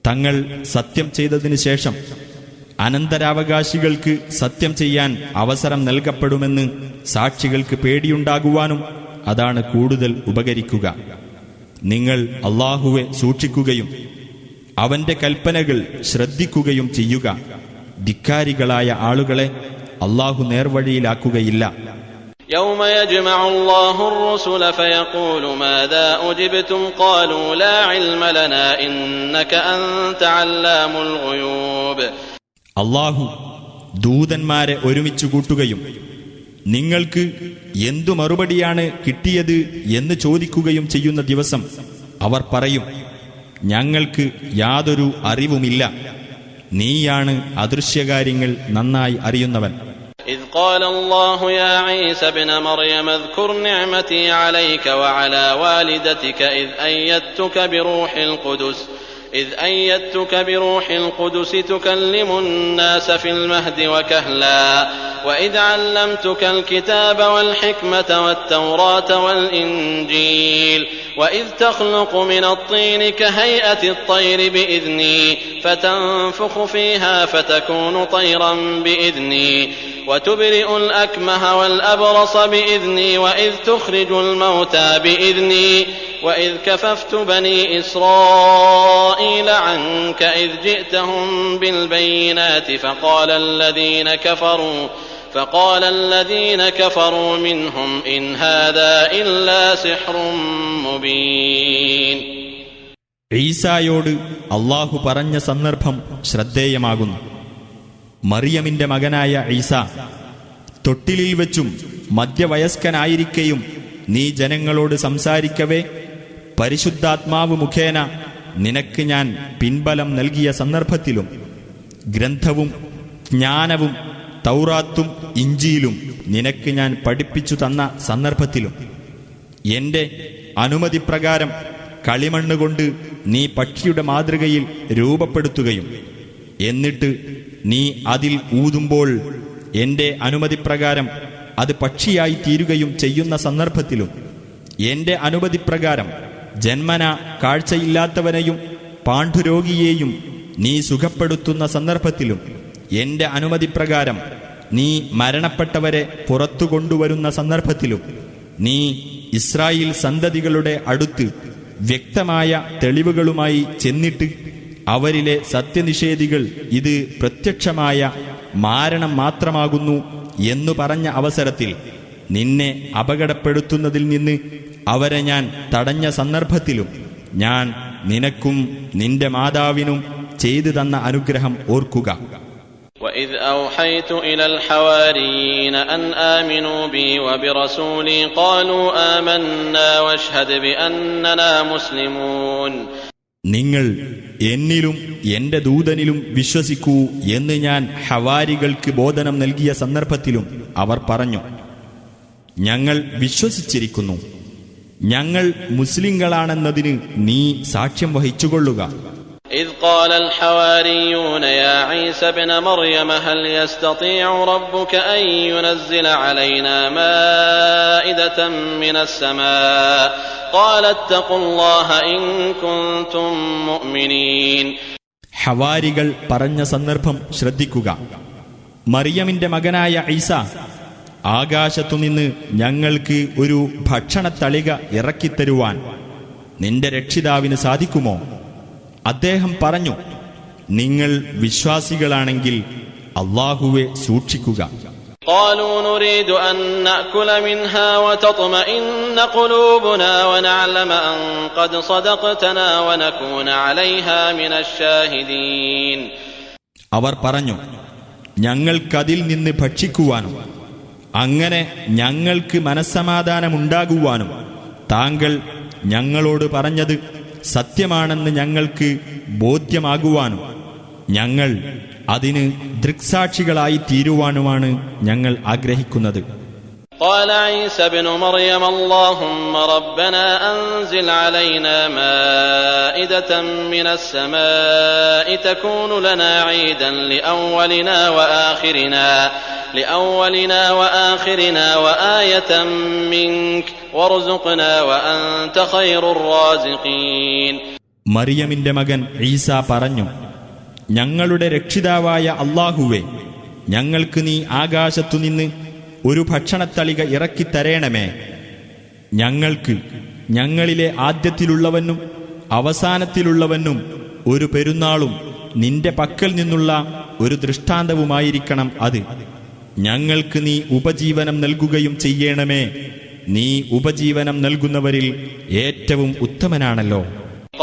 തങ്ങൾ സത്യം ചെയ്തതിനു ശേഷം അനന്തരാവകാശികൾക്ക് സത്യം ചെയ്യാൻ അവസരം നൽകപ്പെടുമെന്ന് സാക്ഷികൾക്ക് പേടിയുണ്ടാകുവാനും അതാണ് കൂടുതൽ ഉപകരിക്കുക. നിങ്ങൾ അല്ലാഹുവെ സൂക്ഷിക്കുകയും അവന്റെ കൽപ്പനകൾ ശ്രദ്ധിക്കുകയും ചെയ്യുക. ധിക്കാരികളായ ആളുകളെ അല്ലാഹു നേർവഴിയിലാക്കുകയില്ല. يوم يجمع الله الرسل فيقول ماذا أجبتم قالوا لا علم لنا إنك أنت علام الغيوب. അല്ലാഹു ദൂതന്മാരെ ഒരുമിച്ചു കൂട്ടുകയും നിങ്ങൾക്ക് എന്തു മറുപടിയാണ് കിട്ടിയത് എന്ന് ചോദിക്കുകയും ചെയ്യുന്ന ദിവസം അവർ പറയും: ഞങ്ങൾക്ക് യാതൊരു അറിവുമില്ല, നീയാണ് അദൃശ്യകാര്യങ്ങൾ നന്നായി അറിയുന്നവൻ. إذ قال الله يا عيسى ابن مريم اذكر نعمتي عليك وعلى والدتك إذ أيدتك بروح القدس تكلم الناس في المهد وكهلا وإذ علمتك الكتاب والحكمة والتوراة والإنجيل وإذ تخلق من الطين كهيئة الطير بإذني فتنفخ فيها فتكون طيرا بإذني وتبرئ الأكمه والأبرص بإذني وإذ تخرج الموتى بإذني وإذ كففت بني إسرائيل عنك إذ جئتهم بالبينات فقال الذين كفروا منهم إن هذا إلا سحر مبين. ഈസായോട് അല്ലാഹു പറഞ്ഞ സന്ദർഭം ശ്രദ്ധേയമാകുന്നു. മറിയമിന്റെ മകനായ ഈസ തൊട്ടിലിൽ വെച്ചും മധ്യവയസ്കനായിരിക്കെയും നീ ജനങ്ങളോട് സംസാരിക്കവേ പരിശുദ്ധാത്മാവ് മുഖേന നിനക്ക് ഞാൻ പിൻബലം നൽകിയ സന്ദർഭത്തിലും ഗ്രന്ഥവും ജ്ഞാനവും തൗറാത്തും ഇഞ്ചീലും നിനക്ക് ഞാൻ പഠിപ്പിച്ചു തന്ന സന്ദർഭത്തിലും എന്റെ അനുമതിപ്രകാരം കളിമണ്ണുകൊണ്ട് നീ പക്ഷിയുടെ മാതൃകയിൽ രൂപപ്പെടുത്തുകയും എന്നിട്ട് നീ അതിൽ ഊതുമ്പോൾ എന്റെ അനുമതിപ്രകാരം അത് പക്ഷിയായി തീരുകയും ചെയ്യുന്ന സന്ദർഭത്തിലും എന്റെ അനുമതിപ്രകാരം ജന്മന കാഴ്ചയില്ലാത്തവനെയും പാണ്ഡുരോഗിയെയും നീ സുഖപ്പെടുത്തുന്ന സന്ദർഭത്തിലും എന്റെ അനുമതിപ്രകാരം നീ മരണപ്പെട്ടവരെ പുറത്തു കൊണ്ടുവരുന്ന സന്ദർഭത്തിലും നീ ഇസ്രായേൽ സന്തതികളുടെ അടുത്ത് വ്യക്തമായ തെളിവുകളുമായി ചെന്നിട്ട് അവരിലെ സത്യനിഷേധികൾ ഇത് പ്രത്യക്ഷമായ മാരണം മാത്രമാകുന്നു എന്നു പറഞ്ഞ അവസരത്തിൽ നിന്നെ അപകടപ്പെടുത്തുന്നതിൽ നിന്ന് അവരെ ഞാൻ തടഞ്ഞ സന്ദർഭത്തിലും ഞാൻ നിനക്കും നിന്റെ മാതാവിനും ചെയ്തു തന്ന അനുഗ്രഹം ഓർക്കുക. وَإِذْ أَوْحَيْتُ إِلَى الْحَوَارِيِّينَ أَنْ آمِنُوا بِي وَبِرَسُولِي قَالُوا آمَنَّا وَاشْهَدْ بِأَنَّنَا مُسْلِمُونَ. നിങ്ങൾ എന്നിലും എന്റെ ദൂതനിലും വിശ്വസിക്കൂ എന്ന് ഞാൻ ഹവാരികൾക്ക് ബോധനം നൽകിയ സന്ദർഭത്തിലും അവർ പറഞ്ഞു, ഞങ്ങൾ വിശ്വസിച്ചിരിക്കുന്നു, ഞങ്ങൾ മുസ്ലിങ്ങളാണെന്നതിന് നീ സാക്ഷ്യം വഹിച്ചുകൊള്ളുക. إذ قال الحواريون يا عيسى ابن مريم هل يستطيع ربك أن ينزل علينا مائدة من السماء قال اتقوا الله إن كنتم مؤمنين. ഹവാരികൾ പറഞ്ഞ സന്ദർഭം ശ്രദ്ധിക്കുക. മറിയമിന്റെ മകനായ ഈസ, ആകാശത്തുനിന്ന് ഞങ്ങൾക്ക് ഒരു ഭക്ഷണത്തളിക ഇറക്കിത്തരുവാൻ നിന്റെ രക്ഷിതാവിന് സാധിക്കുമോ? അദ്ദേഹം പറഞ്ഞു, നിങ്ങൾ വിശ്വാസികളാണെങ്കിൽ അല്ലാഹുവെ സൂക്ഷിക്കുക. قالوا نريد أن نأكل منها وتطمئن قلوبنا ونعلم أن قد صدقتنا ونكون عليها من الشاهدين. അവർ പറഞ്ഞു, ഞങ്ങൾക്കതിൽ നിന്ന് ഭക്ഷിക്കുവാനും അങ്ങനെ ഞങ്ങൾക്ക് മനസ്സമാധാനമുണ്ടാകുവാനും താങ്കൾ ഞങ്ങളോട് പറഞ്ഞത് സത്യമാണെന്ന് ഞങ്ങൾക്ക് ബോധ്യമാകുവാനും ഞങ്ങൾ അതിന് ദൃക്സാക്ഷികളായി തീരുവാനുമാണ് ഞങ്ങൾ ആഗ്രഹിക്കുന്നത്. قال عيسى ابن مريم اللهم ربنا أنزل علينا مائدة من السماء تكون لنا عيدا لأولنا وآخرنا وآية منك وارزقنا وأنت خير الرازقين. മറിയമിന്റെ മകൻ ഈസ പറഞ്ഞു, ഞങ്ങളുടെ രക്ഷിതാവായ അല്ലാഹുവേ, ഞങ്ങൾക്ക് നീ ആകാശത്തുനിന്ന് ഒരു ഭക്ഷണത്തളിക ഇറക്കിത്തരേണമേ. ഞങ്ങൾക്ക് ഞങ്ങളിലെ ആദ്യത്തിലുള്ളവനും അവസാനത്തിലുള്ളവനും ഒരു പെരുന്നാളും നിന്റെ പക്കൽ നിന്നുള്ള ഒരു ദൃഷ്ടാന്തവുമായിരിക്കണം അത്. ഞങ്ങൾക്ക് നീ ഉപജീവനം നൽകുകയും ചെയ്യണമേ. നീ ഉപജീവനം നൽകുന്നവരിൽ ഏറ്റവും ഉത്തമനാണല്ലോ.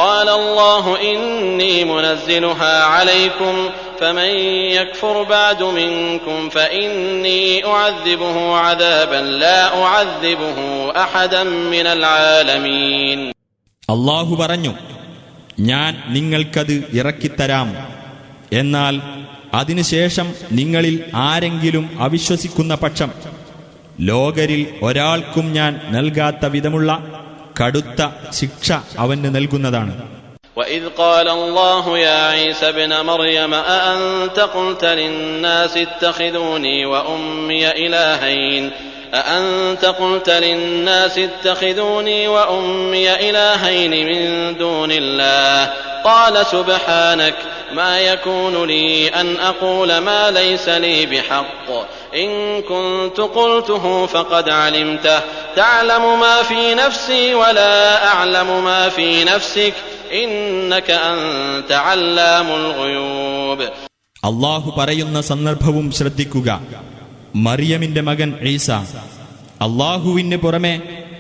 قال الله إني منزلها عليكم فمن يكفر بعد منكم فإني أعذبه عذابا لا أعذبه أحدا من العالمين. അല്ലാഹു പറഞ്ഞു, ഞാൻ നിങ്ങൾക്കത് ഇറക്കിത്തരാം. എന്നാൽ അതിനുശേഷം നിങ്ങളിൽ ആരെങ്കിലും അവിശ്വസിക്കുന്ന പക്ഷം ലോകരിൽ ഒരാൾക്കും ഞാൻ നൽകാത്ത വിധമുള്ള കടുത്ത ശിക്ഷ അവന് നൽകുന്നതാണ്. وإذ قال الله يا عيسى ابن مريم أأنت قلت للناس اتخذوني وأمي إلهين من دون الله قال سبحانك ما يكون لي أن أقول ما ليس لي بحق إن كنت قلته فقد علمته تعلم ما في نفسي ولا أعلم ما في نفسك إنك أنت علام الغيوب. അല്ലാഹു പറയുന്ന സന്ദർഭവും ശ്രദ്ധിക്കുക. മറിയമിന്റെ മകൻ ഈസ, അല്ലാഹുവിന് പുറമെ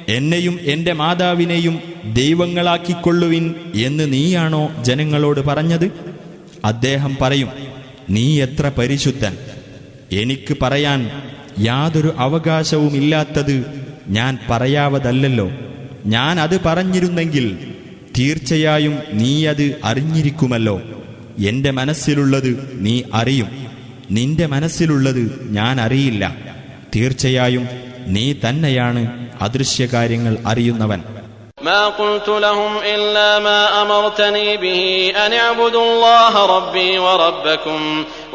എന്നെയും എന്റെ മാതാവിനെയും ദൈവങ്ങളാക്കിക്കൊള്ളുവിൻ എന്ന് നീയാണോ ജനങ്ങളോട് പറഞ്ഞത്? അദ്ദേഹം പറയും, നീ എത്ര പരിശുദ്ധൻ! എനിക്ക് പറയാൻ യാതൊരു അവകാശവുമില്ലാത്തത് ഞാൻ പറയാവതല്ലോ. ഞാൻ അത് പറഞ്ഞിരുന്നെങ്കിൽ തീർച്ചയായും നീ അത് അറിഞ്ഞിരിക്കുമല്ലോ. എന്റെ മനസ്സിലുള്ളത് നീ അറിയും, നിന്റെ മനസ്സിലുള്ളത് ഞാൻ അറിയില്ല. തീർച്ചയായും നീ തന്നെയാണ് അദൃശ്യകാര്യങ്ങൾ അറിയുന്നവൻ. ما قلت لهم إلا ما أمرتني به أن اعبدوا الله ربي وربكم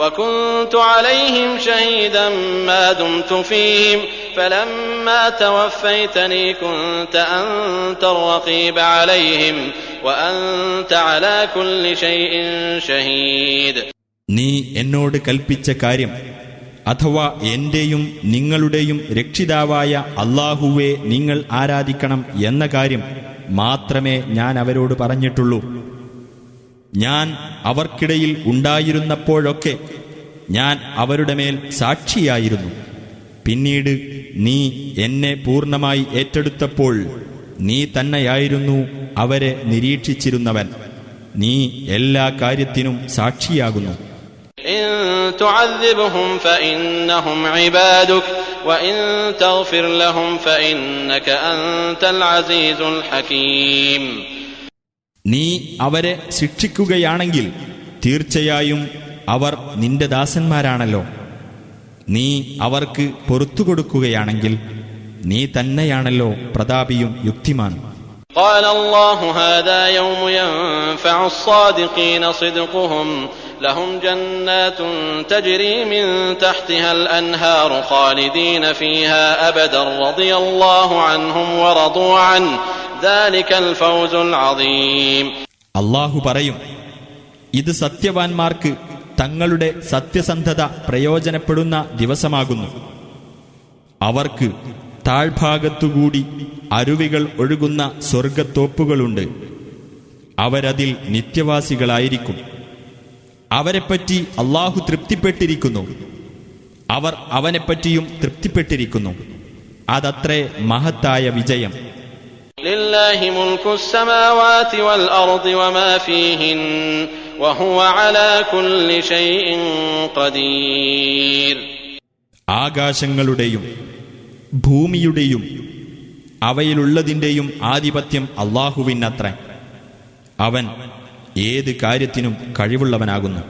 وكنت عليهم شهيدا ما دمت فيهم فلما توفيتني كنت أنت الرقيب عليهم وأنت على كل شيء شهيد. നീ എന്നോട് കൽപ്പിച്ച കാര്യം, അഥവാ എന്റെയും നിങ്ങളുടെയും രക്ഷിതാവായ അല്ലാഹുവെ നിങ്ങൾ ആരാധിക്കണം എന്ന കാര്യം മാത്രമേ ഞാൻ അവരോട് പറഞ്ഞിട്ടുള്ളൂ. ഞാൻ അവർക്കിടയിൽ ഉണ്ടായിരുന്നപ്പോഴൊക്കെ ഞാൻ അവരുടെ മേൽ സാക്ഷിയായിരുന്നു. പിന്നീട് നീ എന്നെ പൂർണ്ണമായി ഏറ്റെടുത്തപ്പോൾ നീ തന്നെയായിരുന്നു അവരെ നിരീക്ഷിച്ചിരുന്നവൻ. നീ എല്ലാ കാര്യത്തിനും സാക്ഷിയാകുന്നു. إن تعذبهم فإنهم عبادك وإن تغفر لهم فإنك أنت العزيز الحكيم. നീ അവരെ ശിക്ഷിക്കുകയാണെങ്കിൽ തീർച്ചയായും അവർ നിന്റെ ദാസന്മാരാണല്ലോ. നീ അവർക്ക് പൊറുത്തുകൊടുക്കുകയാണെങ്കിൽ നീ തന്നെയാണല്ലോ പ്രതാപിയും യുക്തിമാനും. قال الله هذا يوم ينفع الصادقين صدقهم لهم جنات تجري من تحتها الأنهار خالدين فيها أبدا رضي الله عنهم ورضوا عنه ذلك الفوز العظيم. അല്ലാഹു പറയും, ഇത് സത്യവാൻമാർക്ക് തങ്ങളുടെ സത്യസന്ധത പ്രയോജനപ്പെടുന്ന ദിവസമാകുന്നു. അവർക്ക് താഴ്ഭാഗത്തുകൂടി അരുവികൾ ഒഴുകുന്ന സ്വർഗത്തോപ്പുകളുണ്ട്. അവരതിൽ നിത്യവാസികളായിരിക്കും. അവരെപ്പറ്റി അല്ലാഹു തൃപ്തിപ്പെട്ടിരിക്കുന്നു, അവർ അവനെപ്പറ്റിയും തൃപ്തിപ്പെട്ടിരിക്കുന്നു. അതത്രേ മഹത്തായ വിജയം. ലില്ലാഹി മുൽക്കു സ്സമാവാതി വൽ അർദി വമാ ഫീഹിൻ വഹുവ അലാ കുല്ലി ഷൈഇൻ ഖദീർ. ആകാശങ്ങളുടെയും ഭൂമിയുടെയും അവയിലുള്ളതിന്റെയും ആധിപത്യം അല്ലാഹുവിനത്രേ. അവൻ ഏത് കാര്യത്തിനും കഴിവുള്ളവനാകുന്നു.